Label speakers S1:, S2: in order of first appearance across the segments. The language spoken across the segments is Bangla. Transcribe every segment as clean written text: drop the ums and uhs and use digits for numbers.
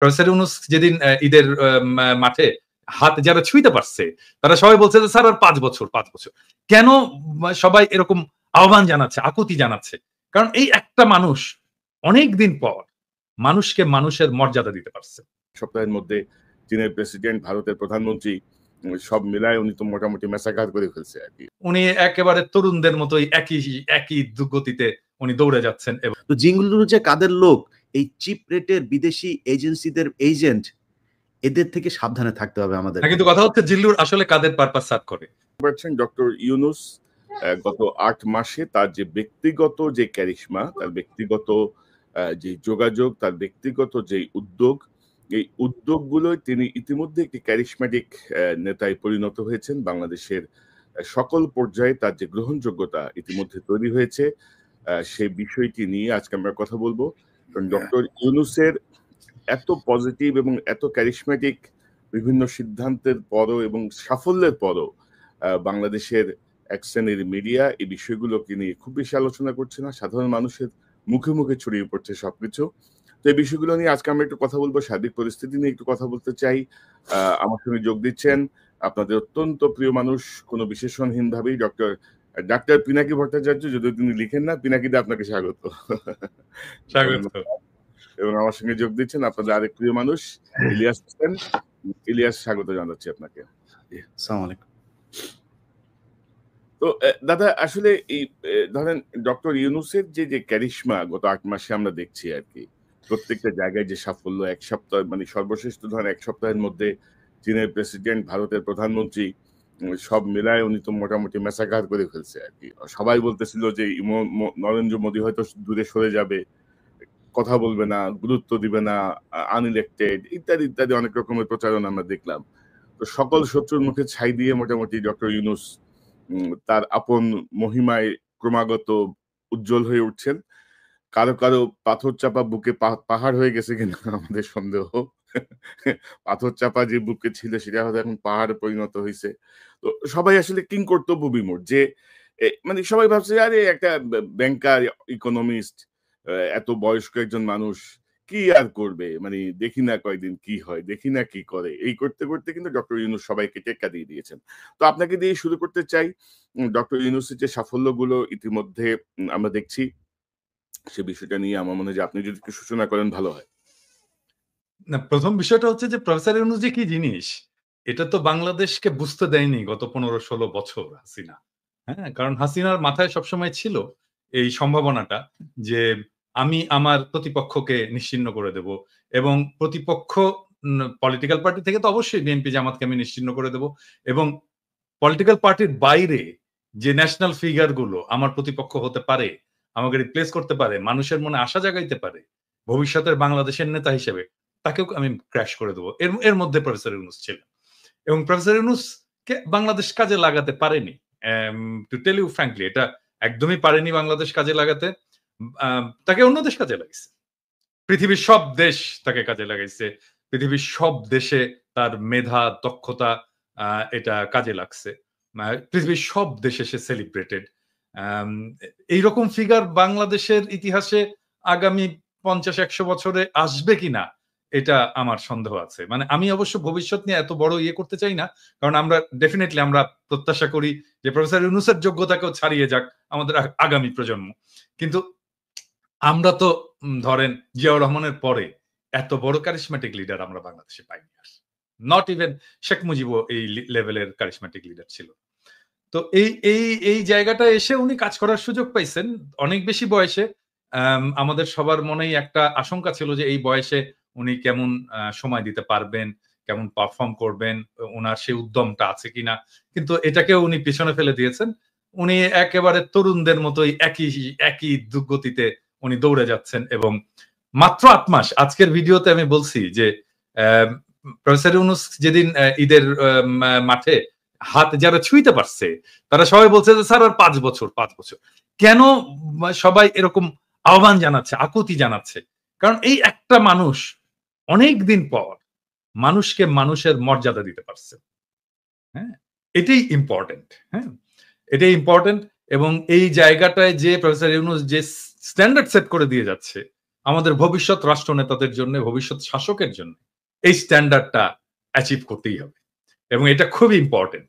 S1: প্রফেসর ইউনূস যেদিন ঈদের মাঠে হাত যারা ছুঁইতে পারছে তারা সবাই বলছে যে স্যার আর 5 বছর 5 বছর। কেন সবাই এরকম আহ্বান জানাচ্ছে, আকুতি জানাচ্ছে? কারণ এই একটা মানুষ অনেকদিন পর মানুষকে মানুষের মর্যাদা দিতে পারছে।
S2: সপ্তাহের মধ্যে চীনের প্রেসিডেন্ট, ভারতের প্রধানমন্ত্রী সব মিলায় উনি তো মোটামুটি ম্যাসাকার করে ফেলছে আর কি।
S1: উনি একেবারে তরুণদের মতোই একই গতিতে উনি দৌড়ে যাচ্ছেন।
S3: তো জিংলুর যে কাদের লোক, এই চিপ রেটের বিদেশি এজেন্সিদের এজেন্ট, এদের থেকে সাবধানে থাকতে হবে আমাদের।
S1: কিন্তু কথা হচ্ছে জিল্লুর আসলে কাদের পারপাস সার্ভ করে।
S2: ডক্টর ইউনূস গত 8 মাসে তার যে ব্যক্তিগত যে ক্যারিশমা, তার ব্যক্তিগত যে যোগাযোগ, তার ব্যক্তিগত যে উদ্যোগ, এই উদ্যোগগুলোই তিনি ইতিমধ্যে একটি ক্যারিশম্যাটিক নেতায় পরিণত হয়েছেন। বাংলাদেশের সকল পর্যায়ে তার যে গ্রহণযোগ্যতা ইতিমধ্যে তৈরি হয়েছে, সেই বিষয়টি নিয়ে আজকে আমরা কথা বলবো। কারণ ডক্টর ইউনূসের এত পজিটিভ এবং এত ক্যারিশম্যাটিক বিভিন্ন সিদ্ধান্তের পরও এবং সাফল্যের পরও বাংলাদেশের এক শ্রেণীর মিডিয়া এই বিষয়গুলোকে নিয়ে খুব বেশি আলোচনা করছে না। সাধারণ মানুষের মুখে মুখে ছড়িয়ে পড়ছে সবকিছু। তো এই বিষয়গুলো নিয়ে আজকে আমরা একটু কথা বলবো, সার্বিক পরিস্থিতি নিয়ে একটু কথা বলতে চাই। আমার সঙ্গে যোগ দিচ্ছেন আপনাদের অত্যন্ত প্রিয় মানুষ, কোনো বিশেষণহীন ভাবেই ডাক্তার পিনাকি ভট্টাচার্য। যদিও তিনি লিখেন না, পিনাকিদা আপনাকে স্বাগত। এবং আমার সঙ্গে যোগ দিচ্ছেন আপনাদের আরেক প্রিয় মানুষ ইলিয়াস হোসেন। ইলিয়াস, স্বাগত জানাচ্ছি আপনাকে।
S3: আসসালামু আলাইকুম।
S2: তো দাদা, আসলে এই ধরেন ডক্টর ইউনূসের যে ক্যারিশমা গত 8 মাসে আমরা দেখছি আর কি, প্রত্যেকটা জায়গায় যে সাফল্য, এক সপ্তাহ মানে সর্বশেষ তো ধরেন 1 সপ্তাহের মধ্যে চীনের প্রেসিডেন্ট, ভারতের প্রধানমন্ত্রী সব মিলায় উনি তো মোটামুটি ম্যাসাকার করে ফেলছে আর কি। সবাই বলতেছিল যে নরেন্দ্র মোদী হয়তো দূরে সরে যাবে, কথা বলবে না, গুরুত্ব দিবে না, আনইলেক্টেড ইত্যাদি ইত্যাদি অনেক রকমের প্রচারণা আমরা দেখলাম। তো সকল শত্রুর মুখে ছাই দিয়ে মোটামুটি ডক্টর ইউনূস তার আপন মহিমায় ক্রমাগত উজ্জ্বল হয়ে উঠছেন। কারো কারো পাথর চাপা বুকে পাহাড় হয়ে গেছে কিনা আমাদের সন্দেহ। পাথর চাপা যে বুকে ছিল সেটা হয়তো এখন পাহাড়ে পরিণত হয়েছে। তো সবাই আসলে কিংকর্তব্য বিমূঢ় যে মানে সবাই ভাবছে আরে একটা ব্যাংকার, ইকোনমিস্ট, এত বয়স্ক একজন মানুষ কি আর করবে, মানে দেখি না কয়দিন কি হয়, দেখি না কি করে, এই করতে করতে কিন্তু ডক্টর ইউনূস সবাইকে টেক্কা দিয়ে দিয়েছেন। তো আপনাকে দিয়ে শুরু করতে চাই। ডক্টর ইউনূসের যে সাফল্যগুলো ইতিমধ্যে আমরা দেখছি, সে বিষয়টা নিয়ে আমার মনে হয় যে আপনি যদি একটু সূচনা করেন ভালো হয়।
S1: না, প্রথম বিষয়টা হচ্ছে যে প্রফেসর ইউনূস যে কি জিনিস, এটা তো বাংলাদেশকে বুঝতে দেয়নি গত 15-16 বছর হাসিনা। হ্যাঁ, কারণ হাসিনার মাথায় সবসময় ছিল এই সম্ভাবনাটা যে আমি আমার প্রতিপক্ষকে নিশ্চিহ্ন করে দেব, এবং প্রতিপক্ষ পলিটিক্যাল পার্টি থেকে তো অবশ্যই বিএনপি জামাতকে আমি নিশ্চিহ্ন করে দেব, এবং পলিটিক্যাল পার্টির বাইরে যে ন্যাশনাল ফিগার গুলো আমার প্রতিপক্ষ হতে পারে, আমাকে রিপ্লেস করতে পারে, মানুষের মনে আশা জাগাইতে পারে ভবিষ্যতের বাংলাদেশের নেতা হিসেবে, তাকেও আমি ক্র্যাশ করে দেবো। এর মধ্যে প্রফেসর ইউনূস ছিলেন, এবং প্রফেসর ইউনূসকে বাংলাদেশ কাজে লাগাতে পারেনি। টু টেল ইউ ফ্র্যাঙ্কলি, এটা একদমই পারেনি বাংলাদেশ কাজে লাগাতে। তাকে অন্য দেশ কাজে লাগাইছে, পৃথিবীর সব দেশ তাকে কাজে লাগাইছে, পৃথিবীর সব দেশে তার মেধা, দক্ষতা এটা কাজে লাগছে। পৃথিবীর সব দেশে সে সেলিব্রেটেড। এইরকম ফিগার বাংলাদেশের ইতিহাসে আগামী 50-100 বছরে আসবে কিনা এটা আমার সন্দেহ আছে। মানে আমি অবশ্য ভবিষ্যৎ নিয়ে এত বড় ইয়ে করতে চাই না, কারণ আমরা ডেফিনেটলি আমরা প্রত্যাশা করি যে প্রফেসর ইউনূসের যোগ্যতাকেও ছাড়িয়ে যাক আমাদের আগামী প্রজন্ম। কিন্তু আমরা তো ধরেন জিয়াউর রহমানের পরে এত বড় কারিশম্যাটিক লিডার আমরা বাংলাদেশে পাইনি। আর নট ইভেন শেখ মুজিবও এই লেভেলের কারিশম্যাটিক লিডার ছিল। তো এই জায়গাটা এসে উনি কাজ করার সুযোগ পাইছেন অনেক বেশি বয়সে। আমাদের সবার মনেই একটা আশঙ্কা ছিল যে এই বয়সে উনি কেমন সময় দিতে পারবেন, কেমন পারফর্ম করবেন, ওনার সেই উদ্যমটা আছে কিনা। কিন্তু এটাকেও উনি পিছনে ফেলে দিয়েছেন। উনি একেবারে তরুণদের মতোই একই গতিতে উনি দৌড়ে যাচ্ছেন, এবং মাত্র 8 মাস। আজকের ভিডিওতে আমি বলছি যে প্রফেসর ইউনূস যেদিন ঈদের মাঠে হাত যারা ছুঁইতে পারছে তারা সবাই বলছে যে স্যার আর 5 বছর 5 বছর। কেন সবাই এরকম আহ্বান জানাচ্ছে, আকুতি জানাচ্ছে? কারণ এই একটা মানুষ অনেকদিন পর মানুষকে মানুষের মর্যাদা দিতে পারছে। হ্যাঁ, এটাই ইম্পর্টেন্ট। হ্যাঁ, এটাই ইম্পর্টেন্ট। এবং এই জায়গাটায় যে প্রফেসর ইউনূস যে স্ট্যান্ডার্ড সেট করে দিয়ে যাচ্ছে, আমাদের ভবিষ্যৎ রাষ্ট্রনেতাদের জন্য, ভবিষ্যৎ শাসকের জন্য এই স্ট্যান্ডার্ডটা অ্যাচিভ করতেই হবে এবং এটা খুবই ইম্পর্টেন্ট।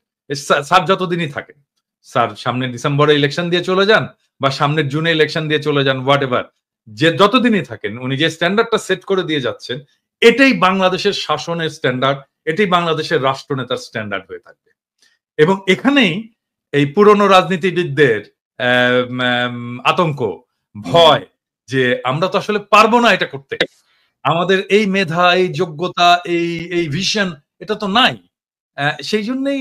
S1: স্যার যতদিনই থাকেন, স্যার সামনে ডিসেম্বরে ইলেকশন দিয়ে চলে যান বা সামনের জুনে ইলেকশন দিয়ে চলে যান, হোয়াট এভার, যে যতদিনই থাকেন উনি যে স্ট্যান্ডার্ডটা সেট করে দিয়ে যাচ্ছেন, এটাই বাংলাদেশের শাসনের স্ট্যান্ডার্ড, এটাই বাংলাদেশের রাষ্ট্রনেতার স্ট্যান্ডার্ড হয়ে থাকবে। এবং এখানেই এই পুরনো রাজনীতিবিদদের আতঙ্ক, ভয় যে আমরা তো আসলে পারবো না এটা করতে, আমাদের এই মেধা, এই যোগ্যতা, এই ভিশন এটা তো নাই। সেই জন্যই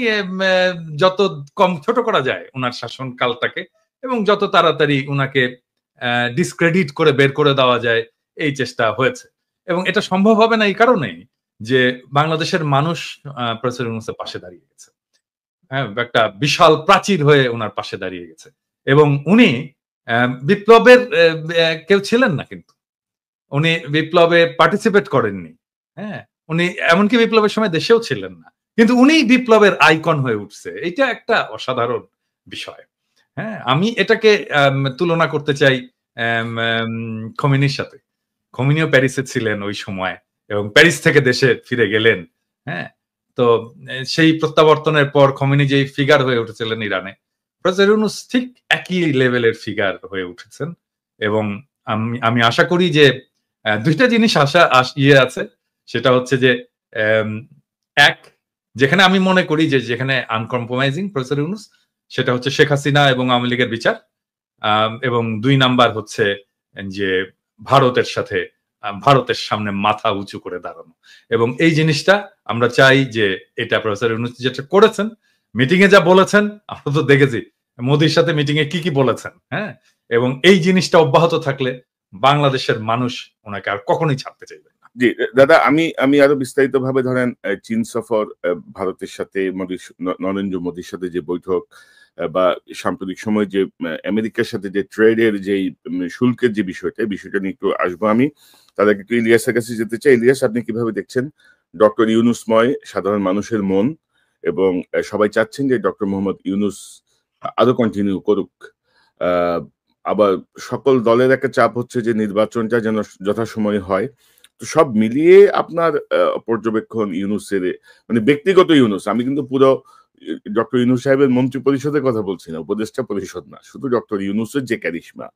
S1: যত কম ছোট করা যায় ওনার শাসনকালটাকে এবং যত তাড়াতাড়ি ওনাকে ডিসক্রেডিট করে বের করে দেওয়া যায় এই চেষ্টা হয়েছে। এবং এটা সম্ভব হবে না এই কারণেই যে বাংলাদেশের মানুষ প্রফেসর ইউনূসের পাশে দাঁড়িয়ে গেছে। হ্যাঁ, একটা বিশাল প্রাচীর হয়ে ওনার পাশে দাঁড়িয়ে গেছে এবং উনি বিপ্লবের কেউ ছিলেন না, কিন্তু উনি বিপ্লবে পার্টিসিপেট করেননি। হ্যাঁ, উনি এমনকি বিপ্লবের সময় দেশেও ছিলেন না, কিন্তু উনি বিপ্লবের আইকন হয়ে উঠছে। এটা একটা অসাধারণ বিষয়। হ্যাঁ, আমি এটাকে তুলনা করতে চাই খোমেনির সাথে। খোমেনিও প্যারিসে ছিলেন ওই সময় এবং প্যারিস থেকে দেশে ফিরে গেলেন। হ্যাঁ, তো সেই প্রত্যাবর্তনের পর খোমেনি যেই ফিগার হয়ে উঠেছিলেন ইরানে, প্রফেসর ইউনূস ঠিক একই লেভেলের ফিগার হয়ে উঠেছেন। এবং আমি আশা করি যে দুইটা জিনিস আছে, সেটা হচ্ছে যে এক, যেখানে আমি মনে করি যে যেখানে আনকম্প্রোমাইজিং প্রফেসর ইউনূস, সেটা হচ্ছে শেখ হাসিনা এবং আওয়ামী লীগের বিচার, এবং ২ নাম্বার হচ্ছে যে ভারতের সাথে ভারতের সামনে মাথা উঁচু করে দাঁড়ানো। এবং এই জিনিসটা আমরা চাই যে এটা প্রফেসর ইউনূস যেটা করেছেন, মিটিং এ যা বলেছেন আমরা তো দেখেছি, মোদির সাথে মিটিং এ কি বলেছেন। হ্যাঁ, এবং এই জিনিসটা অব্যাহত থাকলে বাংলাদেশের মানুষ ওনাকে আর কখনোই ছাড়তে চাইবে না।
S2: জি দাদা, আমি আরো বিস্তারিত ভাবে ধরেন চীন সফর, ভারতের সাথে নরেন্দ্র মোদীর সাথে যে বৈঠক, বা সাম্প্রতিক সময় যে আমেরিকার সাথে যে ট্রেডের যে শুল্কের যে বিষয়টা নিয়ে একটু আসবো আমি। তার আগে একটু ইলিয়াসের কাছে যেতে চাই। ইলিয়াস, আপনি কিভাবে দেখছেন ডক্টর ইউনূসময় সাধারণ মানুষের মন, এবং সবাই চাচ্ছেন যে ডক্টর মোহাম্মদ ইউনূস আরো কন্টিনিউ করুক, আবার সকল দলের একটা চাপ হচ্ছে যে নির্বাচনটা যেন যথাসময়ে হয়। তো সব মিলিয়ে আপনার পর্যবেক্ষণ ইউনূসের, মানে ব্যক্তিগত ইউনূস, আমি কিন্তু পুরো ডক্টর ইউনূস সাহেবের মন্ত্রী পরিষদের কথা বলছি না, উপদেষ্টা পরিষদ না, শুধু ডক্টর ইউনূসের যে ক্যারিশমা,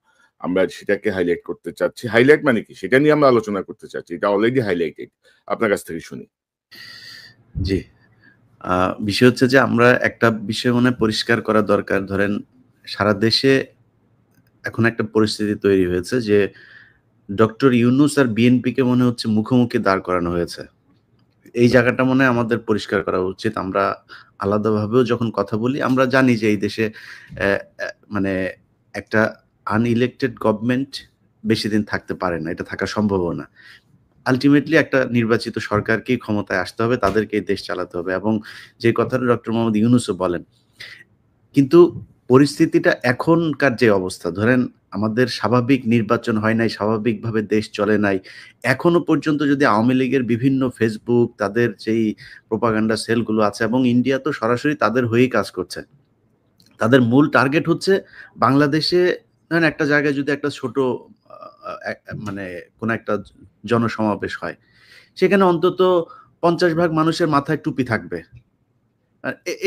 S2: আমরা সেটাকে হাইলাইট করতে চাচ্ছি। হাইলাইট মানে কি সেটা নিয়ে আমরা আলোচনা করতে চাচ্ছি, এটা অলরেডি হাইলাইটেড, আপনার কাছ থেকে শুনি।
S3: জি, বিষয় হচ্ছে যে আমরা একটা বিষয় মনে পরিষ্কার করা দরকার। ধরেন সারা দেশে এখন একটা পরিস্থিতি তৈরি হয়েছে যে ডক্টর ইউনূস আর বিএনপিকে মনে হচ্ছে মুখোমুখি দাঁড় করানো হয়েছে। এই জায়গাটা মনে হয় আমাদের পরিষ্কার করা উচিত। আমরা আলাদাভাবেও যখন কথা বলি, আমরা জানি যে এই দেশে মানে একটা আনইলেক্টেড গভর্নমেন্ট বেশিদিন থাকতে পারে না, এটা থাকা সম্ভবও না। আলটিমেটলি একটা নির্বাচিত সরকারকেই ক্ষমতায় আসতে হবে, তাদেরকেই দেশ চালাতে হবে, এবং যে কথাটা ডক্টর মোহাম্মদ ইউনূসও বলেন। কিন্তু পরিস্থিতিটা এখনকার যে অবস্থা, ধরেন আমাদের স্বাভাবিক নির্বাচন হয় নাই, স্বাভাবিকভাবে দেশ চলে নাই, এখনো পর্যন্ত যদি আওয়ামী লীগের বিভিন্ন ফেসবুক, তাদের যেই প্রোপাগান্ডা সেলগুলো আছে, এবং ইন্ডিয়া তো সরাসরি তাদের হয়েই কাজ করছে, তাদের মূল টার্গেট হচ্ছে বাংলাদেশে ধরেন একটা জায়গায় যদি একটা ছোট মানে কোন একটা জনসমাবেশ হয়, সেখানে অন্তত 50% মানুষের মাথায় টুপি থাকবে।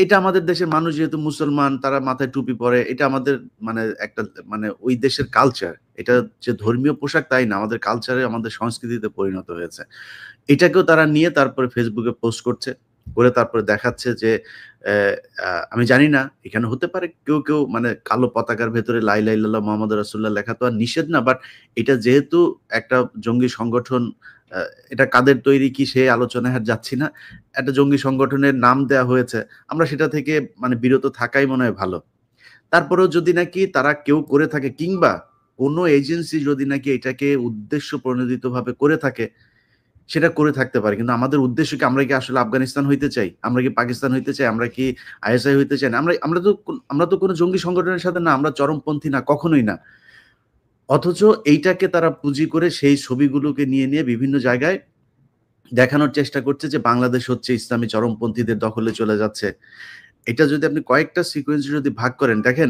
S3: এটা আমাদের দেশের মানুষ যেহেতু মুসলমান, তারা মাথায় টুপি পরে, এটা আমাদের মানে একটা মানে ওই দেশের কালচার। এটা যে ধর্মীয় পোশাক তাই না, আমাদের কালচারে, আমাদের সংস্কৃতিতে পরিণত হয়েছে। এটাকেও তারা নিয়ে তারপরে ফেসবুকে পোস্ট করছে, করে তারপরে দেখাচ্ছে যে আমি জানি না, এখানে হতে পারে কেউ মানে কালো পতাকার ভেতরে লা ইলাহা ইল্লাল্লাহ মুহাম্মাদুর রাসূলুল্লাহ লেখা তো আর নিষেধ না, বাট এটা যেহেতু একটা জঙ্গি সংগঠন, এটা কাদের তৈরি কি সে আলোচনায় আর যাচ্ছি না, একটা জঙ্গি সংগঠনের নাম দেয়া হয়েছে, আমরা সেটা থেকে মানে বিরত থাকাই মনে হয় ভালো। তারপরেও যদি নাকি তারা কেউ করে থাকে, কিংবা কোনো এজেন্সি যদি নাকি এটাকে উদ্দেশ্য প্রণোদিতভাবে করে থাকে, সেটা করে থাকতে পারে। কিন্তু আমাদের উদ্দেশ্য কি, আমরা কি আসলে আফগানিস্তান হইতে চাই? আমরা কি পাকিস্তান হইতে চাই? আমরা কি আইএসআই হইতে চাই না? আমরা তো কোনো জঙ্গি সংগঠনের সাথে না, আমরা চরমপন্থী না, কখনোই না। অথচ এইটাকে তারা পুঁজি করে সেই ছবিগুলোকে নিয়ে বিভিন্ন জায়গায় দেখানোর চেষ্টা করছে যে বাংলাদেশ হচ্ছে ইসলামী চরমপন্থীদের দখলে চলে যাচ্ছে। এটা যদি আপনি কয়েকটা সিকোয়েন্সে যদি ভাগ করেন, দেখেন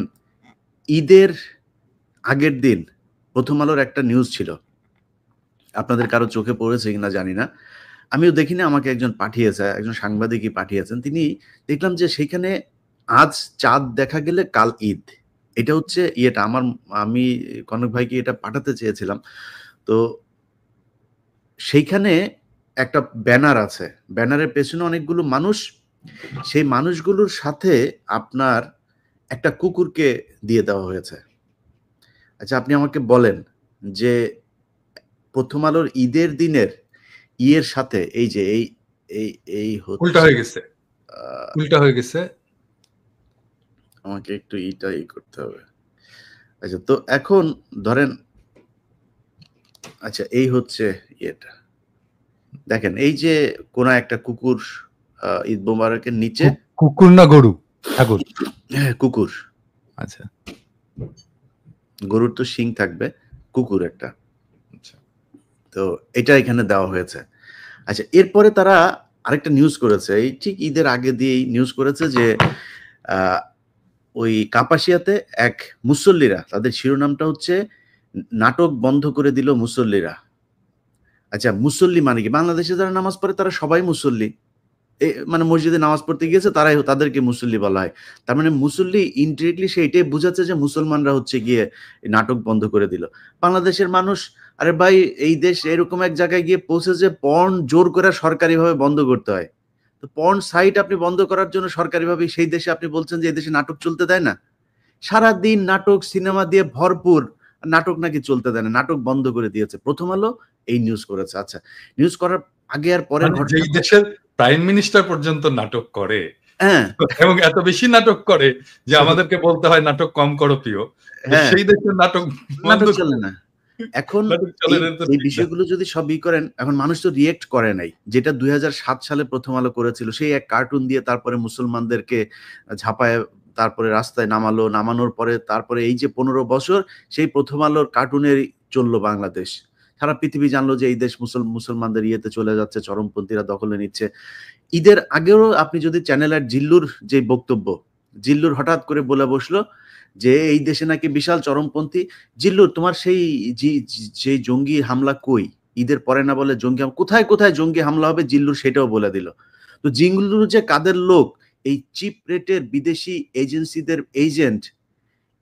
S3: ঈদের আগের দিন প্রথম আলোর একটা নিউজ ছিল আপনাদের কারো চোখে পড়েছে কিনা জানি না, আমিও দেখিনি, আমাকে একজন পাঠিয়েছে, একজন সাংবাদিকই পাঠিয়েছেন। তিনি দেখলাম যে সেখানে আজ চাঁদ দেখা গেলে কাল ঈদ, এটা হচ্ছে ইয়েটা আমি কনক ভাইকে এটা পাঠাতে চেয়েছিলাম। তো সেইখানে একটা ব্যানার আছে, ব্যানারের পেছনে অনেকগুলো মানুষ, সেই মানুষগুলোর সাথে আপনার একটা কুকুরকে দিয়ে দেওয়া হয়েছে। আচ্ছা, আপনি আমাকে বলেন যে প্রথম আলোর ঈদের দিনের ইয়ের সাথে এই যে এই এই এই
S1: উল্টা
S3: হচ্ছে
S1: হয়ে গেছে, উল্টা হয়ে গেছে।
S3: আমাকে একটু করতে হবে। আচ্ছা, তো এখন ধরেন, আচ্ছা এই হচ্ছে ইয়েটা, দেখেন এই যে কোন একটা কুকুর ঈদ মোবারকের নিচে,
S1: কুকুর না গরু? ঠাকুর,
S3: হ্যাঁ কুকুর।
S1: আচ্ছা
S3: গরুর তো শিং থাকবে, কুকুর একটা।
S1: আচ্ছা,
S3: তো এটা এখানে দেওয়া হয়েছে। আচ্ছা, এরপরে তারা আরেকটা নিউজ করেছে, এই ঠিক ঈদের আগে দিয়েই নিউজ করেছে যে ওই কাপাসিয়াতে এক মুসল্লিরা, তাদের শিরোনামটা হচ্ছে নাটক বন্ধ করে দিল মুসল্লিরা। আচ্ছা, মুসল্লি মানে কি? বাংলাদেশে যারা নামাজ পড়ে তারা সবাই মুসল্লি, মানে মসজিদে নামাজ পড়তে গিয়েছে তারাই তাদেরকে মুসল্লি বলা হয়। তার মানে মুসল্লি ইনডিরেক্টলি সে এটাই বোঝাচ্ছে যে মুসলমানরা হচ্ছে গিয়ে নাটক বন্ধ করে দিল। বাংলাদেশের মানুষ, আরে ভাই এই দেশ এরকম এক জায়গায় গিয়ে পৌঁছেছে পর্ন জোর করে সরকারিভাবে বন্ধ করতে হয়। তো পর্ন সাইট আপনি বন্ধ করার জন্য সরকারিভাবে সেই দেশে আপনি বলছেন যে এই দেশে নাটক চলতে দেয় না? সারাদিন নাটক সিনেমা দিয়ে ভরপুর, নাটক নাকি চলতে দেয় না, নাটক বন্ধ করে দিয়েছে। প্রথম আলো এই নিউজ করেছে। আচ্ছা, নিউজ করার আগে আর পরের
S1: মানে
S3: ঘটনা,
S1: যেই দেশের প্রাইম মিনিস্টার পর্যন্ত নাটক করে,
S3: হ্যাঁ
S1: এবং এত বেশি নাটক করে যে আমাদেরকে বলতে হয় নাটক কম করো প্রিয়,
S3: হ্যাঁ,
S1: সেই দেশের নাটক
S3: নাটক চলে না। এখন
S1: নাটক চলে না, তো
S3: এই
S1: ঠিক না।
S3: বিষয়গুলো যদি সবই করেন, এখন মানুষ তো রিয়েক্ট করে নাই, যেটা 2007 সালে প্রথম আলো করেছিল, সেই এক কার্টুন দিয়ে তারপরে মুসলমানদেরকে ঝাঁপায় তারপরে রাস্তায় নামালো, নামানোর পরে তারপরে এই যে 15 বছর সেই প্রথম আলোর কার্টুনের চললো বাংলাদেশ। সারা পৃথিবী জানলো যে এই দেশ মুসলমানদের ইয়েতে চলে যাচ্ছে, চরমপন্থীরা দখলে নিচ্ছে। ঈদের আগেও আপনি যদি চ্যানেল জিল্লুর যে বক্তব্য, জিল্লুর হঠাৎ করে বলে বসলো যে এই দেশে নাকি বিশাল চরমপন্থী। জিল্লুর তোমার সেই জঙ্গি হামলা কই? ঈদের পরে না বলে জঙ্গি কোথায় কোথায় জঙ্গি হামলা হবে জিল্লুর সেটাও বলে দিল। তো জিল্লুর যে কাদের লোক, এই চিপ রেটের বিদেশি এজেন্সিদের এজেন্ট,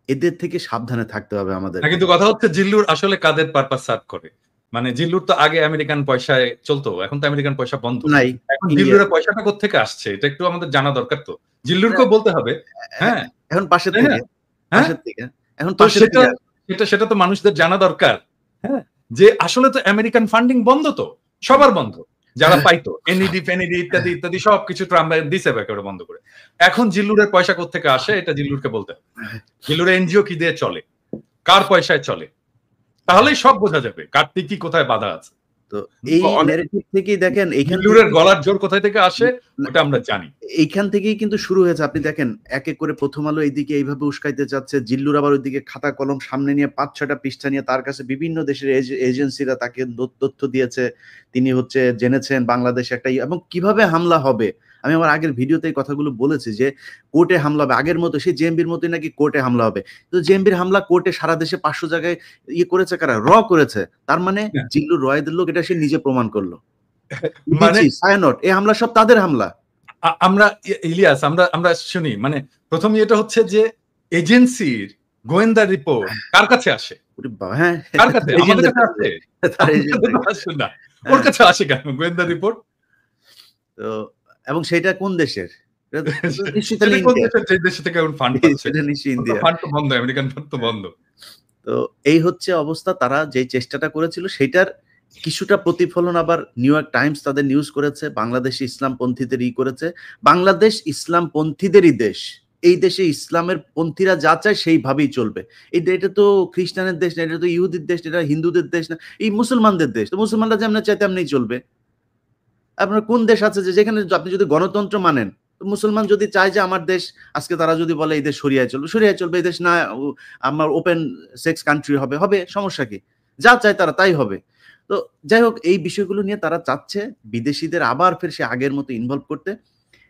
S3: এদের থেকে সাবধানে থাকতে হবে আমাদের।
S1: কিন্তু কথা হচ্ছে জিল্লুর আসলে কাদের পারপাস সার্ভ করে? মানে জিল্লুর তো আগে আমেরিকান পয়সায় চলতো, এখন তো আমেরিকান পয়সা বন্ধ।
S3: নাই,
S1: এখন জিল্লুরের পয়সাটা কোত্থেকে আসছে এটা একটু আমাদের জানা দরকার তো। জিল্লুরকেও বলতে হবে। হ্যাঁ,
S3: এখন পাশের
S1: তাই না?
S3: থেকে,
S1: হ্যাঁ,
S3: পাশের থেকে, এখন
S1: তো
S3: পাশের
S1: সেটা
S3: থেকে
S1: সেটা তো মানুষদের জানা দরকার। হ্যাঁ, যে আসলে তো আমেরিকান ফান্ডিং বন্ধ, তো সবার বন্ধ, যারা পাইতো এনইডি ফেনিডি ইত্যাদি ইত্যাদি সবকিছু ট্রাম্প দিছে একেবারে বন্ধ করে। এখন জিল্লুরের পয়সা কোত্থেকে আসে এটা জিল্লুরকে বলতে হবে। জিল্লুরের এনজিও কি দিয়ে চলে, কার পয়সায় চলে, তাহলেই সব বোঝা যাবে কার কি কোথায় বাধা আছে।
S3: তো এই ন্যারেটিভ থেকেই দেখেন, এইখান
S1: জিল্লুরের গলার জোর কোথায় থেকে আসে ওটা আমরা জানি।
S3: এইখান থেকেই কিন্তু শুরু হয়েছে। আপনি দেখেন এক এক করে প্রথম আলো এইদিকে এইভাবে উস্কাইতে যাচ্ছে, জিল্লুর আবার ওইদিকে খাতা কলম সামনে নিয়ে 5-6টা পৃষ্ঠা নিয়ে তার কাছে বিভিন্ন দেশের এজেন্সিরা তাকে তথ্য দিয়েছে, তিনি হচ্ছে জেনেছেন বাংলাদেশে একটা এবং কিভাবে হামলা হবে। আমি আমার আগের ভিডিওতে এই কথাগুলো বলেছি যে কোর্টে হামলা হবে আগের মতো, সেই জেএমবির মতোই নাকি কোর্টে হামলা হবে। তো জেএমবির হামলা কোর্টে সারা দেশে 500 জায়গায় করেছে কারা? র করেছে। তার মানে জিল্লুর রয়েদের লোক, এটা সে নিজে প্রমাণ করলো। মানে সায়ানট এই হামলা সব তাদের হামলা।
S1: আমরা ইলিয়াস আমরা শুনি, মানে প্রথম এটা হচ্ছে যে এজেন্সির গোয়েন্দা রিপোর্ট কার কাছে আসে?
S3: হ্যাঁ,
S1: কার কাছে? আমাদের কাছে আসে না, ওর কাছে আসে কেন গোয়েন্দা রিপোর্ট?
S3: তো এবং সেটা কোন দেশের?
S1: যে দেশ থেকে ফান্ড পাচ্ছে,
S3: ইন্ডিয়া।
S1: ফান্ড তো বন্ধ, আমেরিকান ফান্ড তো বন্ধ।
S3: তো এই হচ্ছে অবস্থা। তারা যে চেষ্টাটা করেছিল সেটার কিছুটা প্রতিফলন আবার নিউ ইয়র্ক টাইমস তাদের নিউজ করেছে, বাংলাদেশে ইসলামপন্থীদের করেছে। বাংলাদেশ ইসলামপন্থীদেরই দেশ, এই দেশে ইসলামের পন্থীরা যা চায় সেইভাবেই চলবে। এটা তো খ্রিস্টানের দেশ না, এটা তো ইহুদির দেশ, এটা হিন্দুদের দেশ না, এই মুসলমানদের দেশ। তো মুসলমানরা যেমন চায় তেমনি চলবে। আপনার কোন দেশ আছে যে যেখানে আপনি যদি গণতন্ত্র মানেন, মুসলমান যদি চায় যে আমার দেশ আজকে, তারা যদি বলে এই দেশ শরিয়ায় চলবে, এই দেশ না আমার ওপেন সেক্স কান্ট্রি হবে, সমস্যা কি? যা চায় তারা তাই হবে। তো যাই হোক, এই বিষয়গুলো নিয়ে তারা চাচ্ছে বিদেশিদের আবার ফের সে আগের মতো ইনভলভ করতে।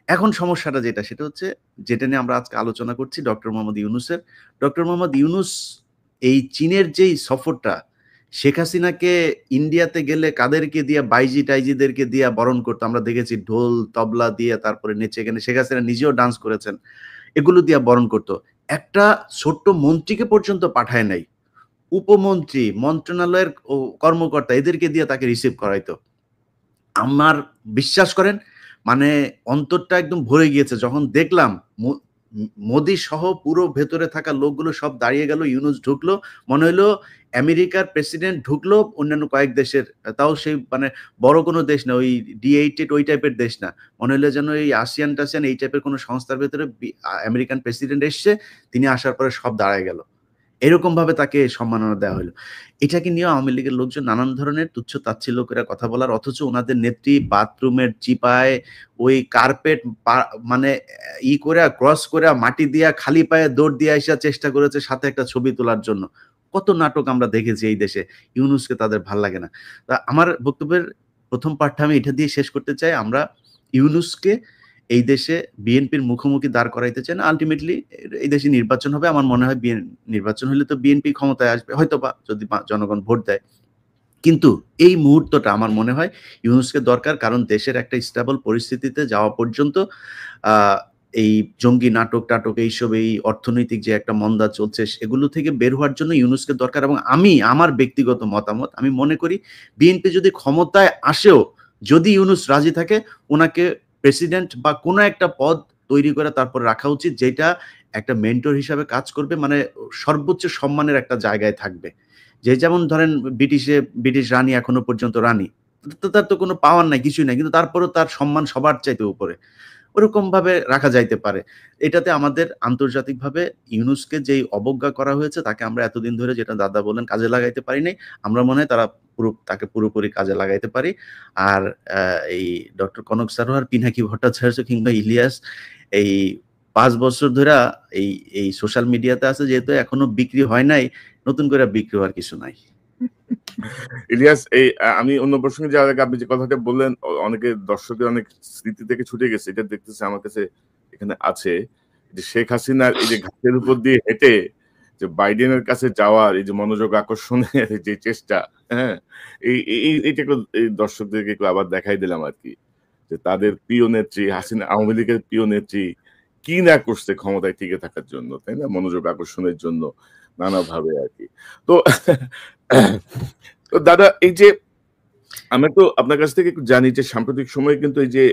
S3: এখন সমস্যাটা সেটা হচ্ছে যেটা নিয়ে আমরা আজকে আলোচনা করছি, ডক্টর মোহাম্মদ ইউনূসের। ডক্টর মোহাম্মদ ইউনূস এই চীনের যেই সফরটা, শেখ হাসিনাকে ইন্ডিয়াতে গেলে কাদেরকে দিয়ে বাইজি টাইজিদেরকে দিয়ে বরণ করতো, আমরা দেখেছি ঢোল তবলা দিয়ে, তারপরে নেচে, এখানে শেখ হাসিনা নিজেও ডান্স করেছেন, এগুলো দিয়ে বরণ করতো। একটা ছোট্ট মন্ত্রীকে পর্যন্ত পাঠায় নাই, উপমন্ত্রী, মন্ত্রণালয়ের কর্মকর্তা, এদেরকে দিয়ে তাকে রিসিভ করাইতো। আমার বিশ্বাস করেন, মানে অন্তরটা একদম ভরে গিয়েছে যখন দেখলাম মোদি সহ পুরো ভেতরে থাকা লোকগুলো সব দাঁড়িয়ে গেল, ইউনুস ঢুকলো, মনে হলো আমেরিকার প্রেসিডেন্ট ঢুকলো অন্যান্য কয়েক দেশের, তাও সেই মানে বড় কোনো দেশ না, ওই D8 ওই টাইপের দেশ না, মনে হলো যেন এই আসিয়ান টাসিয়ান এই টাইপের কোনো সংস্থার ভেতরে আমেরিকান প্রেসিডেন্ট এসছে, তিনি আসার পরে সব দাঁড়ায় গেল, এরকম ভাবে তাকে সম্মাননা দেওয়া হলো। এটাকে নিয়ে আওয়ামী লীগের লোকজন নানান ধরনের তুচ্ছ তাচ্ছিল্য করে কথা বলার, অথচ ওনাদের নেত্রী বাথরুমের চিপায় ওই কার্পেট মানে করে ক্রস করে মাটি দিয়া খালি পায়ে দৌড় দিয়ে আসা চেষ্টা করেছে সাথে একটা ছবি তোলার জন্য। কত নাটক আমরা দেখেছি এই দেশে, ইউনুসকে তাদের ভাল লাগে না। তা আমার বক্তব্যের প্রথম পার্টটা আমি এটা দিয়ে শেষ করতে চাই, আমরা ইউনুসকে এই দেশে বিএনপির মুখোমুখি দাঁড় করাইতে চান। আলটিমেটলি এই দেশে নির্বাচন হবে, আমার মনে হয় নির্বাচন হলে তো বিএনপি ক্ষমতায় আসবে হয়তোবা, যদি জনগণ ভোট দেয়। কিন্তু এই মুহূর্তটা আমার মনে হয় ইউনুসকে দরকার, কারণ দেশের একটা স্টেবল পরিস্থিতিতে যাওয়া পর্যন্ত এই জঙ্গি নাটক টাটক এইসব, এই অর্থনৈতিক যে একটা মন্দা চলছে, সেগুলো থেকে বের হওয়ার জন্য ইউনুসকে দরকার। এবং আমার ব্যক্তিগত মতামত, আমি মনে করি বিএনপি যদি ক্ষমতায় আসেও, যদি ইউনুস রাজি থাকে, ওনাকে প্রেসিডেন্ট বা কোনো একটা পদ তৈরি করে তারপর রাখা উচিত, যেটা একটা মেন্টর হিসাবে কাজ করবে, মানে সর্বোচ্চ সম্মানের একটা জায়গায় থাকবে। যে যেমন ধরেন ব্রিটিশ রানী এখনো পর্যন্ত রানী, তার তো কোনো পাওয়ার নাই, কিছুই নাই, কিন্তু তারপরেও তার সম্মান সবার চাইতে উপরে, ওরকম ভাবে রাখা যাইতে পারে। এটাতে আমাদের আন্তর্জাতিকভাবে ইউনুসকে যেই অবজ্ঞা করা হয়েছে, তাকে আমরা এতদিন ধরে, যেটা দাদা বললেন, কাজে লাগাইতে পারি নাই, আমরা মনে হয় তাকে পুরোপুরি কাজে লাগাইতে পারি। আর এই ডক্টর কনক সারোয়ার, পিনাকি ভট্টাচার্য কিংবা ইলিয়াস এই 5 বছর ধরে এই সোশ্যাল মিডিয়াতে আছে, যেহেতু এখনো বিক্রি হয় নাই, নতুন করে বিক্রি হওয়ার কিছু নাই।
S2: ইলিয়াস, এই আমি অন্য প্রসঙ্গে যাওয়ার আগে আপনি যে কথাটা বললেন, অনেকে দর্শকের অনেক স্মৃতি থেকে ছুটে গেছে, এটা দেখতেছে আমার কাছে এখানে আছে, যে শেখ হাসিনার এই যে ঘাটের উপর দিয়ে হেঁটে যে বাইডেনের কাছে যাওয়ার এই যে মনোযোগ আকর্ষণের যে চেষ্টা, হ্যাঁ, এইটা এই দর্শকদেরকে একটু আবার দেখাই দিলাম আর কি, যে তাদের প্রিয় নেত্রী হাসিনা, আওয়ামী লীগের প্রিয় নেত্রী কি না করছে ক্ষমতায় টিকে থাকার জন্য, তাই না, মনোযোগ আকর্ষণের জন্য নানাভাবে আর কি। তো তো দাদা, এই যে আমি তো আপনার কাছ থেকে একটু জানি যে সাম্প্রতিক সময়ে কিন্তু এই যে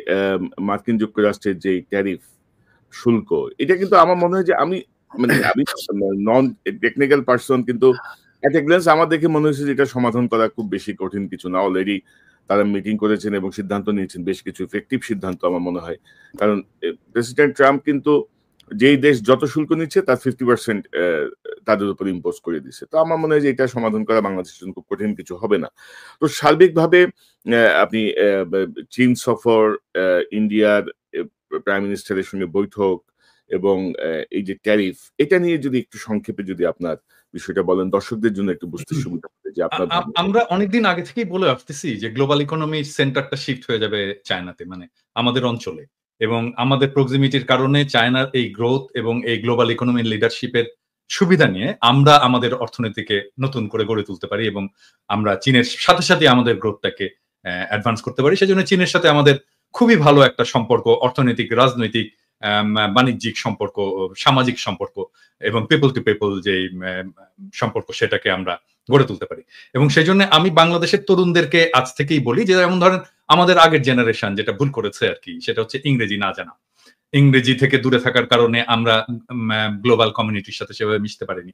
S2: মার্কিন যুক্তরাষ্ট্রের যে ট্যারিফ শুল্ক, এটা কিন্তু আমার মনে হয় যে আমি নন টেকনিক্যাল পার্সন, কিন্তু এট এ গ্ল্যান্স আমার দেখে মনে হয়েছে যে এটা সমাধান করা খুব বেশি কঠিন কিছু না। অলরেডি তারা মিটিং করেছেন এবং সিদ্ধান্ত নিয়েছেন, বেশ কিছু ইফেক্টিভ সিদ্ধান্ত আমার মনে হয়। কারণ প্রেসিডেন্ট ট্রাম্প কিন্তু যেই দেশ যত শুল্ক নিচ্ছে তার 50% তাদের উপর ইম্পোজ করে দিচ্ছে। তো আমার মনে হয় যে এটা সমাধান করা বাংলাদেশের জন্য খুব কঠিন কিছু হবে না। তো সার্বিকভাবে আপনি চীন সফর, ইন্ডিয়ার প্রাইম মিনিস্টারের সঙ্গে বৈঠক এবং এই যে ট্যারিফ, এটা নিয়ে যদি একটু সংক্ষেপে যদি আপনার বিষয়টা বলেন, দর্শকদের জন্য একটু বুঝতে সুবিধা হবে যে আপনার।
S1: আমরা অনেকদিন আগে থেকেই বলে আসতেছি যে গ্লোবাল ইকোনমি সেন্টারটা শিফট হয়ে যাবে চায়নাতে, মানে আমাদের অঞ্চলে, এবং আমাদের প্রক্সিমিটির কারণে চায়নার এই গ্রোথ এবং এই গ্লোবাল ইকোনমির লিডারশিপের সুবিধা নিয়ে আমরা আমাদের অর্থনীতিকে নতুন করে গড়ে তুলতে পারি এবং আমরা চীনের সাথে সাথে আমাদের গ্রোথটাকে অ্যাডভান্স করতে পারি। সেজন্য চীনের সাথে আমাদের খুবই ভালো একটা সম্পর্ক, অর্থনৈতিক, রাজনৈতিক, বাণিজ্যিক সম্পর্ক, সামাজিক সম্পর্ক এবং পিপল টু পিপল যে সম্পর্ক, সেটাকে আমরা গড়ে তুলতে পারি। এবং সেই জন্য আমি বাংলাদেশের তরুণদেরকে আজ থেকেই বলি যে, যেমন ধরেন আমাদের আগের জেনারেশন যেটা ভুল করেছে আর কি, সেটা হচ্ছে ইংরেজি না জানা। ইংরেজি থেকে দূরে থাকার কারণে আমরা গ্লোবাল কমিউনিটির সাথে সেভাবে মিশতে পারিনি।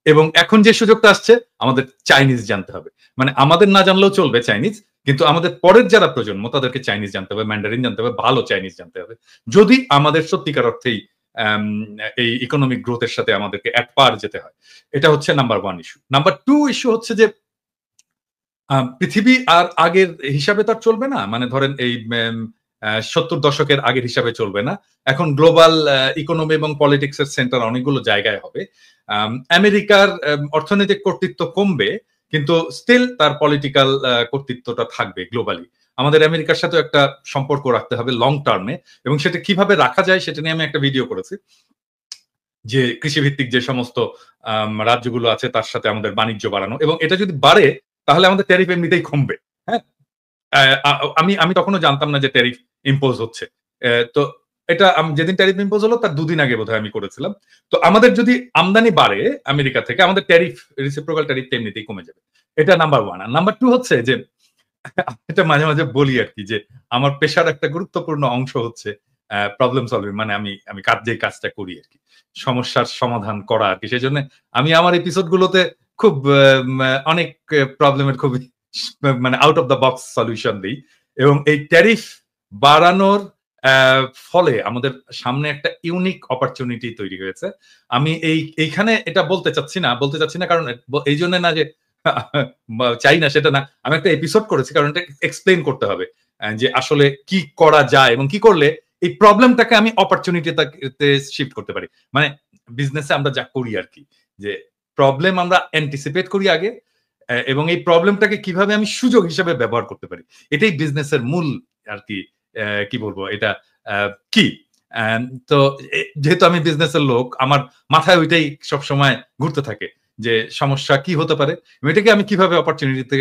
S1: এবং এখন যে সুযোগটা আসছে, আমাদের চাইনিজ জানতে হবে। মানে আমাদের না জানলেও চলবে চাইনিজ, কিন্তু আমাদের পরের যারা প্রজন্ম তাদেরকে চাইনিজ জানতে হবে, ম্যান্ডারিন জানতে হবে, ভালো চাইনিজ জানতে হবে, যদি আমাদের সত্যিকার অর্থেই এই ইকোনমিক গ্রোথের সাথে আমাদেরকে এক পার যেতে হয়। এটা হচ্ছে নাম্বার 1 ইস্যু। নাম্বার 2 ইস্যু হচ্ছে যে পৃথিবী আর আগের হিসাবে তার চলবে না। মানে ধরেন এই 70 দশকের আগের হিসাবে চলবে না। এখন গ্লোবাল ইকোনমি এবং পলিটিক্স এর সেন্টার অনেকগুলো জায়গায় হবে। আমেরিকার অর্থনৈতিক কর্তৃত্ব কমবে, কিন্তু স্টিল তার পলিটিক্যাল কর্তৃত্বটা থাকবে গ্লোবালি। আমাদের আমেরিকার সাথে একটা সম্পর্ক রাখতে হবে লং টার্মে, এবং সেটা কিভাবে রাখা যায় সেটা নিয়ে আমি একটা ভিডিও করেছি। যে কৃষিভিত্তিক যে সমস্ত রাজ্যগুলো আছে তার সাথে আমাদের বাণিজ্য বাড়ানো, এবং এটা যদি বাড়ে তাহলে আমাদের ট্যারিফ এমনিতেই কমবে। হ্যাঁ, আমি তখনও জানতাম না যে ট্যারিফ ইম্পোজ হচ্ছে। তো এটা যেদিন ট্যারিফ ইম্পোজ হলো তার 2 দিন আগে বোধহয় আমি করেছিলাম। তো আমাদের যদি আমদানি বাড়ে আমেরিকা থেকে, আমাদের ট্যারিফ, রেসিপ্রোকাল ট্যারিফ এমনিতেই কমে যাবে। এটা নাম্বার 1। আর নাম্বার 2 হচ্ছে যে এটা মাঝে, মাঝে বলি আরকি যে আমার পেশার একটা গুরুত্বপূর্ণ অংশ হচ্ছে প্রবলেম সলভিং, মানে আমি যে কাজটা করি আরকি। সমস্যার সমাধান করা আরকি। সেজন্য আমি আমার এপিসোড গুলোতে খুব অনেক প্রবলেমের খুবই মানে out of the box solution দেই, এবং এই ট্যারিফ বাড়ানোর ফলে আমাদের সামনে একটা ইউনিক অপরচুনিটি তৈরি হয়েছে। আমি এইখানে এটা বলতে চাচ্ছি না কারণ এই জন্য না যে চাই না সেটা না। আমি একটা এপিসোড করেছি কারণ এটা এক্সপ্লেইন করতে হবে যে আসলে কি করা যায় এবং কি করলে এই প্রবলেমটাকে আমি অপরচুনিটিতে শিফট করতে পারি। মানে বিজনেসে আমরা যা করি আরকি, যে প্রবলেম আমরা অ্যান্টিসিপেট করি আগে, এবং এই প্রবলেমটাকে কিভাবে আমি সুযোগ হিসেবে ব্যবহার করতে পারি। এটাই বিজনেসের মূল আরকি, কি বলবো এটা কি। তো যেহেতু আমি বিজনেসের লোক, আমার মাথায় ওইটাই সবসময় ঘুরতে থাকে যে সমস্যা কি হতে পারে, এটাকে আমি কিভাবে অপরচুনিটিতে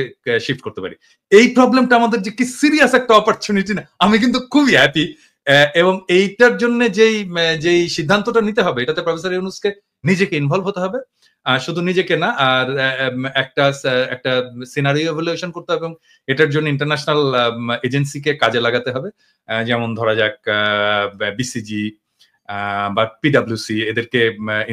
S1: শিফট করতে পারি। এই প্রবলেমটা আমাদের যে কি সিরিয়াস একটা অপরচুনিটি না, আমি কিন্তু খুবই হ্যাপি। এবং এইটার জন্য যেই সিদ্ধান্তটা নিতে হবে, এটাতে প্রফেসর ইউনূসকে নিজেকে ইনভলভ হতে হবে। শুধু নিজেকে না, আর একটা সিনারিও ইভ্যালুয়েশন করতে হবে, এবং এটার জন্য ইন্টারন্যাশনাল এজেন্সিকে কাজে লাগাতে হবে। যেমন ধরা যাক বিসিজি বা পিডব্লিউসি, এদেরকে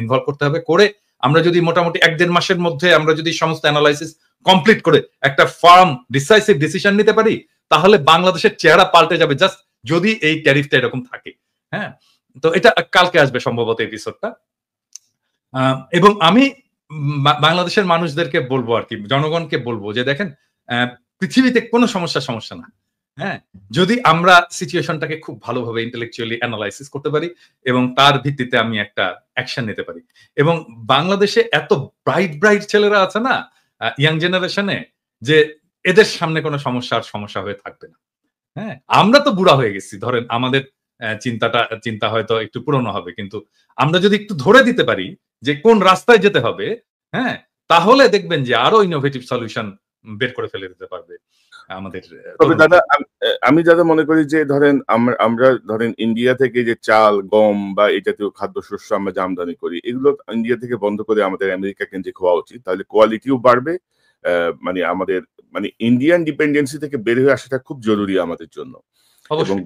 S1: ইনভলভ করতে হবে। করে আমরা যদি মোটামুটি 1-1.5 মাসের মধ্যে আমরা যদি সমস্ত অ্যানালাইসিস কমপ্লিট করে একটা ফার্ম ডিসাইসিভ ডিসিশন নিতে পারি, তাহলে বাংলাদেশের চেহারা পাল্টে যাবে, জাস্ট যদি এই ট্যারিফটা এরকম থাকে। হ্যাঁ, তো এটা কালকে আসবে সম্ভবত এপিসোডটা। এবং আমি বাংলাদেশের মানুষদেরকে বলবো আরকি, জনগণকে বলবো যে দেখেন, পৃথিবীতে কোনো সমস্যা না। হ্যাঁ, যদি আমরা সিচুয়েশনটাকে খুব ভালোভাবে ইন্টেলেকচুয়ালি অ্যানালাইসিস করতে পারি এবং তার ভিত্তিতে আমি একটা অ্যাকশন নিতে পারি। এবং বাংলাদেশে এত ব্রাইট ছেলেরা আছে না ইয়াং জেনারেশনে, যে এদের সামনে কোনো সমস্যা হয়ে থাকবে না। হ্যাঁ, আমরা তো বুড়া হয়ে গেছি। ধরেন আমাদের চিন্তা হয়তো একটু পুরনো হবে, কিন্তু আমরা যদি একটু ধরে দিতে পারি যে কোন রাস্তায় যেতে হবে, হ্যাঁ, তাহলে দেখবেন যে আরো ইনোভেটিভ সলিউশন বের করে ফেলে দিতে পারবে আমাদের।
S2: তবে দাদা আমি দাদা মনে করি যে ধরেন আমরা ধরেন ইন্ডিয়া থেকে যে চাল, গম বা এই জাতীয় খাদ্যশস্য আমরা যে আমদানি করি, এগুলো ইন্ডিয়া থেকে বন্ধ করে আমাদের আমেরিকা কেন্দ্রিক হওয়া উচিত। তাহলে কোয়ালিটিও বাড়বে। মানে আমাদের মানে ইন্ডিয়ান ডিপেন্ডেন্সি থেকে বের হয়ে আসাটা খুব জরুরি আমাদের জন্য। এবং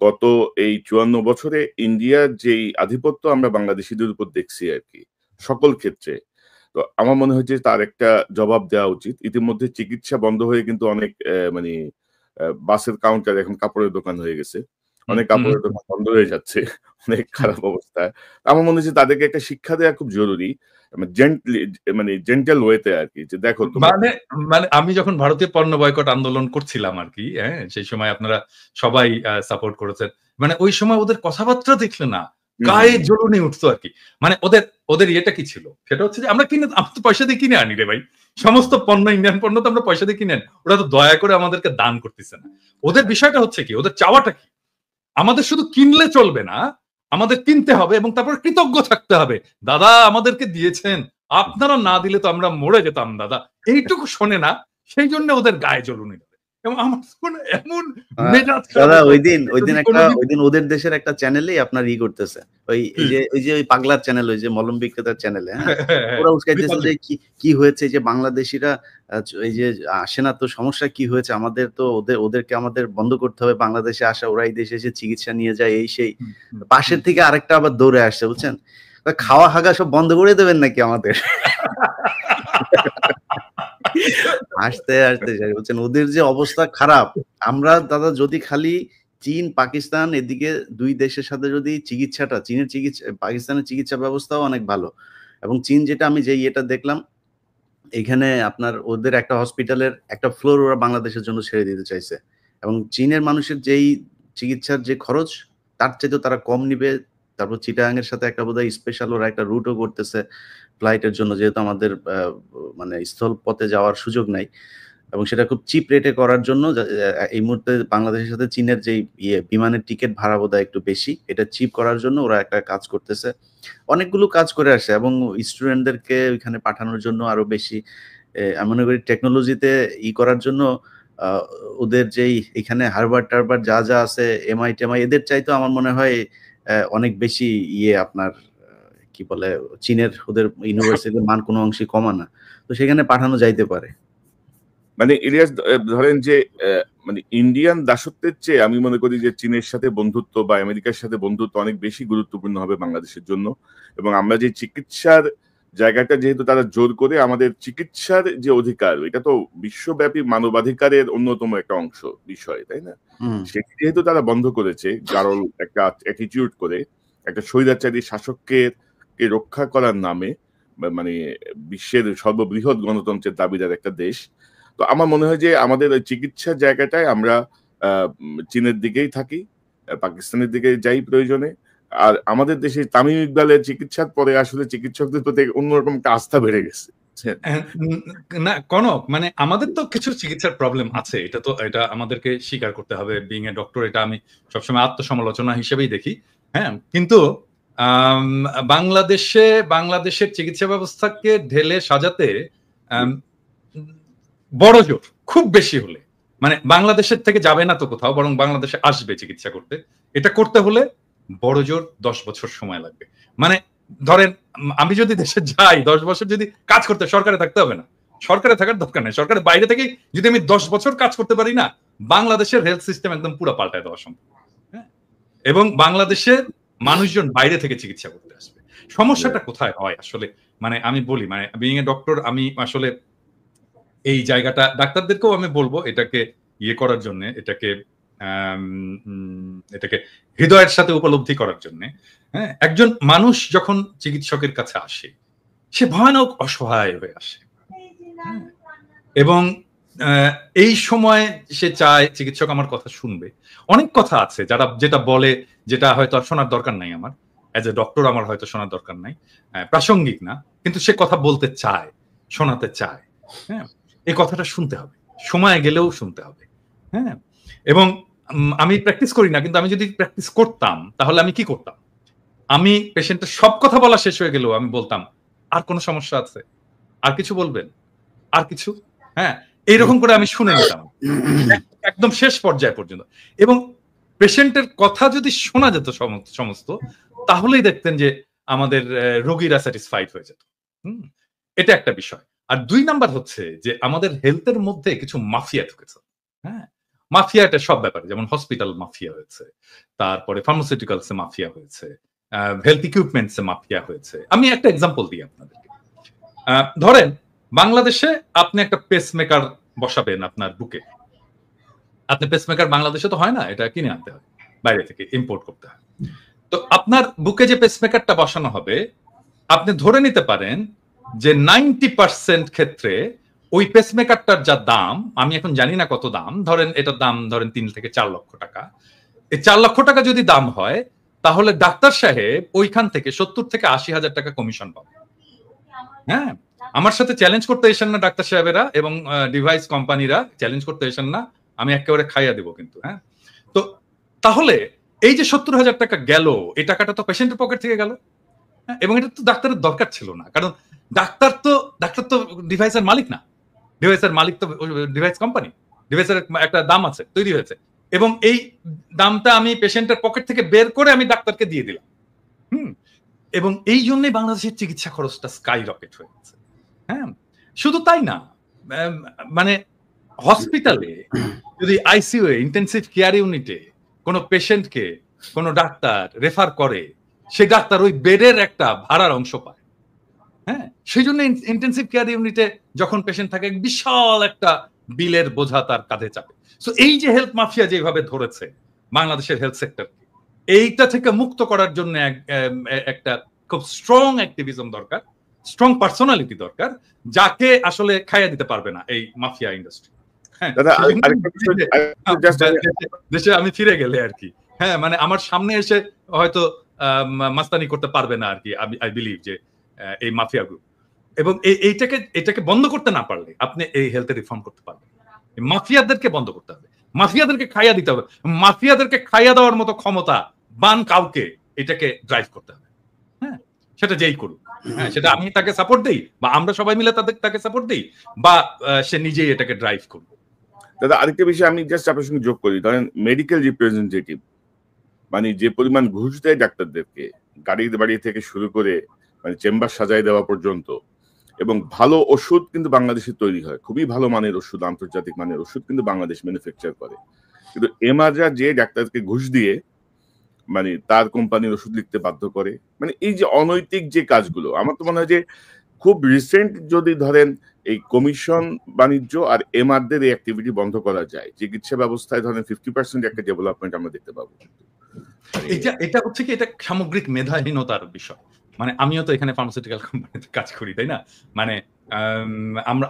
S2: গত এই 54 বছরে ইন্ডিয়ার যেই আধিপত্য আমরা বাংলাদেশিদের উপর দেখছি আর কি, সকল ক্ষেত্রে। তো আমার মনে হয় যে তার একটা জবাব দেওয়া উচিত। ইতিমধ্যে চিকিৎসা বন্ধ হয়ে কিন্তু অনেক মানে বাসের কাউন্টার এখন কাপড়ের দোকান হয়ে গেছে। অনেক কাপড়ের দোকান বন্ধ হয়ে যাচ্ছে। অনেক খারাপ অবস্থা। আমার মনে হচ্ছে তাদেরকে একটা শিক্ষা দেওয়া খুব জরুরি। মানে জেন্টাল ওয়েতে আরকি, যে দেখো
S1: মানে আমি যখন ভারতীয় পণ্য বয়কট আন্দোলন করছিলাম আরকি, হ্যাঁ, সেই সময় আপনারা সবাই সাপোর্ট করেছেন। মানে ওই সময় ওদের কথাবার্তা দেখলে না গায়ে জ্বলুনি উঠতো আরকি। মানে ওদের ইয়েটা কি ছিল? সেটা হচ্ছে যে আমরা তো পয়সা দিয়ে কিনে আনি রে ভাই। সমস্ত পণ্য, ইন্ডিয়ান পণ্য তো আমরা পয়সা দিয়ে কিনে আনি। ওরা তো দয়া করে আমাদেরকে দান করতেছে না। ওদের বিষয়টা হচ্ছে কি? ওদের চাওয়াটা কি? আমাদের শুধু কিনলে চলবে না, আমাদের কিনতে হবে এবং তারপর কৃতজ্ঞ থাকতে হবে। দাদা আমাদেরকে দিয়েছেন, আপনারা না দিলে তো আমরা মরে যেতাম দাদা। এইটুকু শোনে না, সেই জন্য ওদের গায়ে জ্বলুনি। এবং আমার এমন মেজাজ
S3: দাদা ওইদিন ওদের দেশের একটা চ্যানেলেই আপনার করতেছে, ওই যে ওই পাগলার চ্যানেল, ওই যে মলম বিক্রেতার চ্যানেলে, হ্যাঁ, ওরা উস্কাইতেছে যে কি হয়েছে, যে বাংলাদেশিরা এই যে আসে না, তো সমস্যা কি হয়েছে, আমাদের তো ওদেরকে আমাদের বন্ধ করতে হবে, বাংলাদেশে আসা, ওরা এই দেশে এসে চিকিৎসা নিয়ে যায়, এই সেই। পাশের থেকে আরেকটা আবার দৌড়ে আসছে, বুঝছেন, খাওয়া হাগা সব বন্ধ করে দেবেন নাকি আমাদের? আসতে বলছেন ওদের যে অবস্থা খারাপ। আমরা দাদা যদি খালি চীন, পাকিস্তান, এদিকে 2 দেশের সাথে যদি পাকিস্তানের চিকিৎসা ব্যবস্থাও অনেক ভালো, এবং চীন যেটা আমি যে এটা দেখলাম, এখানে আপনার ওদের একটা হসপিটালের একটা ফ্লোর ওরা বাংলাদেশের জন্য ছেড়ে দিতে চাইছে, এবং চীনের মানুষের যেই চিকিৎসার যে খরচ তার চাইতে তারা কম নিবে। তারপর চিটাগাং এর সাথে একটা বোধহয় স্পেশাল ওরা একটা রুটও করতেছে ফ্লাইটের জন্য, যেহেতু আমাদের মানে স্থল পথে যাওয়ার সুযোগ নাই। এবং সেটা খুব চিপ রেটে করার জন্য এই মুহূর্তে বাংলাদেশের সাথে চীনের যে বিমানের টিকিট ভাড়া বোধহয় একটু বেশি, এটা চিপ করার জন্য ওরা একটা কাজ করতেছে। অনেকগুলো কাজ করে আসে এবং স্টুডেন্টদেরকে ওইখানে পাঠানোর জন্য আরো বেশি আমি মনে করি টেকনোলজিতে করার জন্য ওদের যেই এখানে হার্ভার্ড যা যা আছে MIT এদের চাইতো আমার মনে হয় অনেক বেশি আপনার কি বলে চীনের ওদের ইউনিভার্সিটির মান কোনো অংশে কমা না, তো সেখানে পাঠানো যাইতে পারে।
S2: মানে ইলিয়াস, ধরেন যে মানে ইন্ডিয়ান দাসত্বের চেয়ে আমি মনে করি যে চীনের সাথে বন্ধুত্ব বা আমেরিকার সাথে বন্ধুত্ব অনেক বেশি গুরুত্বপূর্ণ হবে বাংলাদেশের জন্য। এবং আমরা যে চিকিৎসার জায়গাটা যেহেতু তারা জোর করে, আমাদের চিকিৎসার যে অধিকার, এটা তো বিশ্বব্যাপী মানবাধিকারের অন্যতম একটা অংশ বিষয়, তাই না? সেটি যেহেতু তারা বন্ধ করেছে গারল একটা অ্যাটিটিউড করে, একটা স্বৈরাচারী শাসককে রক্ষা করার নামে, মানে বিশ্বের সর্ববৃহৎ গণতন্ত্রের দাবিদার একটা দেশ, তো আমার মনে হয় যে আমাদের ওই চিকিৎসার জায়গাটায় আমরা চীনের দিকেই থাকি, পাকিস্তানের দিকে যাই প্রয়োজনে। আর আমাদের দেশে তামিম ইকবালের চিকিৎসার পরে আসলে চিকিৎসকদের প্রতি অন্যরকম একটা আস্থা বেড়ে গেছে।
S1: না কনক, মানে আমাদের তো কিছু চিকিৎসার প্রবলেম আছে, এটা আমাদেরকে স্বীকার করতে হবে। বিং এ ডক্টর, এটা আমি সবসময় আত্মসমালোচনা হিসেবেই দেখি। হ্যাঁ, কিন্তু বাংলাদেশের চিকিৎসা ব্যবস্থাকে ঢেলে সাজাতে বড় জোর খুব বেশি হলে, মানে বাংলাদেশের থেকে যাবে না তো কোথাও, বরং বাংলাদেশে আসবে চিকিৎসা করতে। এটা করতে হলে বড় জোর 10 বছর সময় লাগবে। মানে ধরেন আমি যদি দেশে যাই 10 বছর যদি কাজ করতে, সরকারে থাকতে হবে না, সরকারে থাকার দরকার নেই, সরকারের বাইরে থেকে যদি আমি 10 বছর কাজ করতে পারি না, বাংলাদেশের হেলথ সিস্টেম একদম পুরো পাল্টায় দেওয়া সম্ভব। হ্যাঁ, এবং বাংলাদেশের মানুষজন বাইরে থেকে চিকিৎসা করতে আসবে। সমস্যাটা কোথায় হয় আসলে, মানে আমি বলি, মানে বিং এ ডক্টর, আমি আসলে এই জায়গাটা ডাক্তারদেরকেও আমি বলবো এটাকে করার জন্য, এটাকে হৃদয়ের সাথে উপলব্ধি করার জন্য। হ্যাঁ, একজন মানুষ যখন চিকিৎসকের কাছে আসে, সে ভয়ানক অসহায় হয়ে আসে, এবং এই সময় সে চায় চিকিৎসক আমার কথা শুনবে। অনেক কথা আছে যেটা বলে, যেটা হয়তো শোনার দরকার নাই, আমার অ্যাজ এ ডক্টর আমার হয়তো শোনার দরকার নাই, প্রাসঙ্গিক না, কিন্তু সে কথা বলতে চায়, শোনাতে চায়। হ্যাঁ, এই কথাটা শুনতে হবে, সময় গেলেও শুনতে হবে। হ্যাঁ, এবং আমি প্র্যাকটিস করি না, কিন্তু আমি যদি প্র্যাকটিস করতাম তাহলে আমি কি করতাম, আমি পেশেন্টের সব কথা বলা শেষ হয়ে গেলেও আমি বলতাম, আর কোনো সমস্যা আছে, আর কিছু বলবেন, আর কিছু। হ্যাঁ, এইরকম করে আমি শুনে নিতাম একদম শেষ পর্যায়ে পর্যন্ত। এবং পেশেন্টের কথা যদি শোনা যেত সমস্ত, তাহলেই দেখতেন যে আমাদের রোগীরা স্যাটিসফাইড হয়ে যেত। এটা একটা বিষয়। আর 2 নাম্বার হচ্ছে যে আমাদের হেলথের মধ্যে কিছু মাফিয়া ঢুকেছে। হ্যাঁ, মাফিয়া এটা সব ব্যাপারে, যেমন হসপিটাল মাফিয়া হয়েছে, তারপরে ফার্মাসিউটিক্যালসে মাফিয়া হয়েছে, হেলথ ইকুইপমেন্টসে মাফিয়া হয়েছে। আমি একটা এক্সাম্পল দিই আপনাদেরকে। ধরেন বাংলাদেশে আপনি একটা পেসমেকার বসাবেন আপনার বুকে। আপনি পেসমেকার বাংলাদেশে তো হয় না, এটা কিনে আনতে হয়, বাইরে থেকে ইম্পোর্ট করতে হয়। তো আপনার বুকে যে পেসমেকারটা বসানো হবে, আপনি ধরে নিতে পারেন যে 90% ক্ষেত্রে ওই পেসমেকারটার যা দাম, আমি এখন জানি না কত দাম, ধরেন এটার দাম ধরেন 3 থেকে 4 লক্ষ টাকা। এই 4 লক্ষ টাকা যদি দাম হয়, তাহলে ডাক্তার সাহেব ওইখান থেকে 70 থেকে 80 হাজার টাকা কমিশন পাবে। হ্যাঁ, আমার সাথে চ্যালেঞ্জ করতে এসেন না ডাক্তার সাহেবেরা এবং ডিভাইস কোম্পানিরা, চ্যালেঞ্জ করতে এসেন না, আমি একেবারে খাইয়া দিব কিন্তু। হ্যাঁ, তো তাহলে এই যে 70 হাজার টাকা গেল, এই টাকাটা তো পেশেন্টের পকেট থেকে গেল। এবং এটা তো ডাক্তারের দরকার ছিল না, কারণ ডাক্তার তো ডিভাইসের মালিক না, ডিভাইসের মালিক তো ডিভাইস কোম্পানি, ডিভাইসের একটা দাম আছে, তৈরি হয়েছে, এবং এই দামটা আমি পেশেন্টের পকেট থেকে বের করে আমি ডাক্তারকে দিয়ে দিলাম। এবং এই জন্যই বাংলাদেশের চিকিৎসা খরচটা স্কাই রকেট হয়ে গেছে। হ্যাঁ, শুধু তাই না, মানে হসপিটালে যদি আইসিইউ ইন্টেনসিভ কেয়ার ইউনিটে কোনো পেশেন্টকে কোনো ডাক্তার রেফার করে, সেই ডাক্তার ওই বেডের একটা ভাড়ার অংশ পায়। হ্যাঁ, সেই জন্য ইন্টেনসিভ কেয়ার ইউনিটে যখন পেশেন্ট থাকে, বিশাল একটা বিলের বোঝা তার কাঁধে চাপে। সো এই যে হেলথ মাফিয়া যেভাবে ধরেছে বাংলাদেশের হেলথ সেক্টরকে, এইটা থেকে মুক্ত করার জন্য একটা খুব স্ট্রং অ্যাক্টিভিজম দরকার, স্ট্রং পার্সোনালিটি দরকার, যাকে আসলে খাইয়া দিতে পারবে না এই মাফিয়া ইন্ডাস্ট্রি। হ্যাঁ, দেশে আমি ফিরে গেলে আর কি, হ্যাঁ, মানে আমার সামনে এসে হয়তো মাস্তানি করতে পারবে না আর কি, আই বিলিভ যে এই মাফিয়া গ্রুপ। এবং এটাকে বন্ধ করতে না পারলে আপনি এই হেলথে রিফর্ম করতে পারবেন। মাফিয়াদেরকে বন্ধ করতে হবে, মাফিয়াদেরকে খাইয়া দিতে হবে, মাফিয়াদেরকে খাইয়া দেওয়ার মতো ক্ষমতা বান কাউকে এটাকে ড্রাইভ করতে হবে। হ্যাঁ, সেটা যেই করুক, হ্যাঁ, সেটা আমি তাকে সাপোর্ট দেই বা আমরা সবাই মিলে তাকে সাপোর্ট দেই বা সে নিজেই এটাকে ড্রাইভ করবে।
S2: দাদা আরেকটা বিষয় আমি জাস্ট আপনার সঙ্গে যোগ করি, ধরেন মেডিকেল রিপ্রেজেন্টেটিভ মানে যে পরিমাণ ঘুষ দেয় ডাক্তারদেরকে, গাড়ির বাড়ি থেকে শুরু করে মানে চেম্বার সাজাই দেওয়া পর্যন্ত, এবং ভালো ওষুধ কিন্তু বাংলাদেশে তৈরি হয়, খুবই ভালো মানের ওষুধ, আন্তর্জাতিক মানের ওষুধ কিন্তু বাংলাদেশ ম্যানুফ্যাকচার করে, কিন্তু এমআররা যে ডাক্তারকে ঘুষ দিয়ে মানে তার কোম্পানির ওষুধ লিখতে বাধ্য করে, মানে এই যে অনৈতিক যে কাজগুলো, আমার তো মনে হয় যে খুব রিসেন্ট যদি ধরেন এই কমিশন বাণিজ্য আর এমআরদের এই অ্যাক্টিভিটি বন্ধ করা যায়, চিকিৎসা ব্যবস্থায় ধরেন 50% একটা ডেভেলপমেন্ট আমরা দেখতে পাবো।
S1: এটা হচ্ছে কি, এটা সামগ্রিক মেধাহীনতার বিষয়। মানে আমিও তো এখানে ফার্মাসিউটিক্যাল কোম্পানিতে কাজ করি, তাই না? মানে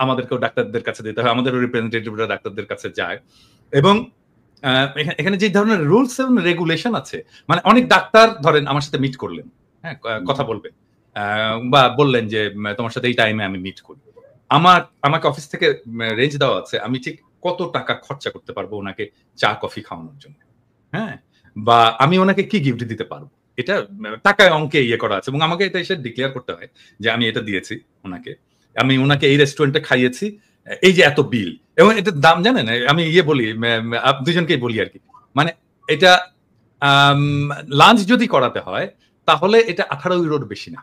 S1: আমাদেরকেও ডাক্তারদের কাছে যেতে হয়, আমাদেরও রিপ্রেজেন্টেটিভরা ডাক্তারদের কাছে যায়, এবং এখানে যে ধরনের রুলস এবং রেগুলেশন আছে, মানে অনেক ডাক্তার ধরেন আমার সাথে মিট করলেন, হ্যাঁ, কথা বলবেন বা বললেন যে তোমার সাথে এই টাইমে আমি মিট করি, আমাকে অফিস থেকে রেঞ্জ দেওয়া আছে, আমি ঠিক কত টাকা খরচা করতে পারবো ওনাকে চা কফি খাওয়ানোর জন্য, হ্যাঁ, বা আমি ওনাকে কি গিফট দিতে পারবো, এটা টাকায় অঙ্কে ইয়ে করা আছে, এবং আমাকে এটা এসে ডিক্লেয়ার করতে হয় যে আমি এটা দিয়েছি ওনাকে, আমি ওনাকে এই রেস্টুরেন্টে খাইয়েছি, এই যে এত বিল, এবং এটার দাম জানেন, আমি বলি দুজনকেই বলি আর কি, মানে এটা লাঞ্চ যদি করাতে হয় তাহলে এটা 18 ইউরোর বেশি না।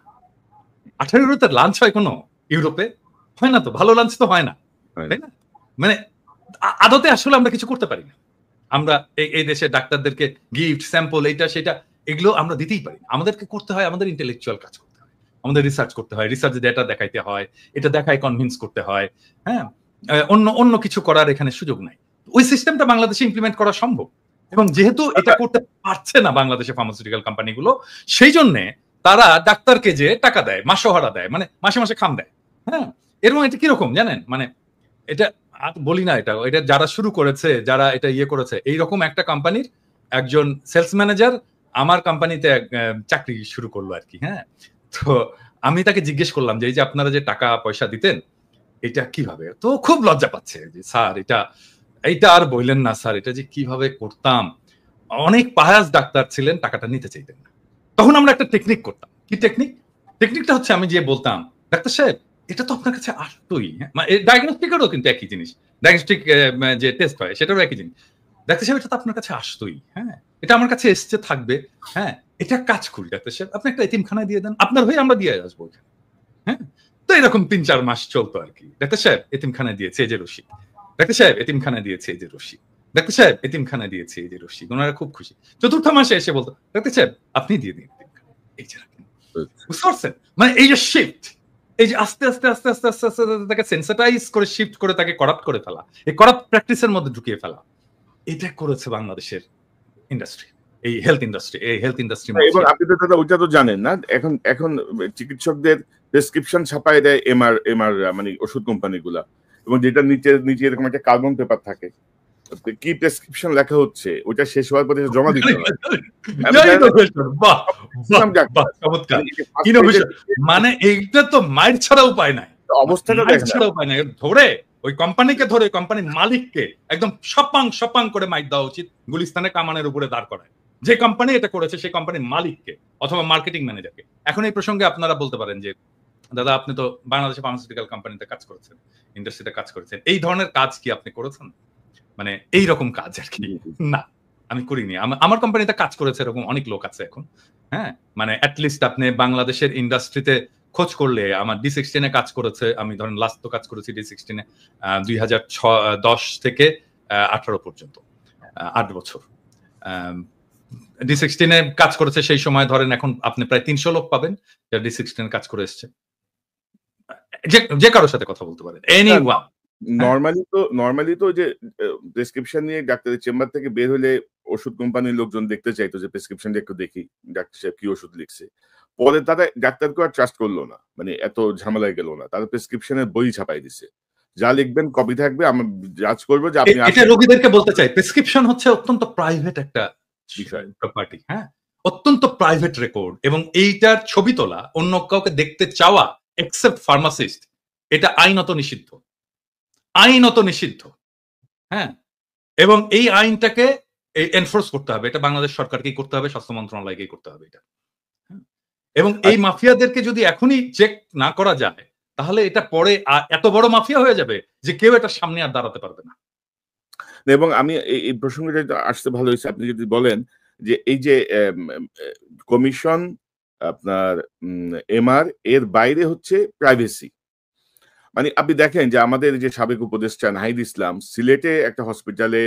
S1: 18 ইউরোতে লাঞ্চ হয় কোনো ইউরোপে? হয় না তো, ভালো লাঞ্চ তো হয় না, তাই না? মানে আদতে আসলে আমরা কিছু করতে পারি না, আমরা এই দেশে ডাক্তারদেরকে গিফট স্যাম্পল এইটা সেটা এগুলো আমরা দিতেই পারি না। আমাদেরকে করতে হয়, আমাদের ইন্টেলেকচুয়াল কাজ করতে হয়, আমাদের রিসার্চ করতে হয়, রিসার্চ ডেটা দেখাইতে হয়, এটা দেখায় কনভিন্স করতে হয়, হ্যাঁ, অন্য কিছু করার এখানে সুযোগ নাই। ওই সিস্টেমটা বাংলাদেশে ইমপ্লিমেন্ট করা সম্ভব, এবং যেহেতু এটা করতে পারছে না বাংলাদেশে ফার্মাসিউটিক্যাল কোম্পানিগুলো, সেই জন্য তারা ডাক্তারকে যে টাকা দেয়, মাসোহারা দেয়, মানে মাসে মাসে খাম দেয়, হ্যাঁ। এরকম এটা কিরকম জানেন, মানে এটা বলি না, এটা যারা শুরু করেছে, যারা এটা ইয়ে করেছে, এইরকম একটা কোম্পানির একজন সেলস ম্যানেজার আমার কোম্পানিতে চাকরি শুরু করলো আর কি, হ্যাঁ। তো আমি তাকে জিজ্ঞেস করলাম যে এই যে আপনারা যে টাকা পয়সা দিতেন এটা কিভাবে, তো খুব লজ্জা পাচ্ছে যে স্যার এইটা আর বললেন না স্যার, এটা যে কিভাবে করতাম, অনেক পায়াস ডাক্তার ছিলেন, টাকাটা নিতে চাইতেন না। তখন আমরা একটা টেকনিক করতাম, কি টেকনিকটা হচ্ছে আমি যে বলতাম, ডাক্তার সাহেব এটা তো আপনার কাছে আসতোই, ডায়াগনস্টিকেরও কিন্তু একই জিনিস, ডায়াগনস্টিক যে টেস্ট হয় সেটারও একই জিনিস, ডাক্তার সাহেব এটা তো আপনার কাছে আসতোই, হ্যাঁ, এটা আমার কাছে এসছে থাকবে, হ্যাঁ, এটা কাজ করি ডাক্তার সাহেব, আপনি একটা এতিমখানায় দিয়ে দেন, আপনার হয়ে আমরা দিয়ে আসবো, হ্যাঁ। তো এরকম 3-4 মাস চলতো আর কি, ডাক্তার সাহেব এতিমখানায় দিয়েছে এই যে রশিদ, ডাক্তার সাহেব এতিমখানায় দিয়েছে এই যে রশিদ, ডাক্তার সাহেব এতিমখানায় দিয়েছে এই যে রশিদ, ওনারা খুব খুশি। 4র্থ মাসে এসে বলতো ডাক্তার সাহেব আপনি দিয়ে দিন, এই যে বুঝতে পারছেন, মানে এই যে শিফট, এই যে আস্তে আস্তে আস্তে আস্তে আস্তে আস্তে তাকে সেন্সিটাইজ করে শিফট করে তাকে করাপ্ট করে ফেলা, এই করাপ্ট প্র্যাকটিসের মধ্যে ঢুকিয়ে ফেলা, এটা করেছে বাংলাদেশের ইন্ডাস্ট্রি, এই হেলথ ইন্ডাস্ট্রি।
S2: এবং আপনি তো দাদা ওইটা তো জানেন না, এখন চিকিৎসকদের প্রেসক্রিপশন ছাপায় দেয় এমআর মানে ওষুধ কোম্পানিগুলা, এবং যেটা নিচে এরকম একটা কার্বন পেপার থাকে, কি প্রেসক্রিপশন লেখা হচ্ছে ওইটা শেষ হওয়ার পরে জমা দিতে হয়।
S1: মানে এইটা তো মাইর ছাড়া উপায় নাই,
S2: অবস্থাটা
S1: ছাড়া উপায় নাই, ধরে ওই কোম্পানিকে ধরে কোম্পানির মালিককে একদম সপাং করে মাইর দেওয়া উচিত, গুলিস্তানে কামানের উপরে দাঁড় করায়, যে কোম্পানি এটা করেছে সেই কোম্পানির মালিককে অথবা মার্কেটিং ম্যানেজারকে। এখন এই প্রসঙ্গে আপনারা বলতে পারেন যে দাদা আপনি তো বাংলাদেশে ফার্মাসিউটিক্যাল কোম্পানিতে কাজ করেছেন, ইন্ডাস্ট্রিতে কাজ করেছেন, এই ধরনের কাজ কি আপনি করেছেন? মানে এইরকম কাজ আর কি না, আমি করিনি। আমার কোম্পানিতে কাজ করেছে এরকম অনেক লোক আছে এখন, হ্যাঁ, মানে অ্যাটলিস্ট আপনি বাংলাদেশের ইন্ডাস্ট্রিতে খোঁজ করলে আমার D16 কাজ করেছে, আমি ধরেন লাস্ট তো কাজ করেছি D16 2010 থেকে 18 পর্যন্ত 8 বছর D16 কাজ করেছে, সেই সময় ধরেন এখন আপনি প্রায় 300 লোক পাবেন যারা D16 কাজ করে এসছে, যে কারোর সাথে কথা বলতে পারেন, এনিওয়ান।
S2: নরমালি তো যে প্রেসক্রিপশন নিয়ে ডাক্তারের চেম্বার থেকে বের হলে ওষুধ কোম্পানির লোকজন দেখতে চাইতো যে প্রেসক্রিপশনটা একটু দেখি ডাক্তার সাহেব কি ওষুধ লিখছে, পরে তারা ডাক্তারকে আর ট্রাস্ট করলো না, মানে এত ঝামেলায় গেল না, তারা প্রেসক্রিপশনের বই ছাপাই দিছে, যা লিখবেন কপি থাকবে, আমরা জাজ করবো যে আপনি।
S1: এটা রোগীদেরকে বলতে চাই, প্রেসক্রিপশন হচ্ছে অত্যন্ত প্রাইভেট একটা বিষয়, প্রপার্টি, হ্যাঁ, অত্যন্ত প্রাইভেট রেকর্ড, এবং এইটার ছবি তোলা অন্য কাউকে দেখতে চাওয়া এক্সেপ্ট ফার্মাসিস্ট, এটা আইনত নিষিদ্ধ। হ্যাঁ, এবং এই আইনটাকে এনফোর্স করতে হবে। এটা বাংলাদেশ সরকারকেই করতে হবে, স্বাস্থ্য মন্ত্রণালয়কেই করতে হবে এটা। হ্যাঁ? এবং এই মাফিয়াদেরকে যদি এখনই চেক না করা যায়, তাহলে এটা পরে এত বড় মাফিয়া হয়ে যাবে যে কেউ এটার সামনে আর দাঁড়াতে পারবে না।
S2: এবং আমি এই প্রসঙ্গটা আসতে ভালো হয়েছে আপনি যদি বলেন যে এই যে কমিশন আপনার এমআর এর বাইরে হচ্ছে প্রাইভেসি। মানে আপনি দেখেন যে আমাদের যে সাবেক উপদেষ্টা নাহিদ ইসলাম সিলেটে একটা হসপিটালে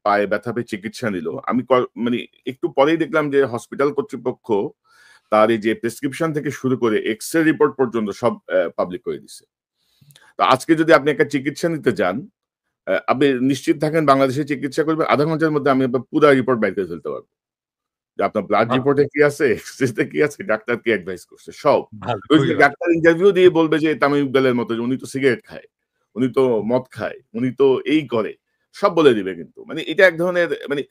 S2: পায়ে ব্যথা পেয়ে চিকিৎসা নিল। আমি মানে একটু পরেই দেখলাম যে হসপিটাল কর্তৃপক্ষ তার এই যে প্রেসক্রিপশন থেকে শুরু করে এক্স-রে রিপোর্ট পর্যন্ত সব পাবলিক করে দিছে। তো আজকে যদি আপনি একটা চিকিৎসা নিতে যান, আপনি নিশ্চিত থাকেন বাংলাদেশে চিকিৎসা করবেন, আধা ঘন্টার মধ্যে আমি আপনার পুরা রিপোর্ট বাইর করে ফেলতে পারবো। যে আপনার ব্লাড রিপোর্টে কি আছে, এক্স-রেতে কি আছে, ডাক্তার কি অ্যাডভাইস করছে, সব। ডাক্তার ইন্টারভিউ দিয়ে বলবে যে তামিম ইকবালের মতো যে উনি তো সিগারেট খায়, উনি তো মদ খায়, উনি তো এই করে, সব বলে দিবে কিন্তু। মানে এটা এক ধরনের মানে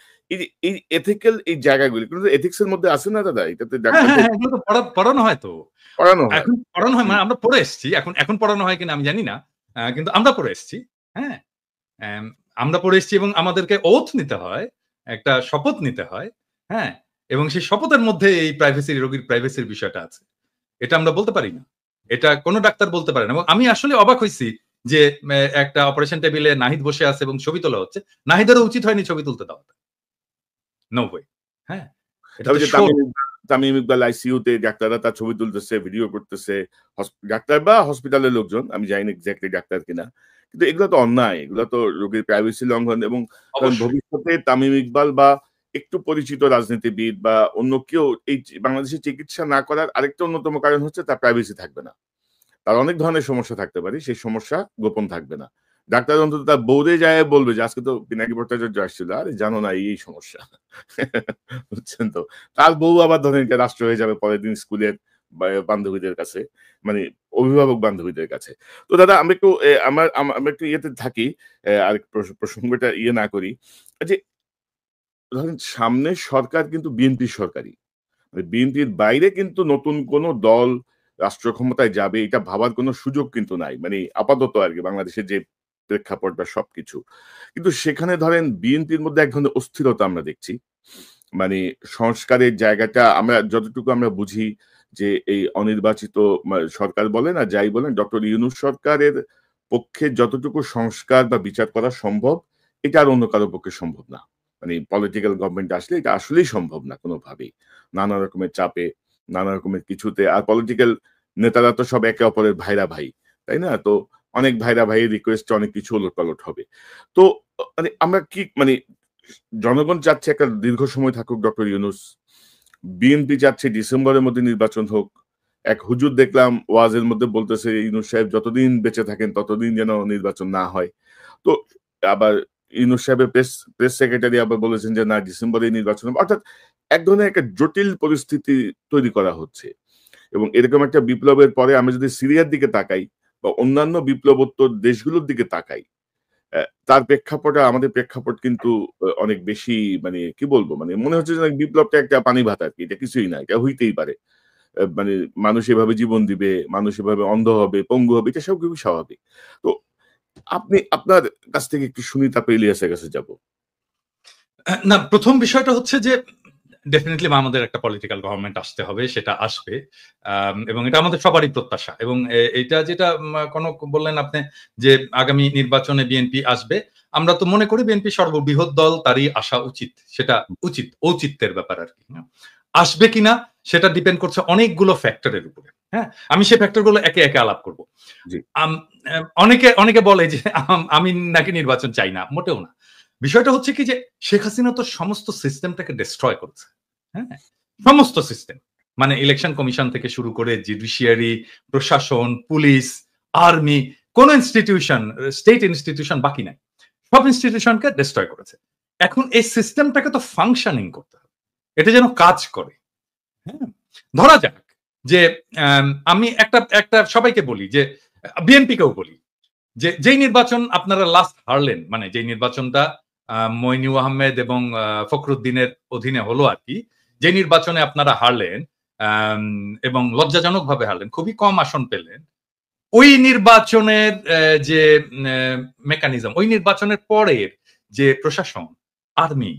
S2: এই এথিক্যাল এই জায়গাগুলি কিন্তু এথিক্স এর মধ্যে আছে না দাদা? এটাতে ডাক্তারদের
S1: এগুলো তো পড়ানো হয় তো।
S2: পড়ানো হয়।
S1: এখন পড়ানো হয় মানে আমরা পড়ে এসেছি। এখন পড়ানো হয় কিনা আমি জানি না। কিন্তু আমরা পড়ে এসেছি। হ্যাঁ? আমরা পড়ে এসেছি এবং আমাদেরকে ওথ নিতে হয়, একটা শপথ নিতে হয়। হ্যাঁ? এবং সেই শপথের মধ্যে এই রোগীর প্রাইভেসির বিষয়টা আছে। এটা আমরা বলতে পারি না। এটা কোন ডাক্তার বলতে পারে না। এবং আমি আসলে অবাক হইছি যে একটা অপারেশন টেবিলে নাহিদ বসে আছে এবং ছবি তোলা হচ্ছে। নাহিদেরও উচিত হয়নি ছবি তুলতে দেওয়াটা। No way. হ্যাঁ? এটা তো
S2: যে তামিম ইকবাল আইসিইউতে ডাক্তাররা তার ছবি তুলতেছে, ভিডিও করতেছে, ডাক্তার বা হসপিটালের লোকজন, আমি জানি না এক্স্যাক্টলি ডাক্তার কিনা। কিন্তু এগুলো তো অন্যায়, এগুলো তো রোগীর প্রাইভেসি লঙ্ঘন। এবং ভবিষ্যতে তামিম ইকবাল বা একটু পরিচিত রাজনীতিবিদ বা অন্য কেউ এই বাংলাদেশে চিকিৎসা না করার আরেকটা অন্যতম কারণ হচ্ছে তার প্রাইভেসি থাকবে না। তার অনেক ধরনের সমস্যা থাকতে পারে, সেই সমস্যা গোপন থাকবে না। ডাক্তার অন্তত তার বউরে যায় বলবে যে আজকে তো পিনাকি ভট্টাচার্য আসছিল, আরে জানো না এই সমস্যা। বুঝছেন তো? তার বউ আবার ধরেন এটা রাষ্ট্র হয়ে যাবে পরের দিন স্কুলের বান্ধবীদের কাছে, মানে অভিভাবক বান্ধবীদের কাছে। তো দাদা আমরা একটু আমরা একটু ইয়েতে থাকি, আরেক প্রসঙ্গটা ইয়ে না করি যে ধরেন সামনে সরকার কিন্তু বিএনপি সরকারই, মানে বিএনপির বাইরে কিন্তু নতুন কোন দল রাষ্ট্র ক্ষমতায় যাবে এটা ভাবার কোনো সুযোগ কিন্তু নাই, মানে আপাতত আর কি বাংলাদেশের যে প্রেক্ষাপট বা সবকিছু। কিন্তু সেখানে ধরেন বিএনপির মধ্যে এক ধরনের অস্থিরতা আমরা দেখছি। মানে সংস্কারের জায়গাটা আমরা যতটুকু আমরা বুঝি যে এই অনির্বাচিত সরকার বলেন আর যাই বলেন ডক্টর ইউনূস সরকারের পক্ষে যতটুকু সংস্কার বা বিচার করা সম্ভব এটা আর অন্য কারো পক্ষে সম্ভব না। মানে পলিটিক্যাল গভর্নমেন্ট আসলে এটা আসলেই সম্ভব না কোনোভাবেই। নানা রকমের চাপে, নানা রকমের কিছুতে। আর পলিটিক্যাল নেতারা তো সব একে অপরের ভাইরা ভাই, তাই না? তো অনেক ভাইরা ভাইয়ের রিকোয়েস্টে অনেক কিছু ওলটপালট হবে। তো মানে আমরা কি মানে জনগণ চাচ্ছে একটা দীর্ঘ সময় থাকুক ডক্টর ইউনূস। বিএনপি চাচ্ছে ডিসেম্বরের মধ্যে নির্বাচন হোক। এক হুজুর দেখলাম ওয়াজের মধ্যে বলতেছে ইউনূস সাহেব যতদিন বেঁচে থাকেন ততদিন যেন নির্বাচন না হয়। তো আবার ইউনূস সাহেবের প্রেস সেক্রেটারি আবার বলেছেন যে না ডিসেম্বরে নির্বাচন হবে। অর্থাৎ এক ধরনের একটা জটিল পরিস্থিতি তৈরি করা হচ্ছে। এবং এরকম একটা বিপ্লবের পরে আমি যদি সিরিয়ার দিকে তাকাই বা অন্যান্য বিপ্লবোত্তর দেশগুলোর দিকে তাকাই, তার প্রেক্ষাপটে আমাদের প্রেক্ষাপট কিন্তু অনেক বেশি মানে কি বলবো মানে মনে হচ্ছে যে বিপ্লবটা একটা পানি ভাত আর কি, এটা কিছুই না, এটা হইতেই পারে। মানে মানুষ এভাবে জীবন দিবে, মানুষ এভাবে অন্ধ হবে, পঙ্গু হবে, এটা সব খুবই স্বাভাবিক। তো আপনি আপনার কাছ থেকে একটু শুনি, তারপর ইলিয়াসের কাছে যাব।
S1: না, প্রথম বিষয়টা হচ্ছে যে ডেফিনেটলি আমাদের একটা পলিটিক্যাল গভর্নমেন্ট আসতে হবে, সেটা আসবে। এবং এটা আমাদের সবারই প্রত্যাশা। এবং এটা যেটা কনক বললেন আপনি যে আগামী নির্বাচনে বিএনপি আসবে। আমরা তো মনে করি বিএনপি সর্ববৃহৎ দল, তারই আসা উচিত। সেটা ঔচিত্যের ব্যাপার আর কি। আসবে কিনা সেটা ডিপেন্ড করছে অনেকগুলো ফ্যাক্টরের উপরে। হ্যাঁ, আমি সেই ফ্যাক্টরগুলো একে একে আলাপ করব। অনেকে বলে যে আমি নাকি নির্বাচন চাই না, মোটেও না। বিষয়টা হচ্ছে কি যে শেখ হাসিনা তো সমস্ত সিস্টেমটাকে ডিস্ট্রয় করেছে। হ্যাঁ, সমস্ত সিস্টেম, মানে ইলেকশন কমিশন থেকে শুরু করে জুডিশিয়ারি, প্রশাসন, পুলিশ, আর্মি, কোন ইনস্টিটিউশন, স্টেট ইনস্টিটিউশন বাকি নাই। সব ইনস্টিটিউশনকে ডিস্ট্রয় করেছে। এখন এই সিস্টেমটাকে তো ফাংশনিং করতে হবে, এটা যেন কাজ করে। হ্যাঁ, ধরা যাক যে আমি একটা সবাইকে বলি, যে বিএনপিকেও বলি যে যেই নির্বাচন আপনারা লাস্ট হারলেন, মানে যেই নির্বাচনটা মইনু আহমেদ এবং ফখরুদ্দিনের অধীনে হলো আর কি, যে নির্বাচনে আপনারা হারলেন এবং লজ্জাজনক ভাবে হারলেন, খুবই কম আসন পেলেন, ওই নির্বাচনের যে মেকানিজম, ওই নির্বাচনের পরের যে প্রশাসন, আর্মি,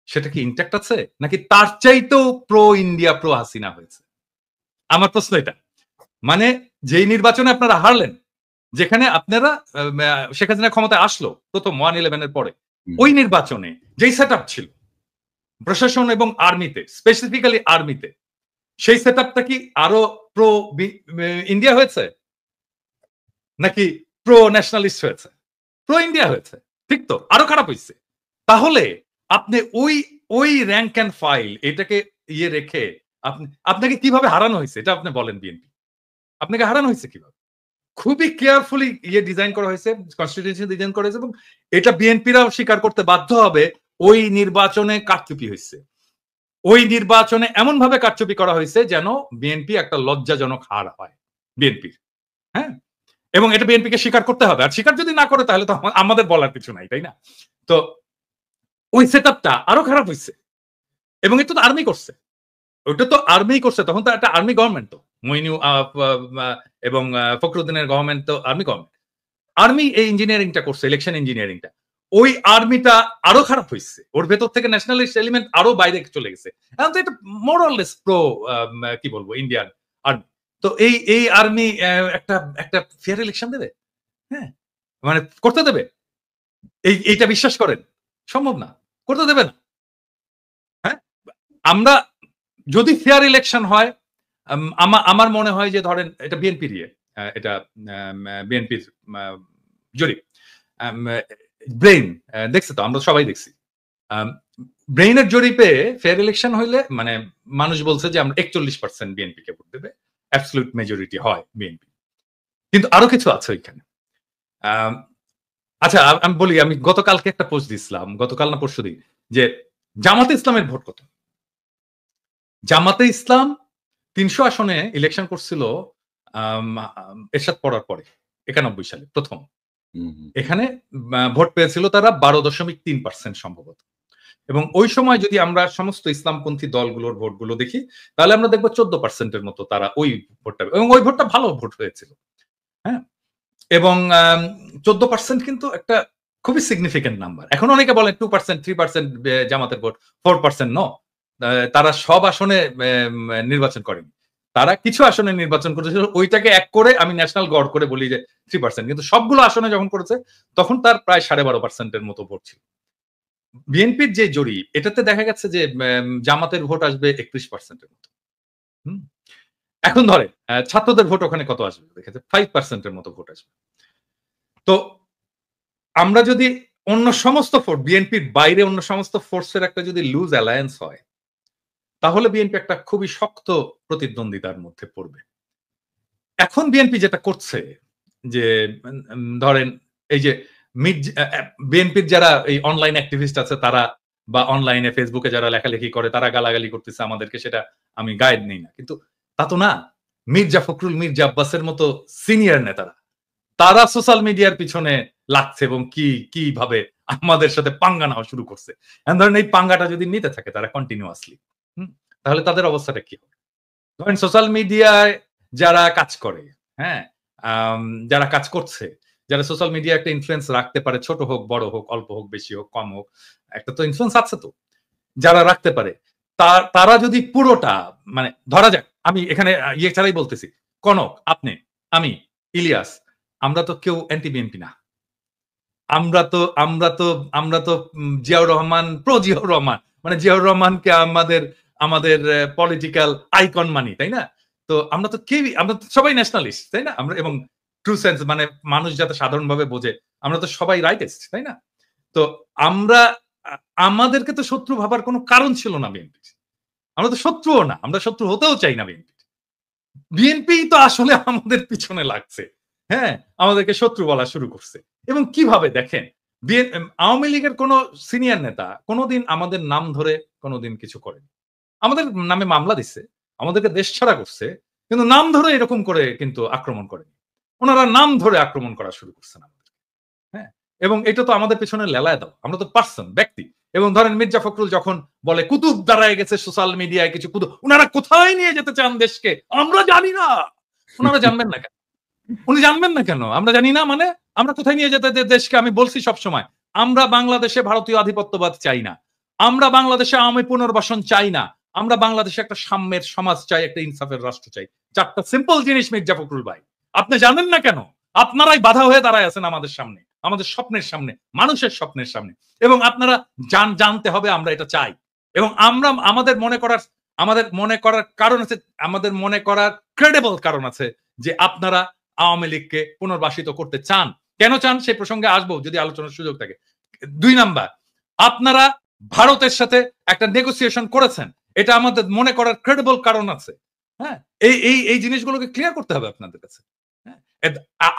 S1: সেটা কি ইন্ট্যাক্ট আছে, নাকি তার চাইতেও প্রো ইন্ডিয়া, প্রো হাসিনা হয়েছে? আমার প্রশ্ন এটা। মানে যেই নির্বাচনে আপনারা হারলেন, যেখানে আপনারা শেখ হাসিনা ক্ষমতায় আসলো প্রথম 1/11 এর পরে, ওই নির্বাচনে যেই সেট আপ ছিল প্রশাসন এবং আর্মিতে, স্পেসিফিক্যালি আর্মিতে, সেই সেট আপটা কি আরো প্রো ইন্ডিয়া হয়েছে, নাকি প্রো ন্যাশনালিস্ট হয়েছে? প্রো ইন্ডিয়া হয়েছে, ঠিক তো? আরো খারাপ হয়েছে। তাহলে আপনি ওই ওই র্যাঙ্ক অ্যান্ড ফাইল এটাকে ইয়ে রেখে আপনাকে কিভাবে হারানো হয়েছে এটা আপনি বলেন। বিএনপি আপনাকে হারানো হয়েছে কিভাবে? খুবই কেয়ারফুলি ইয়ে ডিজাইন করা হয়েছে, কনস্টিটিউশন ডিজাইন করা হয়েছে, এবং এটা বিএনপিরাও স্বীকার করতে বাধ্য হবে ওই নির্বাচনে কারচুপি হয়েছে। ওই নির্বাচনে এমন ভাবে কারচুপি করা হয়েছে যেন বিএনপি একটা লজ্জাজনক হার হয় বিএনপির। হ্যাঁ, এবং এটা বিএনপিকে স্বীকার করতে হবে। আর স্বীকার যদি না করে তাহলে তো আমাদের বলার কিছু নাই, তাই না? তো ওই সেট আপটা আরো খারাপ হয়েছে, এবং এটা তো আর্মি করছে, ওটা তো আর্মি করছে। তখন তো একটা আর্মি গভর্নমেন্ট, তো মইনু এবং ফখরুদ্দিনের গভর্নমেন্ট তো আর্মি গভর্নমেন্ট। আর্মি এই ইঞ্জিনিয়ারিংটা করছে, ইলেকশন ইঞ্জিনিয়ারিংটা। ওই আর্মিটা আরো খারাপ হয়েছে, ওর ভেতর থেকে ন্যাশনালিস্ট এলিমেন্ট আরো বাইরে চলে গেছে। এখন তো এটা মোরাললেস প্রো কি বলবো ইন্ডিয়ান আর্মি। তো এই আর্মি একটা ফেয়ার ইলেকশন দেবে? হ্যাঁ, মানে করতে দেবে? এইটা বিশ্বাস করেন? সম্ভব না, করতে দেবে না। হ্যাঁ, আমরা যদি ফেয়ার ইলেকশন হয়, আমার মনে হয় যে ধরেন এটা বিএনপির এটা বিএনপির জরিপ, ব্রেইন দেখছে তো, আমরা সবাই দেখছি। ব্রেইনের জরিপে ফেয়ার ইলেকশন হইলে মানে মানুষ বলছে যে আমরা 41% বিএনপি কে ভোট দেবে, অ্যাবসলিউট মেজরিটি হয় বিএনপি। কিন্তু আরো কিছু আছে ওইখানে। আচ্ছা আমি বলি, আমি গতকালকে একটা পোস্ট দিছিলাম, গতকাল না পরশুদিন, যে জামাতে ইসলামের ভোট কত? জামাতে ইসলাম 300 আসনে ইলেকশন করছিল এরশাদ পড়ার পরে 91 সালে প্রথম। এখানে ভোট পেয়েছিল তারা 12.3% সম্ভবত। এবং ওই সময় যদি আমরা সমস্ত ইসলামপন্থী দলগুলোর ভোটগুলো দেখি, তাহলে আমরা দেখবো 14% মতো তারা ওই ভোটটা, এবং ওই ভোটটা ভালো ভোট হয়েছিল। হ্যাঁ, এবং 14% কিন্তু একটা খুবই সিগনিফিকেন্ট নাম্বার। এখন অনেকে বলেন 2%, 3% জামাতের ভোট, 4% ন। তারা সব আসনে নির্বাচন করেনি, তারা কিছু আসনে নির্বাচন করেছিল। ওইটাকে এক করে আমি ন্যাশনাল গড় করে বলি যে 3%, কিন্তু সবগুলো আসনে যখন করেছে তখন তার প্রায় 12.5%-এর মতো ভোট ছিল। বিএনপির যে জরিপ, এটাতে দেখা গেছে যে জামাতের ভোট আসবে 31%-এর মতো। এখন ধরে ছাত্রদের ভোট ওখানে কত আসবে? দেখেছে 5%-এর মতো ভোট আসবে। তো আমরা যদি অন্য সমস্ত ফোর্স, বিএনপির বাইরে অন্য সমস্ত ফোর্সের একটা যদি লুজ অ্যালায়েন্স হয়, তাহলে বিএনপি একটা খুবই শক্ত প্রতিদ্বন্দ্বিতার মধ্যে পড়বে। এখন বিএনপি যেটা করছে যে ধরেন এই যে বিএনপির যারা এই অনলাইন অ্যাক্টিভিস্ট আছে তারা, বা অনলাইনে ফেসবুকে যারা লেখালেখি করে তারা গালাগালি করতেছে আমাদেরকে, সেটা আমি গাইড নেই না, কিন্তু তা তো না। মির্জা ফখরুল, মির্জা আব্বাসের মতো সিনিয়র নেতারা তারা সোশ্যাল মিডিয়ার পিছনে লাগছে এবং কিভাবে আমাদের সাথে পাঙ্গা নেওয়া শুরু করছে। ধরেন এই পাঙ্গাটা যদি নিতে থাকে তারা কন্টিনিউয়াসলি, তাহলে তাদের অবস্থাটা কি হবে? ধরেন সোশ্যাল মিডিয়ায় যারা কাজ করে, হ্যাঁ, যারা কাজ করছে, যারা সোশ্যাল মিডিয়া একটা ইনফ্লুয়েন্স রাখতে পারে, ছোট হোক বড় হোক, অল্প হোক বেশি হোক কম হোক, একটা তো ইনফ্লুয়েন্স আছে, তো যারা রাখতে পারে তারা যদি পুরোটা, মানে ধরা যাক আমি এখানে ইয়ে ছাড়াই বলতেছি, কনক, আপনি, আমি, ইলিয়াস, আমরা তো কেউ অ্যান্টি বিএনপি না। আমরা তো জিয়াউর রহমান, প্রো জিয়াউর রহমান, মানে জিয়াউর রহমানকে আমাদের পলিটিক্যাল আইকন মানি, তাই না? তো আমরা তো সবাই ন্যাশনালিস্ট, তাই না? আমরা, এবং ট্রু সেন্স মানে মানুষ যাতে সাধারণভাবে বোঝে, আমরা তো সবাই রাইটেস্ট, তাই না? তো আমাদেরকে তো শত্রু ভাবার কোনো কারণ ছিল না বিএনপি। আমরা তো শত্রুও না, আমরা শত্রু হতেও চাই না বিএনপি। বিএনপি তো আসলে আমাদের পিছনে লাগছে, হ্যাঁ, আমাদেরকে শত্রু বলা শুরু করছে। এবং কিভাবে দেখেন, আওয়ামী লীগের কোন সিনিয়র নেতা কোনোদিন আমাদের নাম ধরে কোনোদিন কিছু করেনি। আমাদের নামে মামলা দিচ্ছে, আমাদেরকে দেশ ছাড়া করছে, কিন্তু নাম ধরে এরকম করে কিন্তু আক্রমণ করেনি। ওনারা নাম ধরে আক্রমণ করা শুরু করছেন আমাদের, হ্যাঁ। এবং এটা তো আমাদের পেছনে লেলায় দাও, আমরা তো পার্সন, ব্যক্তি। এবং ধরেন মির্জা ফখরুল যখন বলে কুতুব দাঁড়ায় গেছে সোশ্যাল মিডিয়ায় কিছু কুতুব, ওনারা কোথায় নিয়ে যেতে চান দেশকে আমরা জানি না। ওনারা জানবেন না কেন? উনি জানবেন না কেন? আমরা জানি না মানে আমরা কোথায় নিয়ে যেতে দেশকে? আমি বলছি সবসময় আমরা বাংলাদেশে ভারতীয় আধিপত্যবাদ চাই না, আমরা বাংলাদেশে আওয়ামী পুনর্বাসন চাই না, আমরা বাংলাদেশে একটা সাম্যের সমাজ চাই, একটা ইনসাফের রাষ্ট্র চাই। 4টা সিম্পল জিনিস মির্জা ফখরুল ভাই, আপনি জানেন না কেন? আপনারাই বাধা হয়ে দাঁড়ায় আছেন আমাদের সামনে, আমাদের স্বপ্নের সামনে, মানুষের স্বপ্নের সামনে। এবং আপনারা জানতে হবে আমরা এটা চাই, এবং আমরা আমাদের মনে করার কারণ আছে, আমাদের মনে করার ক্রেডিবল কারণ আছে যে আপনারা আওয়ামী লীগকে পুনর্বাসিত করতে চান। কেন চান সেই প্রসঙ্গে আসবো যদি আলোচনার সুযোগ থাকে। 2 নাম্বার, আপনারা ভারতের সাথে একটা নেগোসিয়েশন করেছেন, এটা আমাদের মনে করার ক্রেডিবল কারণ আছে। হ্যাঁ, এই জিনিসগুলোকে ক্লিয়ার করতে হবে আপনাদের কাছে।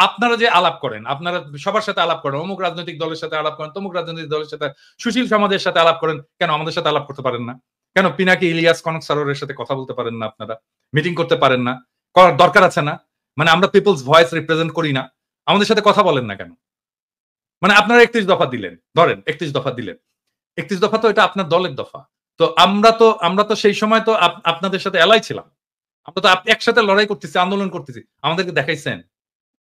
S1: আপনারা যে আলাপ করেন, আপনারা সবার সাথে আলাপ করেন, অমুক রাজনৈতিক দলের সাথে আলাপ করেন, তমুক রাজনৈতিক দলের সাথে, সুশীল সমাজের সাথে আলাপ করেন, কেন আমাদের সাথে আলাপ করতে পারেন না? কেন পিনাকি ইলিয়াস কনক সারোয়ারের সাথে কথা বলতে পারেন না? আপনারা মিটিং করতে পারেন না? করার দরকার আছে না? মানে আমরা পিপলস ভয়েস রিপ্রেজেন্ট করি না? আমাদের সাথে কথা বলেন না কেন? মানে আপনারা 31 দফা দিলেন, ধরেন 31 দফা দিলেন, 31 দফা তো এটা আপনার দলের দফা। তো আমরা তো সেই সময় তো আপনাদের সাথে এলাই ছিলাম, আমরা তো একসাথে লড়াই করতেছি, আন্দোলন করতেছি, আমাদেরকে দেখাইছেন।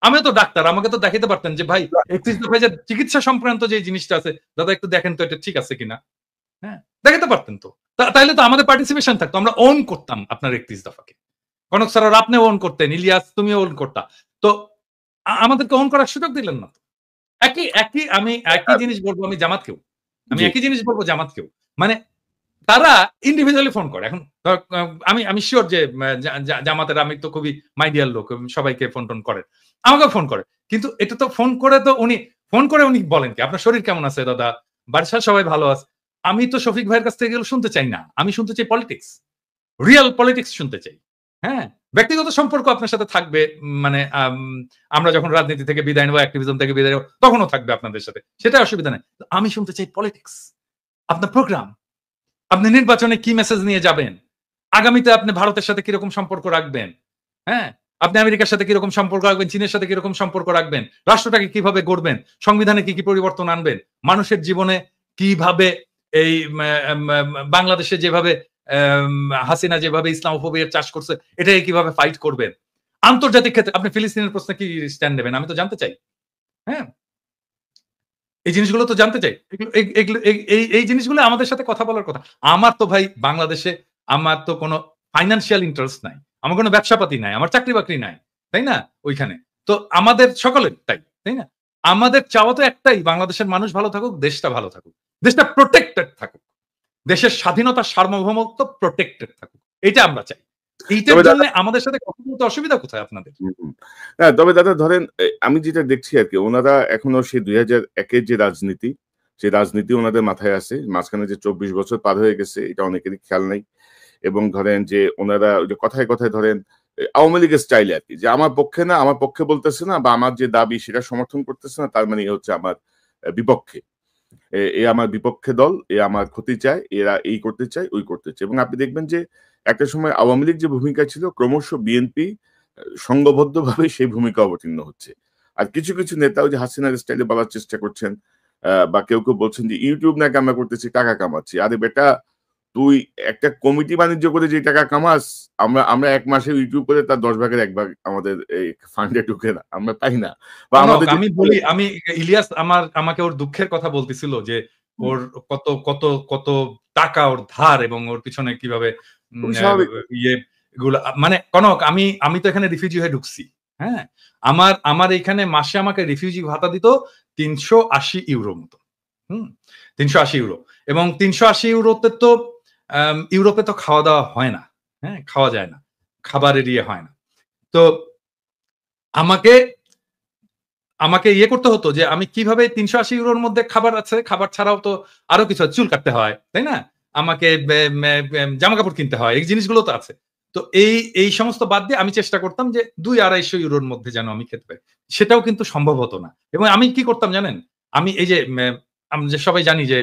S1: আমিও তো ডাক্তার, আমাকে তো দেখাইতে পারতেন যে ভাই 31 দফায় যে চিকিৎসা সংক্রান্ত যে জিনিসটা আছে, দাদা একটু দেখেন তো এটা ঠিক আছে কিনা। হ্যাঁ, দেখাতে পারতেন তো, তাইলে তো আমাদের পার্টিসিপেশন থাকতো, আমরা ওন করতাম আপনার 31 দফাকে। কনক স্যার আপনি ওন করতেন, ইলিয়াস তুমিও ওন করতা, তো আমাদেরকে ওন করার সুযোগ দিলেন না তো। আমি একই জিনিস বলবো আমি জামাতকেও, একই জিনিস বলবো জামাতকেও। মানে তারা ইন্ডিভিজুয়ালি ফোন করে। এখন আমি শিওর যে জামাতের আমি তো খুবই মাইডিয়াল লোক, সবাইকে ফোন টোন করে, আমাকেও ফোন করে। কিন্তু এটা তো ফোন করে উনি বলেন কি আপনার শরীর কেমন আছে দাদা, বাড়ির সবাই ভালো আছে। আমি তো শফিক ভাইয়ের কাছ থেকে এগুলো শুনতে চাই না, আমি শুনতে চাই পলিটিক্স, রিয়েল পলিটিক্স শুনতে চাই। হ্যাঁ, ব্যক্তিগত সম্পর্ক আপনার সাথে থাকবে, মানে আমরা যখন রাজনীতি থেকে বিদায় নেবো, অ্যাক্টিভিজম থেকে বিদায় নেবো, তখনও থাকবে আপনাদের সাথে, সেটা অসুবিধা নেই। আমি শুনতে চাই পলিটিক্স, আপনার প্রোগ্রাম, আপনি নির্বাচনে কি মেসেজ নিয়ে যাবেন, আগামীতে আপনি ভারতের সাথে কিরকম সম্পর্ক রাখবেন, হ্যাঁ, আপনি আমেরিকার সাথে কিরকম সম্পর্ক রাখবেন, চীনের সাথে কিরকম সম্পর্ক রাখবেন, রাষ্ট্রটাকে কিভাবে গড়বেন, সংবিধানে কি কি পরিবর্তন আনবেন, মানুষের জীবনে কিভাবে এই বাংলাদেশে যেভাবে হাসিনা যেভাবে ইসলামোফোবিয়ার চাষ করছে এটাকে কিভাবে ফাইট করবেন, আন্তর্জাতিক ক্ষেত্রে আপনি ফিলিস্তিনের প্রশ্নে কি স্ট্যান্ড নেবেন, আমি তো জানতে চাই। হ্যাঁ, এই জিনিসগুলো তো জানতে চাই। এই জিনিসগুলো আমাদের সাথে কথা বলার কথা। আমার তো ভাই বাংলাদেশে আমার তো কোনো ফাইন্যান্সিয়াল ইন্টারেস্ট নাই, আমার কোনো ব্যবসাপাতি নাই, আমার চাকরি বাকরি নাই, তাই না? ওইখানে তো আমাদের সকলের তাই না? আমাদের চাওয়া তো একটাই, বাংলাদেশের মানুষ ভালো থাকুক, দেশটা ভালো থাকুক, দেশটা প্রোটেক্টেড থাকুক, দেশের স্বাধীনতা সার্বভৌমত্ব প্রোটেক্টেড থাকুক, এটা আমরা চাই। এইটার জন্য আমাদের সাথে কথা বলতে অসুবিধা কোথায় আপনাদের?
S2: হ্যাঁ, তবে দাদা ধরেন আমি যেটা দেখছি আর কি, ওনারা এখনো সেই 2001-এর যে রাজনীতি, সেই রাজনীতি ওনাদের মাথায় আছে। মাঝখানে যে 24 বছর পার হয়ে গেছে এটা অনেকেরই খেয়াল নাই। এবং ধরেন যে ওনারা ওই যে কথায় ধরেন আওয়ামী লীগের স্টাইলে আর কি, যে আমার পক্ষে না, আমার পক্ষে বলতেছে না, বা আমার যে দাবি সেটা সমর্থন করতেছে না, তার মানে এ হচ্ছে আমার বিপক্ষে, এ আমার বিপক্ষে দল, এ আমার ক্ষতি চায়, এরা এই করতে চায়, ওই করতে চায়। এবং আপনি দেখবেন যে একটা সময় আওয়ামী লীগ যে ভূমিকা ছিল, ক্রমশ বিএনপি সংঘবদ্ধভাবে সেই ভূমিকা অবতীর্ণ হচ্ছে। আর কিছু কিছু নেতা ওই যে হাসিনার স্টাইলে বলার চেষ্টা করছেন, বা কেউ বলছেন যে ইউটিউব নাকি আমরা করতেছি, টাকা কামাচ্ছি। আরে বেটা, তুই একটা কমিটি বাণিজ্য করে যে টাকা কামাস, আমরা 1 মাসে ইউটিউব করে তার 10 ভাগের 1 ভাগ আমাদের এই ফান্ডে ঢুকে না, আমরা পাই না। বা আমাদের
S1: আমি বলি, ইলিয়াস আমাকে ওর দুঃখের কথা বলতেছিল যে ওর কত টাকা ওর ধার, এবং ওর পিছনে কিভাবে ইয়ে গুলো, মানে কনক আমি তো এখানে রিফিউজি হয়ে ঢুকছি। হ্যাঁ, আমার এখানে মাসে আমাকে রিফিউজি ভাতা দিত 380 ইউরো মতো। 380 ইউরো, এবং 380 ইউরোতে তো ইউরোপে তো খাওয়া দাওয়া হয় না, হ্যাঁ, খাওয়া যায় না, খাবারের ইয়ে হয় না। তো আমাকে ইয়ে করতে হতো যে আমি কিভাবে 380 ইউরোর মধ্যে খাবার আছে, খাবার ছাড়াও তো আরো কিছু, চুল কাটতে হয়, তাই না, আমাকে জামা কাপড় কিনতে হয়, এই জিনিসগুলো তো আছে। তো এই সমস্ত বাদ দিয়ে আমি চেষ্টা করতাম যে 200-250 ইউরোর মধ্যে যেন আমি খেতে পারি, সেটাও কিন্তু সম্ভব হতো না। এবং আমি কি করতাম জানেন, আমি এই যে সবাই জানি যে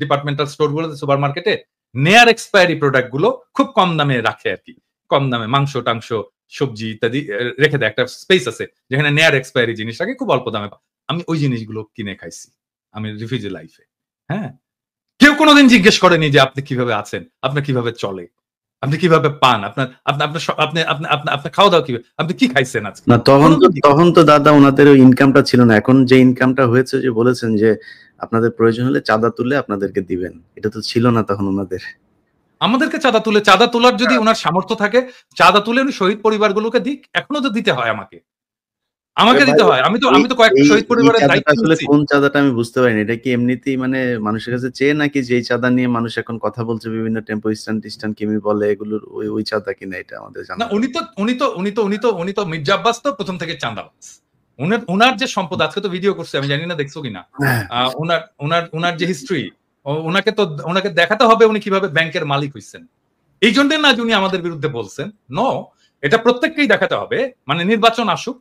S1: ডিপার্টমেন্টাল স্টোর গুলোতে, সুপার মার্কেটে নেয়ার এক্সপায়ারি প্রোডাক্ট গুলো খুব কম দামে রাখে আর কি, কম দামে মাংস টাংস সবজি ইত্যাদি রেখে দেয়, একটা স্পেস আছে যেখানে নেয়ার এক্সপায়ারি জিনিসটাকে খুব অল্প দামে। আমি ওই জিনিসগুলো কিনে খাইছি আমি রিফিউজি লাইফে। হ্যাঁ, কেউ কোনোদিন জিজ্ঞেস করেনি যে আপনি কিভাবে আছেন, আপনি কিভাবে চলে, আপনি কিভাবে পান? আপনার আপনার আপনার আপনি আপনি আপনার খাওয়া-দাওয়া কিভাবে? আপনি কি খাইছেন আজকে?
S3: না তখন তো দাদা উনাদের ওই ইনকামটা ছিল না। এখন যে ইনকামটা হয়েছে যে বলেছেন যে আপনাদের প্রয়োজন হলে চাঁদা তুলে আপনাদেরকে দিবেন। এটা তো ছিল না তখন উনাদের।
S1: আমাদেরকে চাঁদা তোলার যদি উনার সামর্থ্য থাকে, চাঁদা তুলে উনি শহীদ পরিবারগুলোকে দিক। এখনো তো দিতে হয় আমাকে। আমাকে
S2: ভাই,
S1: দিতে হয়। আমি তো কয়েকটা
S3: এই
S1: শহীদ
S3: এই
S1: পরিবারের
S3: চাঁদাটা
S1: দায়িত্ব
S3: আসলে
S1: নিচ্ছি।
S3: কোন চাঁদাটা আমি বুঝতে পারিনি। এটা কি এমনিতেই মানে মানুষের কাছে চেয়ে নাকি যে এই চাঁদা নিয়ে মানুষ এখন কথা বলছে বিভিন্ন টেম্পো স্ট্যান্ড কিমি বলে এগুলোর ওই চাঁদা কিনা এটা আমাদের জানা
S1: না উনি তো মির্জা আব্বাস তো প্রথম থেকে চাঁদাবাজ। উনার যে সম্পদ আজকে তো ভিডিও করছে, আমি জানি না দেখছো কিনা। উনার যে হিস্ট্রি, ওনাকে দেখাতে হবে উনি কিভাবে ব্যাংকের মালিক হইছেন। এই জন্য না যে উনি আমাদের বিরুদ্ধে বলছেন। নো, এটা প্রত্যেককেই দেখাতে হবে। মানে নির্বাচন আসুক,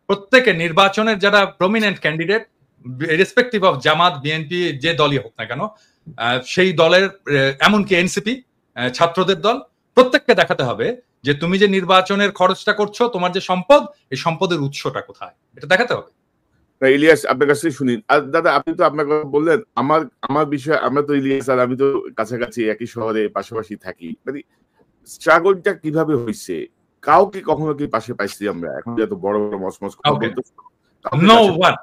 S1: প্রত্যেকে নির্বাচনের যারা prominent candidate, respective of Jamaat, BNP, যে দলই হোক না কেন, সেই দলের, এমনকি এনসিপি, ছাত্রদের দল, প্রত্যেককে দেখাতে হবে যে তুমি যে নির্বাচনের খরচটা করছো, তোমার যে সম্পদ, এই সম্পদের উৎসটা কোথায়, এটা দেখাতে হবে।
S2: ইলিয়াস, আপনার কাছে শুনি। আর দাদা, আপনি তো আপনার কথা বললেন, আমার বিষয়, আমরা তো ইলিয়াস আর আমি তো কাছাকাছি একই শহরে পাশাপাশি থাকি। মানে স্ট্রাগলটা কিভাবে হয়েছে, কাউকে কখনো কি পাশে পাইছি আমরা? এখন যত বড় বড় মসমস কথা বলতে,
S1: নো ওয়ান,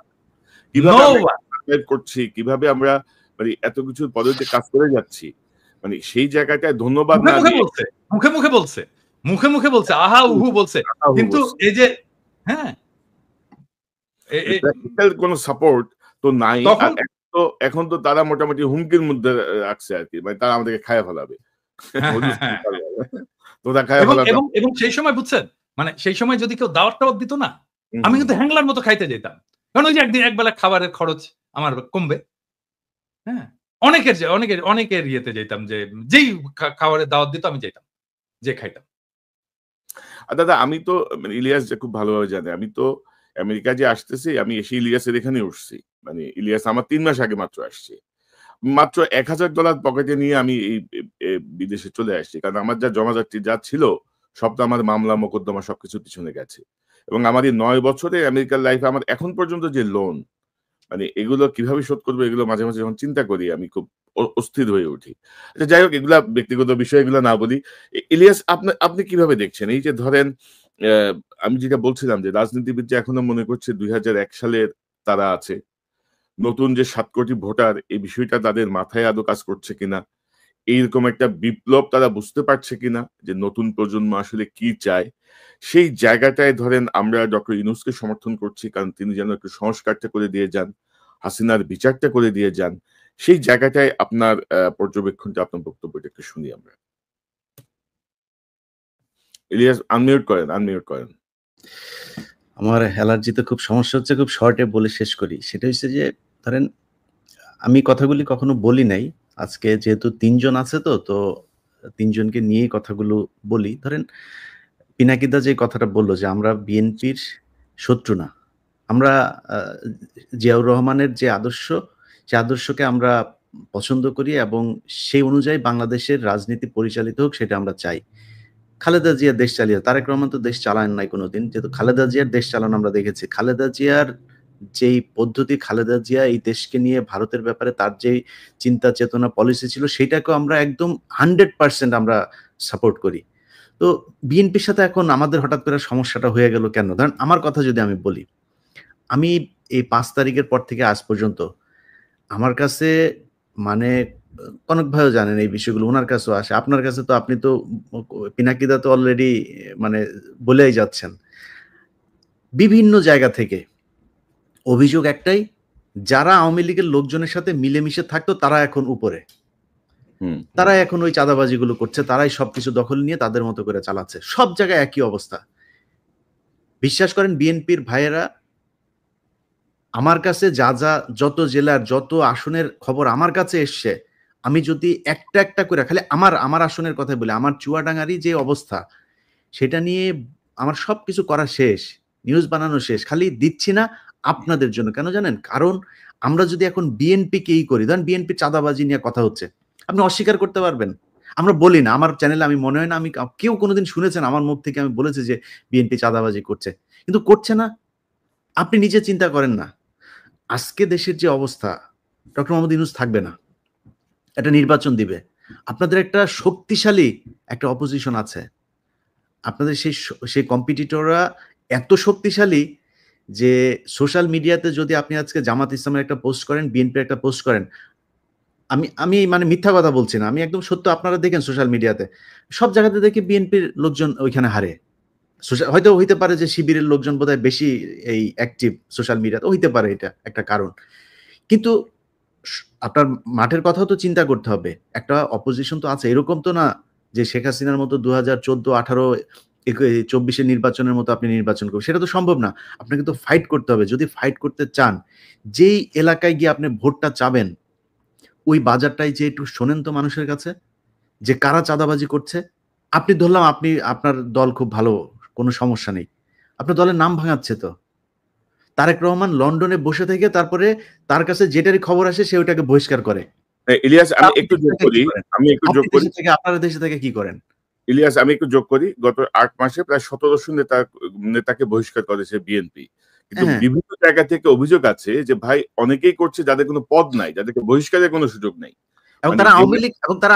S2: কিভাবে আমরা করছি, কিভাবে আমরা মানে এত কিছুর পদ্ধতিতে কাজ করে যাচ্ছি, মানে সেই জায়গাটায় ধন্যবাদ না দিয়ে
S1: মুখে মুখে বলছে আহা উহু বলছে, কিন্তু এই যে হ্যাঁ
S2: কোনো সাপোর্ট তো নাই। এখন তো তারা মোটামুটি হুমকির মধ্যে রাখছে আর কি, মানে তারা আমাদেরকে খায় ফেলাবে।
S1: এবং সেই সময় বুঝছেন, মানে সেই সময় যদি কেউ দাওয়াত দিত না, আমি কিন্তু হ্যাংলার মতো খাইতে যেতাম, কারণ ওই যে একবেলা খাবারের খরচ আমার কমবে। হ্যাঁ, অনেকের ইয়েতে যেতাম, যে যেই খাবারের দাওয়াত দিত আমি যেতাম, যে খাইতাম।
S2: দাদা, আমি তো মানে ইলিয়াস যে খুব ভালোভাবে জানে, আমি তো আমেরিকা যে আসতেছি, আমি এসে ইলিয়াসের এখানে উঠছি। মানে ইলিয়াস আমার 3 মাস আগে মাত্র আসছে। মাত্র $1000 পকেটে নিয়ে আমি এই বিদেশে চলে আসছি, কারণ আমার যা জমাজাতি যা ছিল সব তো আমার মামলা মোকদ্দমা সবকিছু পিছনে গেছে। এবং আমার এই 9 বছরে আমেরিকার লাইফে আমার এখন পর্যন্ত যে লোন, মানে এগুলো কিভাবে শোধ করবো, এগুলো মাঝে মাঝে যখন চিন্তা করি আমি খুব অস্থির হয়ে উঠি। আচ্ছা, যাই হোক, এগুলা ব্যক্তিগত বিষয়, এগুলো না বলি। ইলিয়াস, আপনি কিভাবে দেখছেন এই যে ধরেন, আমি যেটা বলছিলাম যে রাজনীতিবিদ যে এখনো মনে করছে 2001 সালের তারা আছে, নতুন যে 7 কোটি ভোটার, এই বিষয়টা তাদের মাথায় আদৌ কাজ করছে কিনা, এইরকম একটা বিপ্লব তারা বুঝতে পারছে কিনা যে নতুন প্রজন্ম আসলে কি চায়, সেই জায়গাটায় ধরেন আমরা ডক্টর ইউনূসকে সমর্থন করছি, কারণ তিনি যেন একটু সংস্কারটা করে দিয়ে যান, হাসিনার বিচারটা করে দিয়ে যান। সেই জায়গাটায় আপনার পর্যবেক্ষণটা, আপনার বক্তব্যটা একটু শুনি আমরা। ইলিয়াস, আনমিউট করেন।
S3: আমার অ্যালার্জিতে খুব সমস্যা হচ্ছে, খুব শর্টে বলে শেষ করি। সেটা হচ্ছে যে ধরেন আমি কথাগুলি কখনো বলি নাই। আজকে যেহেতু 3 জন আছে তো 3 জনকে নিয়েই কথাগুলো বলি। ধরেন পিনাকিদা যে কথাটা বলল যে আমরা বিএনপির শত্রু না। আমরা জিয়াউর রহমানের যে আদর্শ, সে আদর্শকে আমরা পছন্দ করি এবং সেই অনুযায়ী বাংলাদেশের রাজনীতি পরিচালিত হোক, সেটা আমরা চাই। খালেদা জিয়া দেশ চালিয়ে, তারেক রহমান তো দেশ চালান নাই কোনোদিন, যেহেতু খালেদা জিয়ার দেশ চালানো আমরা দেখেছি। খালেদা জিয়ার যেই পদ্ধতি, খালেদা জিয়া এই দেশকে নিয়ে ভারতের ব্যাপারে তার যেই চিন্তা চেতনা পলিসি ছিল, সেটাকেও আমরা একদম 100% আমরা সাপোর্ট করি। তো বিএনপির সাথে এখন আমাদের হঠাৎ করে সমস্যাটা হয়ে গেল কেন? ধরেন আমার কথা যদি আমি বলি, আমি এই 5 তারিখের পর থেকে আজ পর্যন্ত আমার কাছে মানে কনক ভাইও জানেন এই বিষয়গুলো, উনার কাছেও আসে। আপনার কাছে তো আপনি তো পিনাকিদা তো অলরেডি মানে বলেই যাচ্ছেন। বিভিন্ন জায়গা থেকে অভিযোগ একটাই, যারা আওয়ামী লীগের লোকজনের সাথে মিলেমিশে থাকতো তারা এখন উপরে। তারা এখন ওই চাঁদাবাজিগুলো করছে, তারাই সবকিছু দখল নিয়ে তাদের মতো করে চালাচ্ছে। সব জায়গায় একই অবস্থা। বিশ্বাস করেন বিএনপির ভাইয়েরা, আমার কাছে যত জেলার যত আসনের খবর আমার কাছে এসছে, আমি যদি একটা একটা করে খালি আমার আসনের কথা বলি, আমার চুয়াডাঙ্গারই যে অবস্থা, সেটা নিয়ে আমার সবকিছু করা শেষ, নিউজ বানানো শেষ, খালি দিচ্ছি না আপনাদের জন্য। কেন জানেন? কারণ আমরা যদি এখন বিএনপিকেই করি, ধরেন বিএনপি চাঁদাবাজি নিয়ে কথা হচ্ছে, আপনি অস্বীকার করতে পারবেন? আমরা বলি না, আমার চ্যানেলে আমি মনে হয় না আমি কেউ কোনোদিন শুনেছেন আমার মুখ থেকে আমি বলেছি যে বিএনপি চাঁদাবাজি করছে, কিন্তু করছে না। আপনি নিজে চিন্তা করেন না, আজকে দেশের যে অবস্থা, ডক্টর মোহাম্মদ ইউনূস থাকবে না, একটা নির্বাচন দিবে, আপনাদের একটা শক্তিশালী একটা অপোজিশন আছে। আপনাদের সেই কম্পিটিটররা এত শক্তিশালী যে সোশ্যাল মিডিয়াতে যদি আপনি আজকে জামাত ইসলামের একটা পোস্ট করেন, বিএনপির একটা পোস্ট করেন, আমি মানে মিথ্যা কথা বলছি না। আমি একদম সত্য, আপনারা দেখেন সোশ্যাল মিডিয়াতে। সব জায়গাতে দেখি বিএনপির লোকজন ওইখানে হারে। হয়তো হইতে পারে যে শিবিরের লোকজন বোধহয় বেশি এই অ্যাক্টিভ সোশ্যাল মিডিয়াতে, হইতে পারে এটা একটা কারণ। কিন্তু আপনার মাঠের কথাও তো চিন্তা করতে হবে। একটা অপোজিশন তো আছে। এরকম তো না যে শেখ হাসিনার মতো 2014, 18, 24 নির্বাচনের মতো আপনি নির্বাচন করবেন। সেটা তো সম্ভব না। আপনাকে তো ফাইট করতে হবে। যদি ফাইট করতে চান, যেই এলাকায় গিয়ে আপনি ভোটটা চাবেন, ওই বাজারটাই যে একটু শোনেন তো মানুষের কাছে, যে কারা চাঁদাবাজি করছে। আপনি ধরলাম আপনার দল খুব ভালো, কোনো সমস্যা নেই। আপনার দলের নাম ভাঙাচ্ছে তো। তারেক রহমান লন্ডনে বসে থেকে তারপরে তার কাছে যেটারই খবর আসে সে ওইটাকে বহিষ্কার করে।
S2: ইলিয়াস, আমি একটু যোগ করি।
S3: আপনারা দেশে থেকে কি করেন?
S2: ইলিয়াস, আমি একটু যোগ করি। গত ৮ মাসে প্রায় ১৭০০ নেতাকে বহিষ্কার করেছে বিএনপি। কিন্তু
S3: হ্যাঁ।
S2: বিভিন্ন জায়গা থেকে অভিযোগ আছে যে ভাই অনেকেই করছে যাদের কোনো পদ নাই, যাদেরকে বহিষ্কারের কোনো সুযোগ নেই।
S3: এবং
S2: মানে
S3: তারা
S2: যেগুলো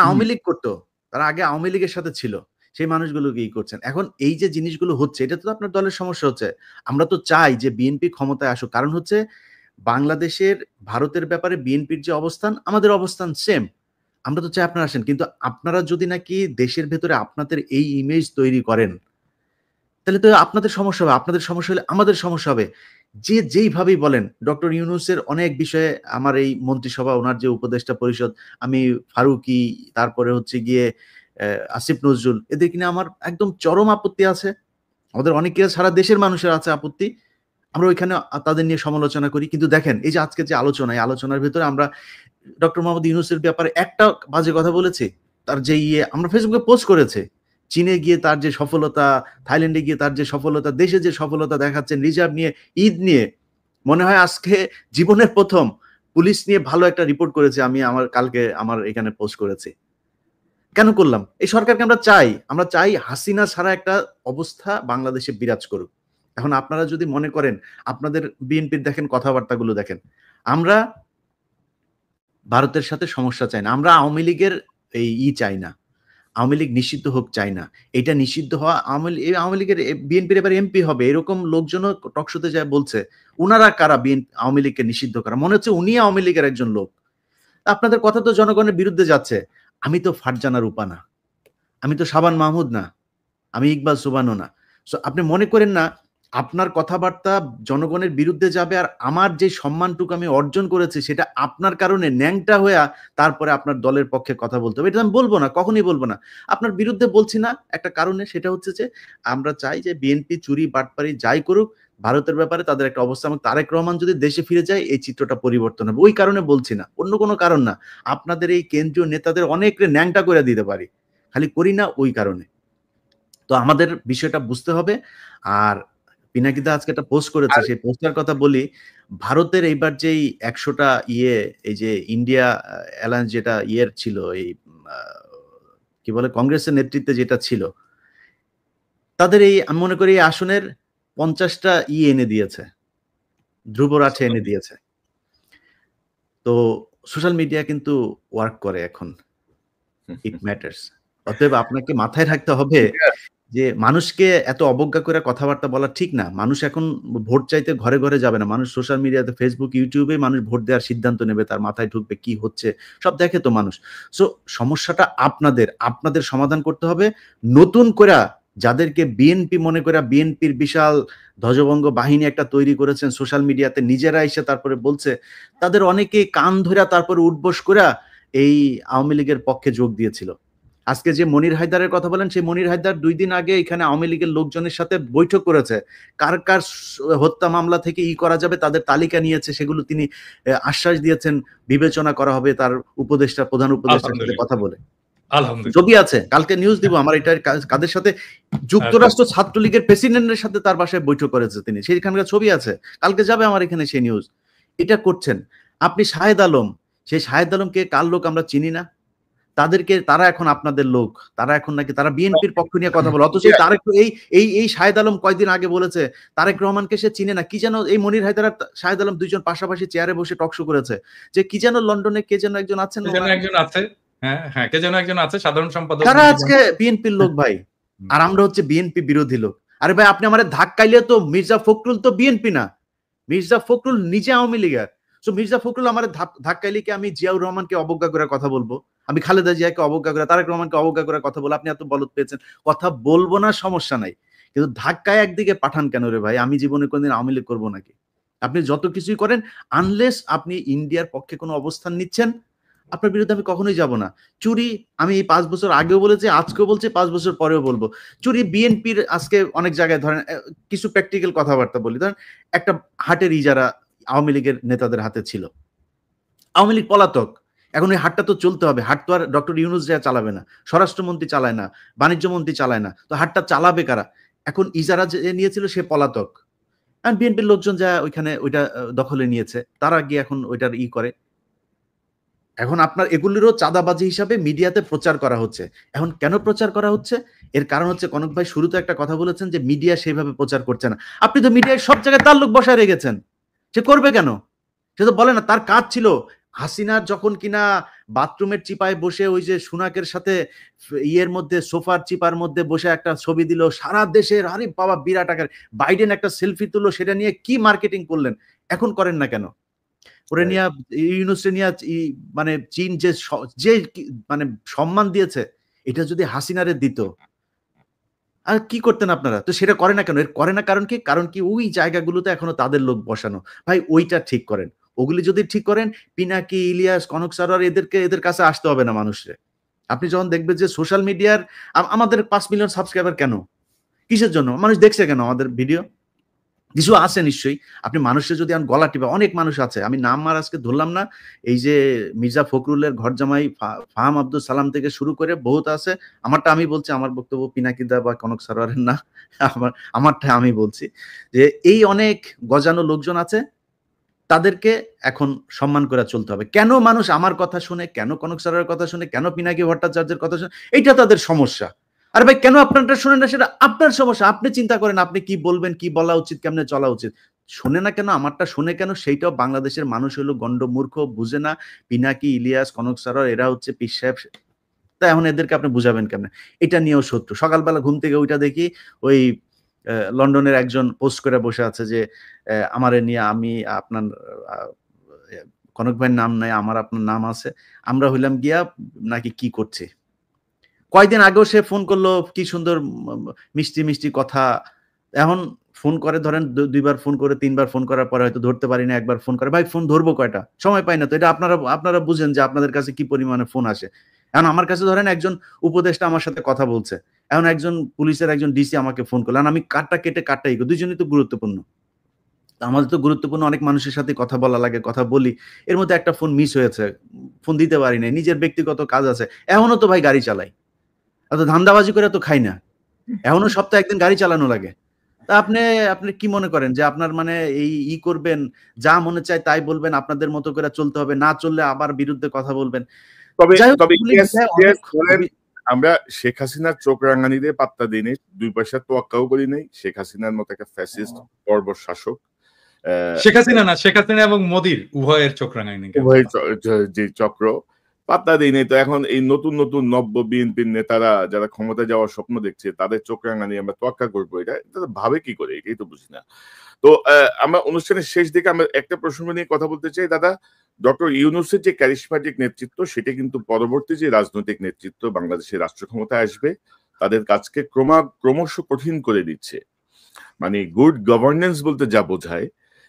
S3: আওয়ামী লীগ করতো। তারা আগে আওয়ামী লীগের সাথে ছিল। সেই মানুষগুলোকে ই করছেন। এখন এই যে জিনিসগুলো হচ্ছে, এটা তো আপনার দলের সমস্যা হচ্ছে। আমরা তো চাই যে বিএনপি ক্ষমতায় আসুক। কারণ হচ্ছে বাংলাদেশের ভারতের ব্যাপারে বিএনপির যে অবস্থান, আমাদের অবস্থান সেম। আমরা তো চাই আপনারা আসেন। কিন্তু আপনারা যদি নাকি দেশের ভেতরে আপনাদের এই ইমেজ তৈরি করেন, তাহলে তো আপনাদের সমস্যা হবে। আপনাদের সমস্যা হলে আমাদের সমস্যা হবে। যে যেইভাবেই বলেন, ডক্টর ইউনূসের অনেক বিষয়ে আমার এই মন্ত্রিসভা, ওনার যে উপদেষ্টা পরিষদ, আমি ফারুকী, তারপরে হচ্ছে গিয়ে আসিফ নজরুল, এদের কিনা আমার একদম চরম আপত্তি আছে। আমাদের অনেকের, সারা দেশের মানুষের আছে আপত্তি। আমরা ওইখানে তাদের নিয়ে সমালোচনা করি। কিন্তু দেখেন, এই যে আজকে যে আলোচনা, এই আলোচনার ভেতরে আমরা ডক্টর মোহাম্মদ ইউনূসের ব্যাপারে একটা বাজে কথা বলেছি? তার যে আমরা ফেসবুকে পোস্ট করেছে, চীনে গিয়ে তার যে সফলতা, থাইল্যান্ডে গিয়ে তার যে সফলতা, দেশে যে সফলতা দেখাচ্ছেন, রিজার্ভ নিয়ে, ঈদ নিয়ে, মনে হয় আজকে জীবনের প্রথম পুলিশ নিয়ে ভালো একটা রিপোর্ট করেছে। আমি কালকে আমার এখানে পোস্ট করেছি। কেন করলাম? এই সরকারকে আমরা চাই হাসিনা ছাড়া একটা অবস্থা বাংলাদেশে বিরাজ করুক। এখন আপনারা যদি মনে করেন, আপনাদের বিএনপির দেখেন কথাবার্তাগুলো দেখেন। আমরা ভারতের সাথে সমস্যা চাই না। আমরা আওয়ামী লীগের চাই না। আওয়ামী লীগ নিষিদ্ধ হোক চাই না। এটা নিষিদ্ধ হওয়া, আওয়ামী লীগের বিএনপির এবার এমপি হবে, এরকম লোকজনও টকশোতে যায় বলছে। উনারা কারা আওয়ামী লীগকে নিষিদ্ধ করা? মনে হচ্ছে উনি আওয়ামী লীগের একজন লোক। আপনাদের কথা তো জনগণের বিরুদ্ধে যাচ্ছে। আমি তো ফারজানা রূপা না, আমি তো শাবান মাহমুদ না, আমি ইকবাল সুবানো না। সো আপনি মনে করেন না আপনার কথাবার্তা জনগণের বিরুদ্ধে যাবে, আর আমার যে সম্মানটুকু আমি অর্জন করেছি সেটা আপনার কারণে ন্যাংটা হয়ে তারপরে আপনার দলের পক্ষে কথা বলতে হবে। এটা আমি বলবো না, কখনই বলবো না। আপনার বিরুদ্ধে বলছি না একটা কারণে, সেটা হচ্ছে যে আমরা চাই যে বিএনপি চুরি বাটপারি যাই করুক, ভারতের ব্যাপারে তাদের একটা অবস্থা, এবং তারেক রহমান যদি দেশে ফিরে যায় এই চিত্রটা পরিবর্তন হবে। ওই কারণে বলছি না, অন্য কোনো কারণ না। আপনাদের এই কেন্দ্রীয় নেতাদের অনেক ন্যাংটা করে দিতে পারি, খালি করি না ওই কারণে। তো আমাদের বিষয়টা বুঝতে হবে। আর পিনাকিদা আজকে একটা পোস্ট করেছে, সেই পোস্টার কথা বলি। ভারতের এইবার যেই 100টা এই যে ইন্ডিয়া অ্যালায়েন্স যেটা ছিল, এই কি বলে, কংগ্রেসের নেতৃত্বে যেটা ছিল, তাদের আমি মনে করি এই আসনের 50টা এনে দিয়েছে, ধ্রুবরাঠে এনে দিয়েছে। তো সোশ্যাল মিডিয়া কিন্তু ওয়ার্ক করে এখন, ইট ম্যাটার্স। অতএব আপনাকে মাথায় রাখতে হবে যে মানুষকে এত অবজ্ঞা করে কথাবার্তা বলা ঠিক না। মানুষ এখন ভোট চাইতে ঘরে ঘরে যাবে না। মানুষ সোশ্যাল মিডিয়াতে, ফেসবুক, ইউটিউবে মানুষ ভোট দেওয়ার সিদ্ধান্ত নেবে, তার মাথায় ঢুকবে কি হচ্ছে সব দেখে তো মানুষ। সো সমস্যাটা আপনাদের সমাধান করতে হবে। নতুন করে যাদেরকে বিএনপি মনে করে, বিএনপির বিশাল ধ্বজভঙ্গ বাহিনী একটা তৈরি করেছেন সোশ্যাল মিডিয়াতে, নিজেরা এসে তারপরে বলছে, তাদের অনেকে কান ধরে তারপরে উঠবোস করে এই আওয়ামী লীগের পক্ষে যোগ দিয়েছিল। আজকে যে মনির হায়দারের কথা বলেন, সেই মনির হায়দার 2 দিন আগে এখানে আওয়ামী লীগের লোকজনের সাথে বৈঠক করেছে। কার কার হত্যা মামলা থেকে করা যাবে তাদের তালিকা নিয়েছে, সেগুলো তিনি আশ্বাস দিয়েছেন বিবেচনা করা হবে তার প্রধান উপদেষ্টার সাথে কথা বলে। ছবি আছে, কালকে নিউজ দিব আমার। এটা কাদের সাথে? যুক্তরাষ্ট্র ছাত্রলীগের প্রেসিডেন্টের সাথে তার বাসায় বৈঠক করেছে তিনি, সেইখানকার ছবি আছে, কালকে যাবে আমার এখানে সেই নিউজ। এটা করছেন আপনি। শাহেদ আলম, সেই শাহেদ আলমকে কার লোক আমরা চিনি না? তারা এখন আপনাদের লোক, তারা এখন নাকি তারা বিএনপির পক্ষ নিয়ে কথা বলে। অথচ এই শাহেদ আলম কয়েকদিন আগে বলেছে তারেক রহমানকে সে চিনে না। কি যেন এই মনির হায়দার আর শাহেদ আলম দুইজন পাশাপাশি চেয়ারে বসে টক শো করেছে, যে কি যেন লন্ডনে কে যেন একজন আছেন,
S1: একজন আছে হ্যাঁ, হ্যাঁ, কে যেন একজন আছে সাধারণ সম্পাদক
S3: তারা
S1: নাকি
S3: আজকে
S1: যেন?
S3: বিএনপির লোক ভাই,
S1: হুম।
S3: আর আমরা হচ্ছে বিএনপি বিরোধী লোক। আরে ভাই আপনি আমারে ধাক্কাইলে তো মির্জা ফখরুল তো বিএনপি না, মির্জা ফখরুল নিজে আওয়ামী লীগের। সো মির্জা ফখরুল আমার ধাক্কাইলে কি আমি জিয়াউর রহমানকে অবজ্ঞা করে কথা বলবো? আমি খালেদা জিয়াকে অবজ্ঞা করে, তারেক রহমানকে অবজ্ঞা করে কথা বলবো? আপনি এত বলদ পেয়েছেন, কথা বলবো না, সমস্যা নাই, কিন্তু ধাক্কায় একদিকে পাঠান কেন রে ভাই? আমি জীবনে কোনদিন আওয়ামী লীগ করবো নাকি? আপনি যত কিছুই করেন, আনলেস আপনি ইন্ডিয়ার পক্ষে কোনো অবস্থান নিচ্ছেন, আপনার বিরুদ্ধে আমি কখনোই যাব না। চুরি আমি ৫ বছর আগেও বলেছি, আজকেও বলছি, ৫ বছর পরেও বলবো। চুরি বিএনপির আজকে অনেক জায়গায় ধরেন কিছু প্র্যাকটিক্যাল কথাবার্তা বলি। ধরেন একটা হাটের ইজারা আওয়ামী লীগের নেতাদের হাতে ছিল। আওয়ামী লীগ পলাতক। এখন ওই হাটটা তো চলতে হবে। হাট তো আর ডক্টর ইউনূস যা চালাবে না। স্বরাষ্ট্রমন্ত্রী চালায় না, বাণিজ্য মন্ত্রী চালায় না। তো হাটটা চালাবে কারা? এখন ইজারা যে নিয়েছিল সে পলাতক। আর বিএনপির লোকজন যা ওইখানে ওইটা দখলে নিয়েছে। তারা গিয়ে এখন ওইটার করে। এখন আপনার এগুলিরও চাঁদাবাজি হিসাবে মিডিয়াতে প্রচার করা হচ্ছে। এখন কেন প্রচার করা হচ্ছে? এর কারণ হচ্ছে কনক ভাই শুরুতে একটা কথা বলেছেন যে মিডিয়া সেইভাবে প্রচার করছে না। আপনি তো মিডিয়ায় সব জায়গায় তার লোক বসায় রেখেছেন। সে করবে কেন? সে তো বলে না, তার কাজ ছিল হাসিনার যখন কিনা বাথরুমের চিপায় বসে ওই যে সুনাকের সাথে ইয়ের মধ্যে সোফার চিপার মধ্যে বসে একটা ছবি দিল সারা দেশের, আরে বাবা বিরাট আকার। বাইডেন একটা সেলফি তুললো, সেটা নিয়ে কি মার্কেটিং করলেন? এখন করেন না কেন? ওরে নিয়ে ইউনুসে নিয়ে মানে চীন যে মানে সম্মান দিয়েছে, এটা যদি হাসিনারে দিত আর কি করতেন আপনারা? তো সেটা করে না কেন? এর করে না কারণ কি? কারণ কি ওই জায়গাগুলোতে এখনো তাদের লোক বসানো। ভাই ওইটা ঠিক করেন। ওগুলি যদি ঠিক করেন, পিনাকি, ইলিয়াস, কনক সারোয়ার এদের কাছে আসতে হবে না মানুষরে। আপনি যখন দেখবেন যে সোশ্যাল মিডিয়ার আমাদের ৫ মিলিয়ন সাবস্ক্রাইবার কেন? কিসের জন্য? মানুষ দেখছে কেন আমাদের ভিডিও? কিছু আছে নিশ্চয়ই। আপনি মানুষের যদি গলা টিপে, অনেক মানুষ আছে। আমি নাম আর আজকে ধরলাম না। এই যে মির্জা ফখরুলের ঘরজামাই ফাহাম আব্দুল সালাম থেকে শুরু করে বহুত আছে। আমারটা আমি বলছি, আমার বক্তব্য পিনাকিদা বা কনক সারোয়ারের না। আমারটা আমি বলছি। যে এই অনেক গজানো লোকজন আছে, তাদেরকে এখন সম্মান করে চলতে হবে। কেন মানুষ আমার কথা শুনে, কেন কনক সারোয়ারের কথা শুনে, কেন পিনাকি ভট্টাচার্যের কথা শুনে? এইটা তাদের সমস্যা। আরে ভাই কেন আপনারটা শোনেন না সেটা আপনার সমস্যা। আপনি চিন্তা করেন আপনি কি বলবেন, কি বলা উচিত, কেমনে চলা উচিত। শোনে না কেন, আমারটা শোনে কেন? সেইটাও বাংলাদেশের মানুষ হলো গন্ড মূর্খ, বুঝে না। পিনাকি, ইলিয়াস, কনক সারোয়ার এরা হচ্ছে পীর সাহেব। তা এখন এদেরকে আপনি বুঝাবেন কেমনে? এটা নিয়েও শত্রু। সকালবেলা ঘুম থেকে ওইটা দেখি ওই লন্ডনের একজন পোস্ট করে বসে আছে যে আমারে নিয়ে আমি আপনার কনক ভাইয়ের নাম নাই, আমার আপনার নাম আছে। আমরা হইলাম গিয়া নাকি কি করছি। কয়দিন আগেও সে ফোন করলো, কি সুন্দর মিষ্টি, মিষ্টি কথা। এখন ফোন করে ধরেন ২ বার ফোন করে ৩ বার ফোন করার পরে হয়তো ধরতে পারি না, একবার ফোন করে। ভাই ফোন ধরবো কয়টা? সময় পাই না তো। এটা আপনারা বুঝেন যে আপনাদের কাছে কি পরিমাণে ফোন আসে। এখন আমার কাছে ধরেন একজন উপদেষ্টা আমার সাথে কথা বলছে। এখন একজন পুলিশের একজন ডিসি আমাকে ফোন করলো। আমি কাটটা কেটে কাটটা দুইজনই তো গুরুত্বপূর্ণ। আমাদের তো গুরুত্বপূর্ণ অনেক মানুষের সাথে কথা বলা লাগে, কথা বলি। এর মধ্যে একটা ফোন মিস হয়েছে। ফোন দিতে পারি নাই। নিজের ব্যক্তিগত কাজ আছে। এখনো তো ভাই গাড়ি চালাই। অত ধান্দাবাজি করে তো খাই না। এখনো সপ্তাহে ১ দিন গাড়ি চালানো লাগে। তা আপনি কি মনে করেন যে আপনার মানে এই করবেন, যা মনে চায় তাই বলবেন, আপনাদের মতো করে চলতে হবে। না চললে আবার বিরুদ্ধে কথা বলবেন।
S2: তবে
S3: যাই হোক,
S2: তবে ইলিয়াস
S3: অনেক
S2: ধরেন আমরা শেখ হাসিনার চোখ রাঙানিতে পাত্তা দিই নাই, ২ পয়সা তোয়াক্কাও করি নাই। শেখ হাসিনার মতো একটা ফ্যাসিস্ট বর্বর শাসক
S1: শেখ হাসিনা না, শেখ হাসিনা এবং মোদির উভয়ের চোখ রাঙায়নি কেন?
S2: উভয় যে চক্র পাত্তা দেয় নাই। তো এখন এই নতুন নতুন নব্য বিএনপির নেতারা যারা ক্ষমতায় যাওয়ার স্বপ্ন দেখছে তাদের চোখ রাঙানি আমরা তোয়াক্কা করবো, এটা ভাবে কি করে? এটাই তো বুঝি না। তো আমরা অনুষ্ঠানের শেষ দিকে আমরা একটা প্রসঙ্গ নিয়ে কথা বলতে চাই দাদা। ডক্টর ইউনূসের যে ক্যারিসম্যাটিক নেতৃত্ব সেটা কিন্তু পরবর্তী যে রাজনৈতিক নেতৃত্ব বাংলাদেশের রাষ্ট্র ক্ষমতায় আসবে তাদের কাজকে ক্রমশ কঠিন করে দিচ্ছে। মানে গুড গভর্নেন্স বলতে যা বোঝায়,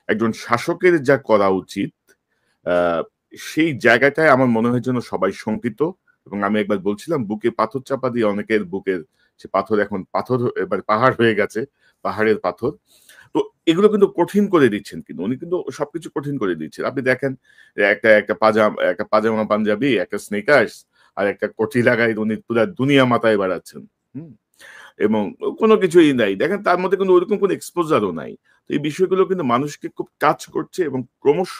S2: একজন শাসকের যা করা উচিত সেই জায়গাটায় আমার মনে হয় যেন সবাই শঙ্কিত। এবং আমি একবার বলছিলাম বুকে পাথর চাপা দিয়ে অনেকের বুকের সে পাথর এখন পাথর এবার পাহাড় হয়ে গেছে, পাহাড়ের পাথর। তো এগুলো কিন্তু কঠিন করে দিচ্ছেন, কিন্তু উনি কিন্তু সবকিছু কঠিন করে দিচ্ছেন। আপনি দেখেন একটা পাজামা পাঞ্জাবি, একটা স্নেকার্স আর একটা কটি লাগাই উনি পুরো দুনিয়া মাথায় বাড়াচ্ছেন। এবং কোনো কিছুই নাই, দেখেন তার মধ্যে কিন্তু ওইরকম কোনো এক্সপোজারও নাই। তো এই বিষয়গুলো কিন্তু মানুষকে খুব টাচ করছে এবং ক্রমশ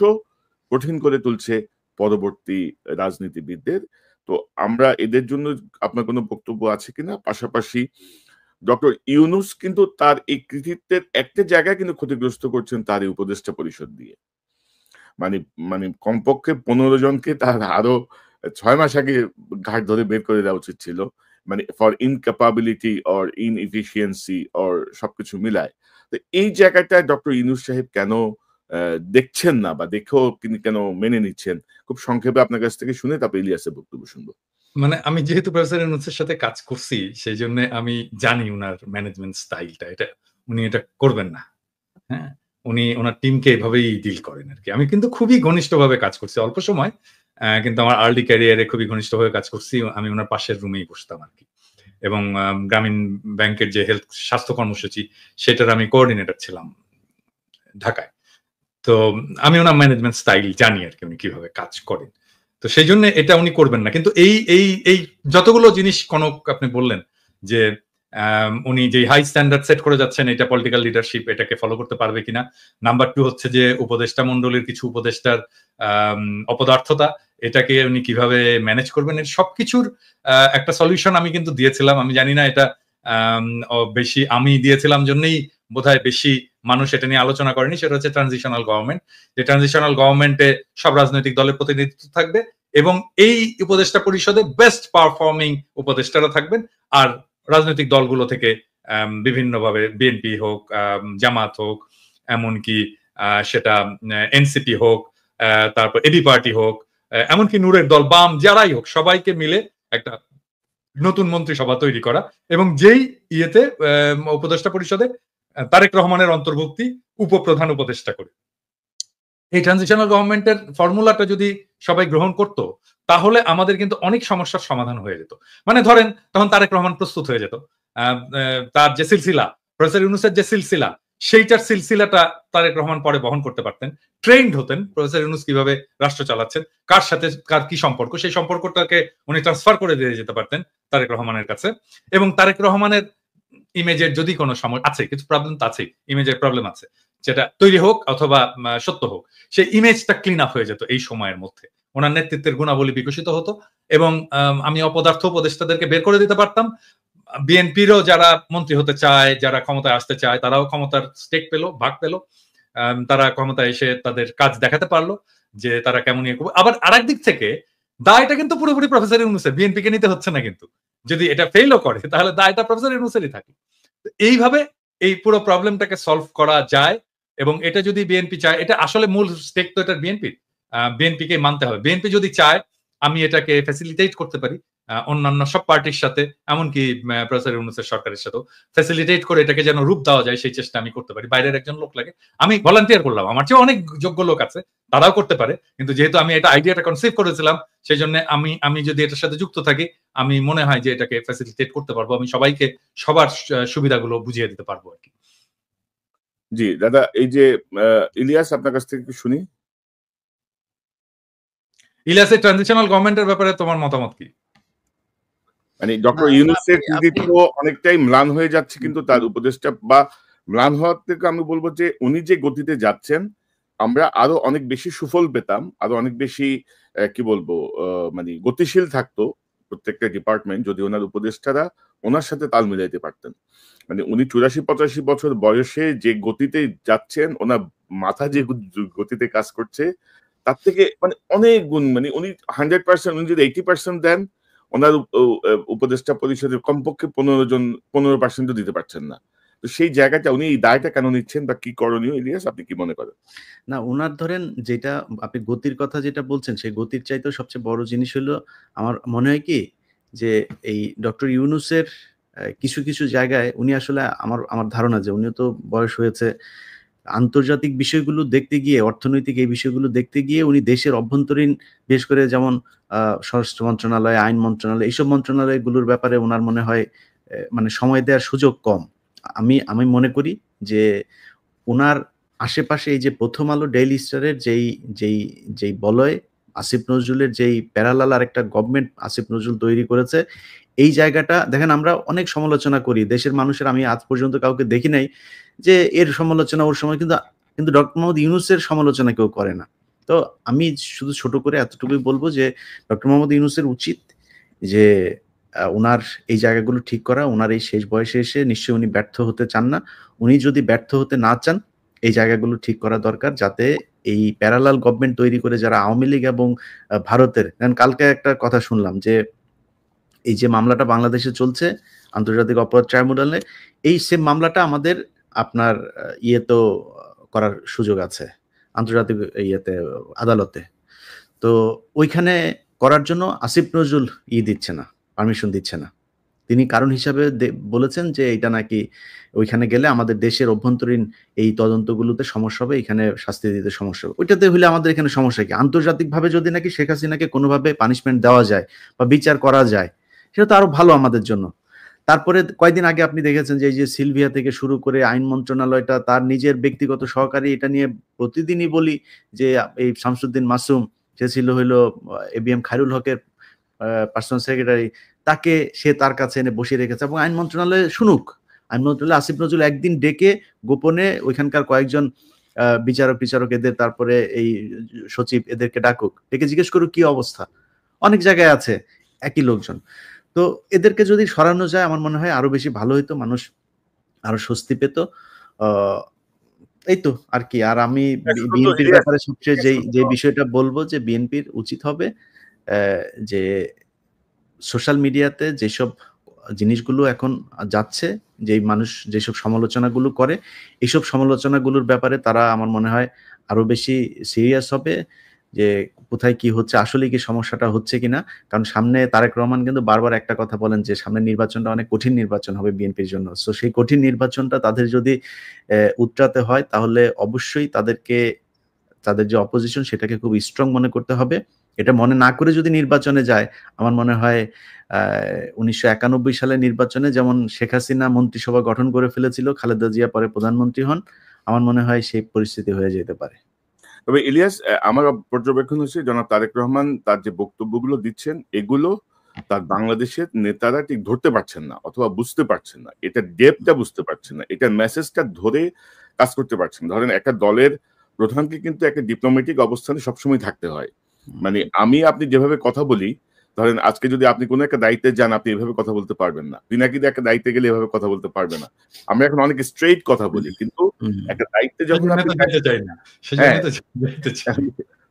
S2: কঠিন করে তুলছে পরবর্তী রাজনীতিবিদদের। তো আমরা এদের জন্য আপনার কোনো বক্তব্য আছে কিনা? পাশাপাশি ডক্টর ইউনূস কিন্তু তার এই কৃতিত্বের একটা জায়গায় কিন্তু ক্ষতিগ্রস্ত করছেন তার এই উপদেষ্টা পরিষদ দিয়ে। মানে মানে কমপক্ষে ১৫ জনকে তার আরো 6 মাস আগে ঘাট ধরে বের করে দেওয়া উচিত ছিল। মানে ফর ইনক্যাপাবিলিটি অর ইনএফিশিয়েন্সি অর সবকিছু মিলায়। তো এই জায়গাটায় ডক্টর ইউনূস সাহেব কেন আ দেখছেন না বা দেখেও তিনি কেন মেনে নিচ্ছেন? খুব সংক্ষেপে আপনার কাছ থেকে শুনে তারপর ইলিয়াসের বক্তব্য শুনব।
S1: মানে আমি যেহেতু প্রফেসর ইউনূসের সাথে কাজ করছি, সেইজন্যে আমি জানি উনার ম্যানেজমেন্ট স্টাইলটা। উনি এটা করবেন না। হ্যাঁ? উনি উনার টিমকে এভাবেই ডিল করেন আরকি। আমি কিন্তু খুবই ঘনিষ্ঠভাবে কাজ করছি। অল্প সময় কিন্তু আমার আর্লি ক্যারিয়ারে খুবই ঘনিষ্ঠভাবে কাজ করছি। আমি উনার পাশের রুমেই বসতাম আরকি। এবং গ্রামীণ ব্যাংকের যে স্বাস্থ্য কর্মসূচি, সেটার আমি কোঅর্ডিনেটর ছিলাম ঢাকায়। তো আমি উনার ম্যানেজমেন্ট স্টাইল জানি আরকি উনি কিভাবে কাজ করেন। তো সেইজন্য এটা উনি করবেন না। কিন্তু এই যতগুলো জিনিস কনক আপনি বললেন যে উনি যে হাই স্ট্যান্ডার্ড সেট করে যাচ্ছেন এটা পলিটিক্যাল লিডারশিপ এটাকে ফলো করতে পারবে কিনা। নাম্বার 2 হচ্ছে যে উপদেষ্টা মণ্ডলীর কিছু উপদেষ্টার অপদার্থতা এটাকে উনি কিভাবে ম্যানেজ করবেন এর সবকিছুর একটা সলিউশন আমি কিন্তু দিয়েছিলাম। আমি জানি না এটা বেশি আমি দিয়েছিলাম জন্যই বোধহয় বেশি মানুষ এটা নিয়ে আলোচনা করেনি। সেটা হচ্ছে ট্রানজিশনাল গভর্নমেন্ট। যে ট্রানজিশনাল গভর্নমেন্টে সব রাজনৈতিক দলের প্রতিনিধিত্ব থাকবে এবং এই উপদেষ্টা পরিষদে বেস্ট পারফর্মিং উপদেষ্টারা থাকবেন। আর রাজনৈতিক দলগুলো থেকে বিভিন্নভাবে বিএনপি হোক, জামাত হোক, এমনকি সেটা এনসিপি হোক, তারপর এবি পার্টি হোক, এমনকি নূরের দল, বাম যারাই হোক সবাইকে মিলে একটা নতুন মন্ত্রিসভা তৈরি করা এবং যেই ইয়েতে উপদেষ্টা পরিষদে তারেক রহমানের অন্তর্ভুক্তি উপপ্রধান উপদেষ্টা করে। এই ট্রানজিশনাল গভর্নমেন্টের ফর্মুলাটা যদি সবাই গ্রহণ করত তাহলে আমাদের কিন্তু অনেক সমস্যার সমাধান হয়ে যেত। মানে ধরেন তখন তারেক রহমান প্রস্তুত হয়ে যেত। তার যে সিলসিলা প্রফেসর ইউনূসের যে সিলসিলা সেইটার সিলসিলাটা তারেক রহমান পরে বহন করতে পারতেন। ট্রেন্ড হতেন প্রফেসর ইউনূস কিভাবে রাষ্ট্র চালাচ্ছেন, কার সাথে কার কি সম্পর্ক, সেই সম্পর্কটাকে উনি ট্রান্সফার করে দিয়ে যেতে পারতেন তারেক রহমানের কাছে। এবং তারেক রহমানের ইমেজের যদি কোনো সময় আছে, কিছু প্রবলেম তো আছে, ইমেজের প্রবলেম আছে, যেটা তৈরি হোক অথবা সত্য হোক, সেই ইমেজটা ক্লিন আপ হয়ে যেত এই সময়ের মধ্যে। ওনার নেতৃত্বের গুণাবলী বিকশিত হতো এবং আমি অপদার্থ উপদেষ্টাদেরকে বের করে দিতে পারতাম। বিএনপিরও যারা মন্ত্রী হতে চায়, যারা ক্ষমতায় আসতে চায়, তারাও ক্ষমতার স্টেক পেল, ভাগ পেল। তারা ক্ষমতায় এসে তাদের কাজ দেখাতে পারলো যে তারা কেমন ইয়ে করবে। আবার আরেক দিক থেকে দায়টা কিন্তু পুরোপুরি প্রফেসর ইউনূসের, বিএনপিকে নিতে হচ্ছে না কিন্তু। যদি এটা ফেইলও করে তাহলে দায়টা প্রফেসর ইউনূসেরই থাকে। এইভাবে এই পুরো প্রবলেমটাকে সলভ করা যায় এবং এটা যদি বিএনপি চায়, এটা আসলে মূল স্টেক তো এটা বিএনপির। বিএনপিকে মানতে হবে। বিএনপি যদি চায় আমি এটাকে ফ্যাসিলিটেট করতে পারি অন্যান্য সব পার্টির সাথে, এমনকি প্রফেসর ইউনূসের সরকারের সাথেও ফ্যাসিলিটেট করে এটাকে যেন রূপ দেওয়া যায় সেই চেষ্টা আমি করতে পারি। বাইরের একজন লোক লাগে, আমি ভলান্টিয়ার করলাম, আমার চেয়ে অনেক যোগ্য লোক আছে, তারাও করতে পারে। কিন্তু যেহেতু আমি এটা আইডিয়াটা কনসিভ করেছিলাম সেই জন্য আমি যদি এটার সাথে যুক্ত থাকি আমি মনে হয় যে এটাকে ফ্যাসিলিটেট করতে পারবো। আমি সবাইকে সবার সুবিধাগুলো বুঝিয়ে দিতে পারবো আর কি।
S2: জি দাদা, এই যে ইলিয়াস আপনার কাছ থেকে একটু শুনি।
S1: ইলিয়াসের ট্রানজিশনাল গভর্নমেন্টের ব্যাপারে তোমার মতামত কি?
S2: মানে ডক্টর ইউনূসের কৃতিত্ব অনেকটাই ম্লান হয়ে যাচ্ছে কিন্তু তার উপদেষ্টা বা ম্লান হওয়ার থেকে আমি বলবো যে উনি যে গতিতে যাচ্ছেন আমরা আরো অনেক বেশি সুফল পেতাম, আরো অনেক বেশি কি বলবো মানে গতিশীল থাকতো প্রত্যেকটা ডিপার্টমেন্ট যদি ওনার উপদেষ্টারা ওনার সাথে তাল মিলাইতে পারতেন। মানে উনি 84-85 বছর বয়সে যে গতিতে যাচ্ছেন, ওনার মাথা যে গতিতে কাজ করছে তার থেকে মানে অনেক গুণ, মানে উনি 100% উনি যদি 80% দেন ওনার উপদেষ্টা পরিষদের কমপক্ষে 15% দিতে পারছেন না। তো সেই জায়গাটা উনি এই দায়টা কেন নিচ্ছেন বা কি করণীয় ইলিয়াস আপনি কি মনে করেন?
S3: না, উনার ধরেন যেটা আপনি গতির কথা যেটা বলছেন সেই গতির চাইতেও সবচেয়ে বড় জিনিস হলো আমার মনে হয় কি যে এই ডক্টর ইউনূসের কিছু, কিছু জায়গায় উনি আসলে আমার ধারণা যে উনিও তো বয়স হয়েছে। আন্তর্জাতিক বিষয়গুলো দেখতে গিয়ে, অর্থনৈতিক এই বিষয়গুলো দেখতে গিয়ে উনি দেশের অভ্যন্তরীণ বিশেষ করে যেমন স্বরাষ্ট্র মন্ত্রণালয়, আইন মন্ত্রণালয় এইসব মন্ত্রণালয়গুলোর ব্যাপারে উনার মনে হয় মানে সময় দেওয়ার সুযোগ কম। আমি মনে করি যে উনার আশেপাশে এই যে 'প্রথম আলো', 'ডেইলি স্টারের' যেই বলয় আসিফ নজরুলের যেই প্যারালাল আরেকটা গভর্নমেন্ট আসিফ নজরুল তৈরি করেছে, এই জায়গাটা দেখেন আমরা অনেক সমালোচনা করি। দেশের মানুষের আমি আজ পর্যন্ত কাউকে দেখি নাই যে এর সমালোচনা ওর সময় কিন্তু ডক্টর মোহাম্মদ ইউনূসের সমালোচনা কেউ করে না। তো আমি শুধু ছোট করে এতটুকুই বলব যে ডক্টর মোহাম্মদ ইউনূসের উচিত যে উনার এই জায়গাগুলো ঠিক করা। উনার এই শেষ বয়সে এসে নিশ্চয়ই উনি ব্যর্থ হতে চান না। উনি যদি ব্যর্থ হতে না চান এই জায়গাগুলো ঠিক করা দরকার যাতে এই প্যারালাল গভর্নমেন্ট তৈরি করে যারা আওয়ামী লীগ এবং ভারতের, কালকে একটা কথা শুনলাম যে এই যে মামলাটা বাংলাদেশে চলছে আন্তর্জাতিক অপরাধ ট্রাইব্যুনালে, এই সেম মামলাটা আমাদের আপনার ইয়েতেও করার সুযোগ আছে, আন্তর্জাতিক ইয়েতে আদালতে। তো ওইখানে করার জন্য আসিফ নজরুল দিচ্ছে না, পারমিশন দিচ্ছে না। তিনি কারণ হিসাবে বলেছেন যে এটা নাকি ওইখানে গেলে আমাদের দেশের অভ্যন্তরীণ এই তদন্তগুলোতে সমস্যা হবে, এখানে শাস্তি দিতে সমস্যা হবে। ওইটাতে হলে আমাদের এখানে সমস্যা কি? আন্তর্জাতিকভাবে যদি নাকি শেখ হাসিনাকে কোনোভাবে পানিশমেন্ট দেওয়া যায় বা বিচার করা যায়, সেটা তো আরো ভালো আমাদের জন্য। তারপরে কয়েকদিন আগে আপনি দেখেছেন যে এই যে সিলভিয়া থেকে শুরু করে আইন মন্ত্রণালয়টা তার নিজের ব্যক্তিগত সহকারী, এটা নিয়ে প্রতিদিনই বলি যে এই শামসুদ্দিন মাসুম, সে ছিল হইলো ABM খায়রুল হকের পার্সোনাল সেক্রেটারি, তাকে সে তার কাছে এনে বসিয়ে রেখেছে এবং আইন মন্ত্রণালয়ে শুনুক। আইন মন্ত্রণালয়ে আসিফ নজরুল একদিন ডেকে গোপনে ওইখানকার কয়েকজন বিচারক এদের, তারপরে এই সচিব এদেরকে ডাকুক, ডেকে জিজ্ঞেস করুক কি অবস্থা। অনেক জায়গায় আছে একই লোকজন। তো এদেরকে যদি সরানো যায় আমার মনে হয় আরো বেশি ভালো হইতো, মানুষ আরো স্বস্তি পেত। এই তো আর কি। আর আমি বিএনপির ব্যাপারে সবচেয়ে যে বিষয়টা বলবো যে বিএনপির উচিত হবে যে সোশ্যাল মিডিয়াতে যেসব জিনিসগুলো এখন যাচ্ছে, যে মানুষ যেসব সমালোচনাগুলো করে, এইসব সমালোচনাগুলোর ব্যাপারে তারা আমার মনে হয় আরো বেশি সিরিয়াস হবে যে কোথায় কি হচ্ছে, আসলে কি সমস্যাটা হচ্ছে কিনা। কারণ সামনে তারেক রহমান কিন্তু বারবার একটা কথা বলেন যে সামনে নির্বাচনটা অনেক কঠিন নির্বাচন হবে বিএনপির জন্য। সো সেই কঠিন নির্বাচনটা তাদের যদি উতরাতে হয় তাহলে অবশ্যই তাদের যে অপোজিশন সেটাকে খুব স্ট্রং মনে করতে হবে। এটা মনে না করে যদি নির্বাচনে যায়, আমার মনে হয় 1991 সালে নির্বাচনে যেমন শেখ হাসিনা মন্ত্রিসভা গঠন করে ফেলেছিল, খালেদা জিয়া পরে প্রধানমন্ত্রী হন, আমার মনে হয় সেই পরিস্থিতি হয়ে যেতে পারে।
S2: তবে ইলিয়াস, আমার পর্যবেক্ষণ হচ্ছে জনাব তারেক রহমান তার যে বক্তব্যগুলো দিচ্ছেন, এগুলো তার বাংলাদেশের নেতারা ঠিক ধরতে পারছেন না অথবা বুঝতে পারছেন না, এটা ডেপটা বুঝতে পারছেন না, এটা মেসেজটা ধরে কাজ করতে পারছেন। ধরেন একটা দলের প্রধানকে কিন্তু একটা ডিপ্লোম্যাটিক অবস্থানে সবসময় থাকতে হয়। মানে আপনি যেভাবে কথা বলি, ধরেন আজকে যদি আপনি কোনো একটা দায়িত্বে যান, আপনি এভাবে কথা বলতে পারবেন না। পিনাকিদা একটা দায়িত্বে গেলে এভাবে কথা বলতে পারবে না। আমরা এখন অনেক স্ট্রেইট কথা বলি, কিন্তু একটা দায়িত্বে যখন আপনি
S1: চাই না,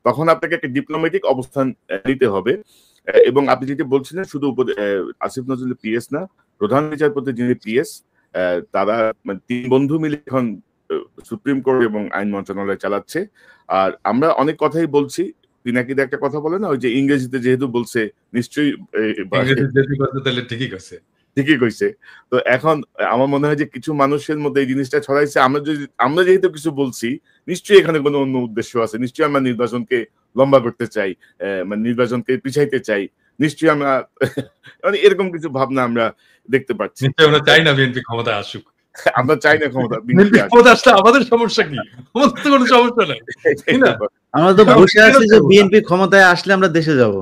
S2: তখন আপনাকে একটা ডিপ্লোম্যাটিক অবস্থান নিতে হবে। এবং আপনি যেটা বলছিলেন, শুধু আসিফ নজরুলের পিএস না, প্রধান বিচারপতি যিনি পিএস, তারা মানে 3 বন্ধু মিলে এখন সুপ্রিম কোর্ট এবং আইন মন্ত্রণালয় চালাচ্ছে। আর আমরা অনেক কথাই বলছি, পিনাকিদা একটা কথা বলে না, ওই যে ইংরেজিতে যেহেতু বলছে নিশ্চয়ই ঠিকই কইছে। তো এখন আমার মনে হয় যে কিছু মানুষের মধ্যে এই জিনিসটা ছড়াইছে, আমরা যেহেতু কিছু বলছি, নিশ্চয়ই এখানে কোনো অন্য উদ্দেশ্য আছে, নিশ্চয়ই আমরা নির্বাচনকে লম্বা করতে চাই, মানে নির্বাচনকে পিছাইতে চাই, নিশ্চয়ই আমরা মানে এরকম কিছু ভাবনা আমরা দেখতে পাচ্ছি।
S1: আমরা চাই না বিএনপি ক্ষমতা আসুক,
S2: আমরা চাই না ক্ষমতা
S1: আসলে আমাদের সমস্যা কি? আমাদের তো কোনো সমস্যা নাই,
S3: আমরা তো বসে আছি যে বিএনপি ক্ষমতায় আসলে আমরা দেশে যাব।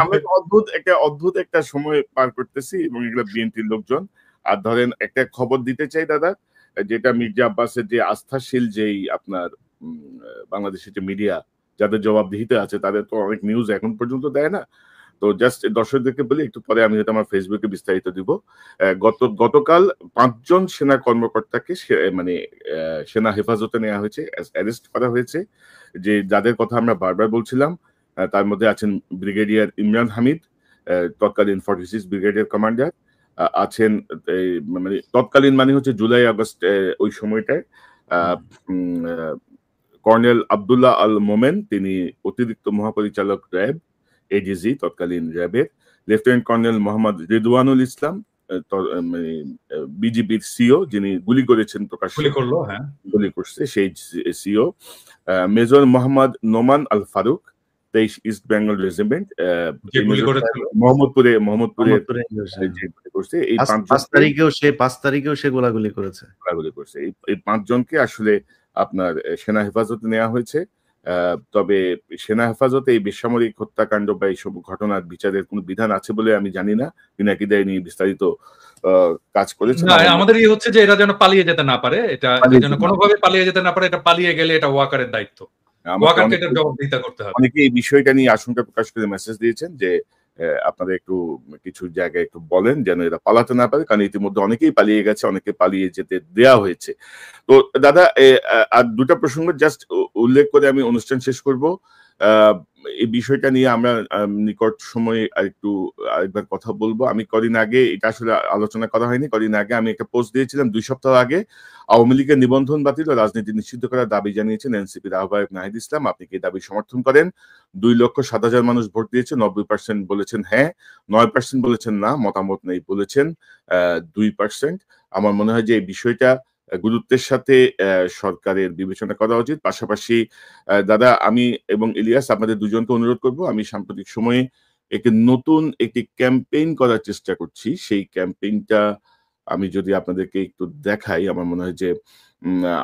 S2: আমরা অদ্ভুত একটা সময় পার করতেছি এবং এগুলো বিএনপির লোকজন। আর ধরেন একটা খবর দিতে চাই দাদা, যেটা মির্জা আব্বাসের যে আস্থাশীল যেই আপনার বাংলাদেশের যে মিডিয়া যাদের জবাবদিহিতে আছে, তাদের তো অনেক নিউজ এখন পর্যন্ত দেয় না। তো জাস্ট দর্শকদেরকে বলি, একটু পরে আমি হয়তো আমার ফেসবুকে বিস্তারিত দিব। গতকাল 5 জন সেনা কর্মকর্তাকে মানে সেনা হেফাজতে নেওয়া হয়েছে, অ্যারেস্ট করা হয়েছে, যে যাদের কথা আমরা বারবার বলছিলাম। তার মধ্যে আছেন ব্রিগেডিয়ার ইমরান হামিদ, তৎকালীন 46 ব্রিগেডিয়ার কমান্ডার, আছেন মানে তৎকালীন মানে হচ্ছে জুলাই আগস্ট ওই সময়টায় কর্নেল আব্দুল্লাহ আল মোমেন, তিনি অতিরিক্ত মহাপরিচালক র্যাব, এডিজি তৎকালীন র্যাবের, লেফটেন্যান্ট কর্নেল মোহাম্মদ রিদওয়ানুল ইসলাম, বিজিবির সিও, যিনি গুলি করেছেন, গুলি করছে সেই CO, major Mohammad Noman Al Faruk, 23 east Bengal regiment, মোহাম্মদপুরে করছে। এই
S3: 5 তারিখেও সে গোলাগুলি করেছে।
S2: এই 5 জনকে আসলে আপনার সেনা হেফাজতে নেওয়া হয়েছে। তবে সেনা হেফাজতে এই বেসামরিক হত্যাকাণ্ড বা এইসব ঘটনার বিচারের কোনো বিধান আছে বলে আমি জানি না। পিনাকিদা নিয়ে বিস্তারিত কাজ করেছে।
S1: আমাদের হচ্ছে যে এরা যেন পালিয়ে যেতে না পারে, এটা যেন কোনোভাবে পালিয়ে যেতে না পারে, এটা পালিয়ে গেলে এটা ওয়াকারের দায়িত্ব, ওয়াকারকে এটা জবাবদিহিতা করতে হবে।
S2: অনেকে এই বিষয়টা নিয়ে আশঙ্কা প্রকাশ করে মেসেজ দিয়েছেন যে আপনারা একটু কিছু জায়গায় একটু বলেন যেন এরা পালাতে না পারে, কারণ ইতিমধ্যে অনেকেই পালিয়ে গেছে, অনেকে পালিয়ে যেতে দেয়া হয়েছে। তো দাদা আর দুটা প্রসঙ্গ জাস্ট উল্লেখ করে আমি অনুষ্ঠান শেষ করব। এই বিষয়টা নিয়ে আমরা নিকট সময়ে আরেকবার কথা বলবো। আমি কদিন আগে, এটা আসলে আলোচনা করা হয়নি, কদিন আগে আমি একটা পোস্ট দিয়েছিলাম 2 সপ্তাহ আগে, আওয়ামী লীগের নিবন্ধন বাতিল ও রাজনীতি নিষিদ্ধ করার দাবি জানিয়েছেন এনসিপির আহ্বায়ক নাহিদ ইসলাম। আপনি কি দাবি সমর্থন করেন? 2,07,000 মানুষ ভোট দিয়েছে, 90% বলেছেন হ্যাঁ, 9% বলেছেন না, মতামত নেই বলেছেন 2%। আমার মনে হয় যে এই বিষয়টা গুরুত্বের সাথে সরকারের বিবেচনা করা উচিত। পাশাপাশি দাদা, আমি এবং ইলিয়াস আপনাদের দুজনকে অনুরোধ করব, আমি সাম্প্রতিক সময়ে নতুন একটি ক্যাম্পেইন করার চেষ্টা করছি। সেই ক্যাম্পেইনটা আমি যদি আপনাদেরকে একটু দেখাই, আমার মনে হয় যে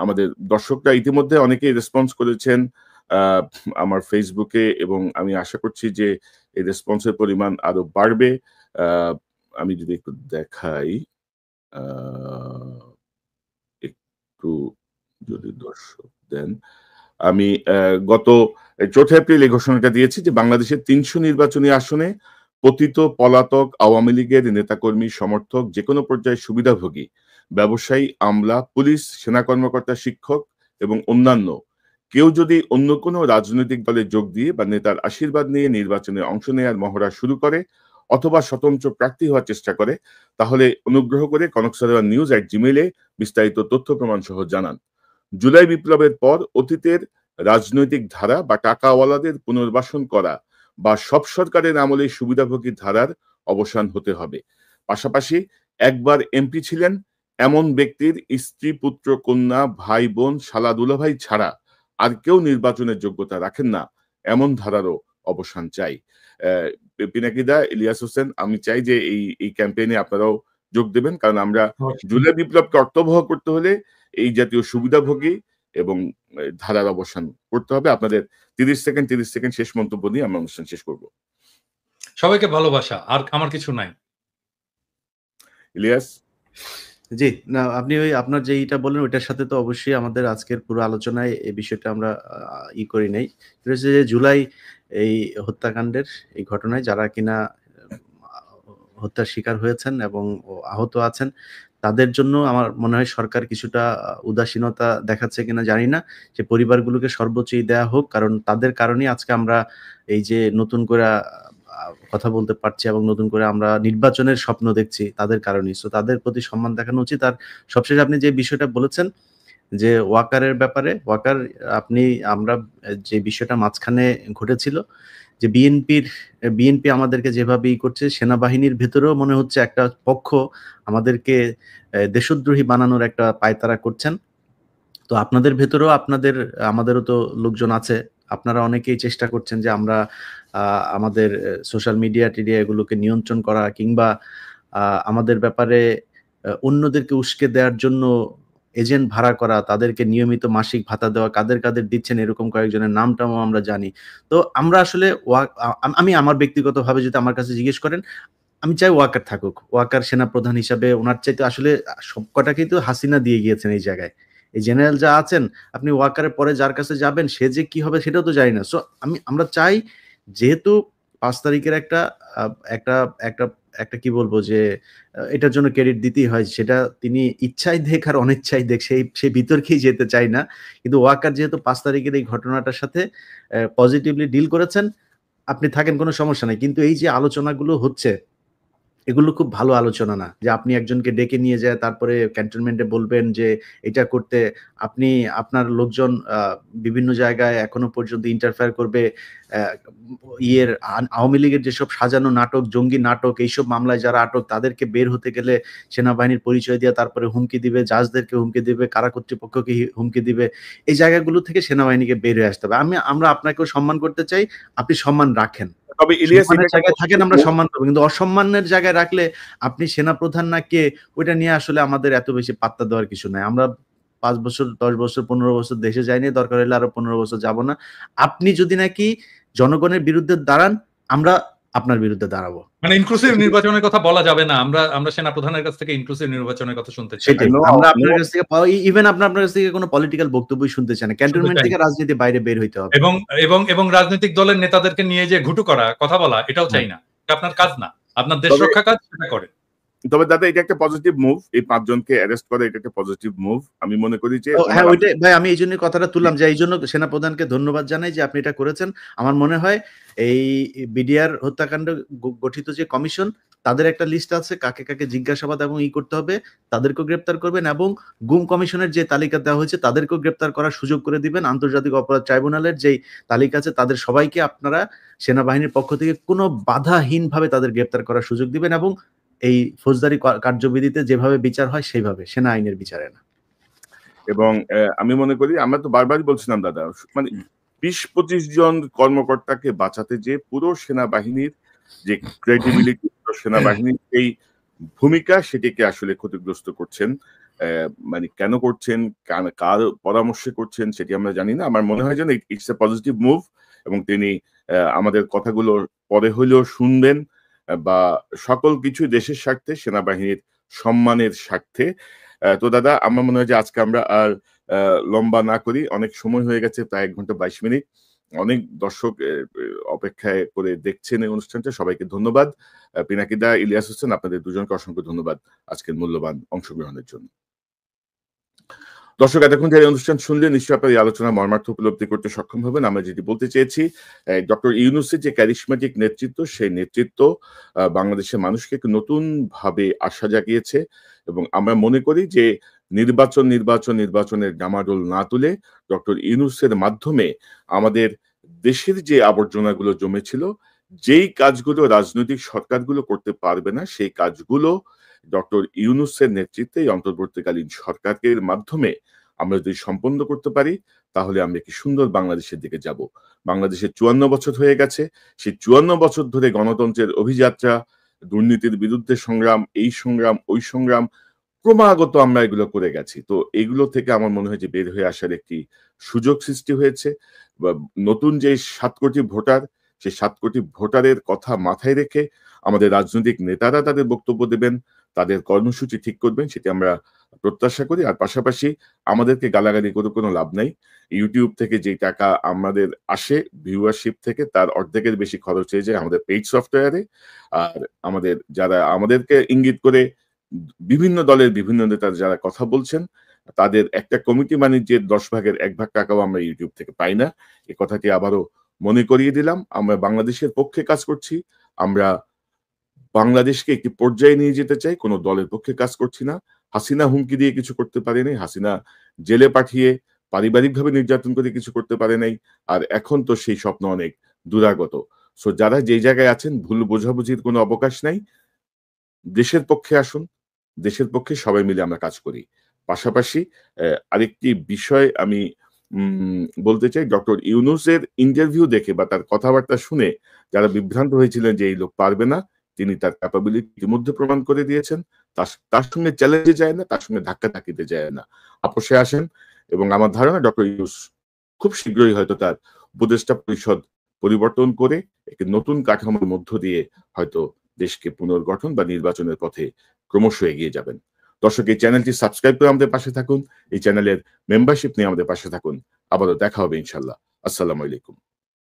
S2: আমাদের দর্শকরা ইতিমধ্যে অনেকেই রেসপন্স করেছেন আমার ফেসবুকে, এবং আমি আশা করছি যে এই রেসপন্সের পরিমাণ আরো বাড়বে। আমি যদি একটু দেখাই, একটু যদি দর্শক দেন, আমি গত 4 এপ্রিল এই ঘোষণাটা দিয়েছি যে বাংলাদেশের 300 নির্বাচনী আসনে পতিত পলাতক আওয়ামী লীগের নেতাকর্মী, সমর্থক, যে কোনো পর্যায়ে সুবিধাভোগী, ব্যবসায়ী, আমলা, পুলিশ, সেনা কর্মকর্তা, শিক্ষক এবং অন্যান্য কেউ যদি অন্য কোনো রাজনৈতিক দলে যোগ দিয়ে বা নেতার আশীর্বাদ নিয়ে নির্বাচনে অংশ নেওয়ার মহড়া শুরু করে অথবা স্বতন্ত্র প্রার্থী হওয়ার চেষ্টা করে, তাহলে অনুগ্রহ করে কনকসারওয়ার@gmail-এ বিস্তারিত তথ্য প্রমাণ সহ জানান। জুলাই বিপ্লবের পর অতীতের রাজনৈতিক ধারা বা টাকাওয়ালাদের পুনর্বাসন করা বা সব সরকারের আমলে সুবিধাভোগী ধারার অবসান হতে হবে। পাশাপাশি একবার এমপি ছিলেন এমন ব্যক্তির স্ত্রী, পুত্র, কন্যা, ভাই, বোন, শালা, দুলাভাই ছাড়া আর কেউ নির্বাচনের যোগ্যতা রাখেন না, এমন ধারারও অবসান চাই। পিনাকিদা, ইলিয়াস হোসেন, আমি চাই যে এই ক্যাম্পেইনে আপনারাও যোগ দেবেন, কারণ আমরা জুলাই বিপ্লবকে অর্থবহ করতে হলে এই জাতীয় সুবিধাভোগী এবং ধারার অবসান করতে হবে। আপনাদের 30 সেকেন্ড শেষ মন্তব্য দিয়ে আমরা অনুষ্ঠান শেষ করব।
S1: সবাইকে ভালোবাসা, আর আমার কিছু নাই।
S2: ইলিয়াস?
S3: জি, না আপনি আপনার যেইটা বললেন ওইটার সাথে তো অবশ্যই আমাদের আজকের পুরো আলোচনায় এই বিষয়টা আমরা করি নাই। সেটা হচ্ছে যে জুলাই এই হত্যাকাণ্ডের এই ঘটনায় যারা কিনা হত্যার শিকার হয়েছেন এবং আহত আছেন, তাদের জন্য আমার মনে হয় সরকার কিছুটা উদাসীনতা দেখাচ্ছে কিনা জানি না, যে পরিবারগুলোকে সর্বোচ্চই দেয়া হোক, কারণ তাদের কারণেই আজকে আমরা এই যে নতুন করে কথা বলতে পারছি এবং নতুন করে আমরা নির্বাচনের স্বপ্ন দেখছি তাদের কারণেই। সো তাদের প্রতি সম্মান দেখানো উচিত। আর সবশেষে আপনি যে বিষয়টা বলেছেন যে ওয়াকারের ব্যাপারে, ওয়াকার আমরা যে বিষয়টা মাঝখানে ঘটেছিল যে বিএনপি আমাদেরকে যেভাবে করছে, সেনাবাহিনীর ভেতরেও মনে হচ্ছে একটা পক্ষ আমাদেরকে দেশদ্রোহী বানানোর একটা পায়তারা করছেন। তো আপনাদের ভেতরেও আমাদেরও তো লোকজন আছে, আপনারা অনেকেই চেষ্টা করছেন যে আমরা আমাদের সোশ্যাল মিডিয়া এগুলোকে নিয়ন্ত্রণ করা কিংবা আমাদের ব্যাপারে অন্যদেরকে উস্কে দেওয়ার জন্য এজেন্ট ভাড়া করা, তাদেরকে নিয়মিত মাসিক ভাতা দেওয়া, কাদের দিচ্ছেন এরকম কয়েকজনের নামটাও আমরা জানি। তো আমরা আসলে আমি আমার ব্যক্তিগতভাবে যদি আমার কাছে জিজ্ঞেস করেন, আমি চাই ওয়াকার থাকুক। ওয়াকার সেনাপ্রধান হিসাবে ওনার চাইতে আসলে সবকটাকেই তো হাসিনা দিয়ে গিয়েছেন এই জায়গায়। এই জেনারেল যা আছেন, আপনি ওয়াকারের পরে যার কাছে যাবেন সে যে কি হবে সেটাও তো জানি না। সো আমরা চাই, যেহেতু 5 তারিখের একটা কি বলবো যে এটার জন্য ক্রেডিট দিতেই হয়, সেটা তিনি ইচ্ছাই দেখ আর অনিচ্ছাই দেখ, সেই বিতর্কেই যেতে চাই না। কিন্তু ওয়াকার যেহেতু 5 তারিখের এই ঘটনাটার সাথে পজিটিভলি ডিল করেছেন, আপনি থাকেন, কোনো সমস্যা নাই। কিন্তু এই যে আলোচনাগুলো হচ্ছে, এগুলো খুব ভালো আলোচনা না, যে আপনি একজনকে ডেকে নিয়ে যায় তারপরে ক্যান্টনমেন্টে বলবেন যে এটা করতে, আপনার লোকজন বিভিন্ন জায়গায় এখনো পর্যন্ত ইন্টারফেয়ার করবে। আওয়ামী লীগের যেসব সাজানো নাটক, জঙ্গি নাটক, এইসব মামলায় যারা আটক, তাদেরকে বের হতে গেলে সেনাবাহিনীর পরিচয় দিয়ে তারপরে হুমকি দিবে, জাজদেরকে হুমকি দিবে, কারা কর্তৃপক্ষকে হুমকি দিবে। এই জায়গাগুলো থেকে সেনাবাহিনীকে বের হয়ে আসতে হবে। আমরা আপনাকেও সম্মান করতে চাই, আপনি সম্মান রাখেন, তবে ইলিয়াস জায়গায় থাকেন, আমরা সম্মান করবো। কিন্তু অসম্মানের জায়গায় রাখলে আপনি সেনাপ্রধান না কে, ওইটা নিয়ে আসলে আমাদের এত বেশি পাত্তা দেওয়ার কিছু নাই। আমরা 5 বছর, 10 বছর, 15 বছর দেশে যাইনি, দরকার হলে আরো 15 বছর যাব না। আপনি যদি নাকি জনগণের বিরুদ্ধে দাঁড়ান, আমরা আপনার বিরুদ্ধে দাঁড়াবো।
S1: মানে ইনক্লুসিভ নির্বাচনের কথা বলা যাবে না। আমরা সেনাপ্রধানের কাছ থেকে ইনক্লুসিভ নির্বাচনের কথা শুনতে চাই।
S3: আমরা আপনার কাছ থেকে আপনার কাছ থেকে কোনো পলিটিক্যাল বক্তব্যই শুনতে চাই না। ক্যান্টনমেন্ট থেকে রাজনীতি বাইরে বের হইতে হবে।
S1: এবং রাজনৈতিক দলের নেতাদেরকে নিয়ে যে ঘুটু করা, কথা বলা, এটাও চাই না। আপনার কাজ না, আপনার দেশ
S2: তবে
S1: রক্ষা কাজ সেটা করেন।
S2: তবে দাদা এটা একটা পজিটিভ মুভ, এই ৫ জনকে অ্যারেস্ট করা এটা একটা পজিটিভ মুভ। আমি মনে করি যে
S3: হ্যাঁ,
S2: ওনারা
S3: ওইটাই ভাই, আমি এই জন্যই কথাটা তুললাম যে এই জন্য সেনাপ্রধানকে ধন্যবাদ জানাই যে আপনি এটা করেছেন। আমার মনে হয় এই বিডিআর হত্যাকাণ্ড গঠিত যে কমিশন, তাদের একটা লিস্ট আছে কাকে কাকে জিজ্ঞাসাবাদ এবং করতে হবে, তাদেরকেও গ্রেপ্তার করবেন, এবং গুম কমিশনের যে তালিকা দেওয়া হয়েছে তাদেরকেও গ্রেপ্তার করার সুযোগ করে দিবেন। আন্তর্জাতিক অপরাধ ট্রাইব্যুনালের যেই তালিকা আছে তাদের সবাইকে আপনারা সেনাবাহিনীর পক্ষ থেকে কোনো বাধাহীনভাবে তাদের গ্রেপ্তার করার সুযোগ দিবেন, এবং এই ফৌজদারি কার্যবিধিতে যেভাবে বিচার হয় সেইভাবে, সেনা আইনের বিচারে না।
S2: এবং আমি মনে করি আমরা তো বারবারই বলছিলাম দাদা, মানে ২০-২৫ জন কর্মকর্তাকে বাঁচাতে যে পুরো সেনাবাহিনীর যে ক্রেডিবিলিটি, সেনাবাহিনীর এই ভূমিকা সেটিকে আসলে ক্ষতিগ্রস্ত করছেন। মানে কেন করছেন, কার পরামর্শে করছেন সেটি আমরা জানি না। আমার মনে হয় যেন ইটস এ পজিটিভ মুভ, এবং তিনি আমাদের কথাগুলো পরে হলেও শুনবেন, বা সকল কিছু দেশের স্বার্থে, সেনাবাহিনীর সম্মানের স্বার্থে। তো দাদা আমার মনে হয় যে আজকে আমরা আর লম্বা না করি, অনেক সময় হয়ে গেছে, প্রায় ১ ঘন্টা ২২ মিনিট। অনেক দর্শক অপেক্ষায় করে দেখছেন এই অনুষ্ঠানটা। সবাইকে ধন্যবাদ। পিনাকিদা, ইলিয়াস হোসেন, আপনাদের দুজনকে অসংখ্য ধন্যবাদ আজকের মূল্যবান অংশগ্রহণের জন্য। দর্শক এতক্ষণ যারা অনুষ্ঠান শুনলেন, নিশ্চয়ই আপনার এই আলোচনা মর্মার্থ উপলব্ধি করতে সক্ষম হবেন। আমরা যেটি বলতে চেয়েছি, ডক্টর ইউনূসের যে ক্যারিশম্যাটিক নেতৃত্ব, সেই নেতৃত্ব বাংলাদেশের মানুষকে একটু নতুন ভাবে আশা জাগিয়েছে, এবং আমরা মনে করি যে নির্বাচনের ডামাডোল না তুলে ডক্টর ইউনূসের মাধ্যমে আমাদের দেশের যে আবর্জনাগুলো জমেছিল, যেই কাজগুলো রাজনৈতিক সরকারগুলো করতে পারবে না, সেই কাজগুলো ডক্টর ইউনূসের নেতৃত্বে এই অন্তর্বর্তীকালীন সরকারের মাধ্যমে আমরা যদি সম্পন্ন করতে পারি, তাহলে আমরা একটি সুন্দর বাংলাদেশের দিকে যাব। বাংলাদেশের ৫৪ বছর হয়ে গেছে, সেই ৫৪ বছর ধরে গণতন্ত্রের অভিযাত্রা, দুর্নীতির বিরুদ্ধে সংগ্রাম, এই সংগ্রাম, ওই সংগ্রাম, ক্রমাগত আমরা এগুলো করে গেছি। তো এগুলো থেকে আমার মনে হয় যে বের হয়ে আসার একটি সুযোগ সৃষ্টি হয়েছে। নতুন যে ৭ কোটি ভোটার, সেই ৭ কোটি ভোটারের কথা মাথায় রেখে আমাদের রাজনৈতিক নেতারা তাদের বক্তব্য দেবেন, তাদের কর্মসূচি ঠিক করবেন, সেটি আমরা প্রত্যাশা করি। আর পাশাপাশি আমাদেরকে গালাগালি করে কোনো লাভ নাই। ইউটিউব থেকে যে টাকা আমাদের আসে ভিউয়ারশিপ থেকে, তার অর্ধেকের বেশি খরচ হয়ে যায় আমাদের পেইড সফটওয়্যারে। আর যারা আমাদেরকে ইঙ্গিত করে বিভিন্ন দলের বিভিন্ন নেতারা যারা কথা বলছেন, তাদের একটা কমিটি বাণিজ্যের ১০ ভাগের ১ ভাগ টাকাও আমরা ইউটিউব থেকে পাই না। এ কথাটি আবারও মনে করিয়ে দিলাম। আমরা বাংলাদেশের পক্ষে কাজ করছি। আমরা বাংলাদেশকে একটি পর্যায়ে নিয়ে যেতে চাই, কোনো দলের পক্ষে কাজ করছি না। হাসিনা হুমকি দিয়ে কিছু করতে পারে নাই, হাসিনা জেলে পাঠিয়ে পারিবারিকভাবে নির্যাতন করে কিছু করতে পারে নাই। আর এখন তো সেই স্বপ্ন অনেক দূরাগত। সো যারা যেই জায়গায় আছেন, ভুল বোঝাবুঝির কোনো অবকাশ নাই। দেশের পক্ষে আসুন, দেশের পক্ষে সবাই মিলে আমরা কাজ করি। পাশাপাশি আরেকটি বিষয় আমি বলতে চাই, ডক্টর ইউনূসের ইন্টারভিউ দেখে বা তার কথাবার্তা শুনে যারা বিভ্রান্ত হয়েছিলেন যে এই লোক পারবে না, তিনি তার ক্যাপাবিলিটি ইতিমধ্যে প্রমাণ করে দিয়েছেন। তার সঙ্গে চ্যালেঞ্জে যায় না, তার সঙ্গে ধাক্কাধাক্কিতে যায় না, আপোষে আসেন। এবং আমার ধারণা ডক্টর ইউনূস খুব শীঘ্রই হয়তো তার উপদেষ্টা পরিষদ পরিবর্তন করে একটি নতুন কাঠামোর মধ্য দিয়ে হয়তো দেশকে পুনর্গঠন বা নির্বাচনের পথে ক্রমশ এগিয়ে যাবেন। দর্শক, এই চ্যানেলটি সাবস্ক্রাইব করে আমাদের পাশে থাকুন, এই চ্যানেলের মেম্বারশিপ নিয়ে আমাদের পাশে থাকুন। আবারও দেখা হবে ইনশাল্লাহ। আসসালামু আলাইকুম।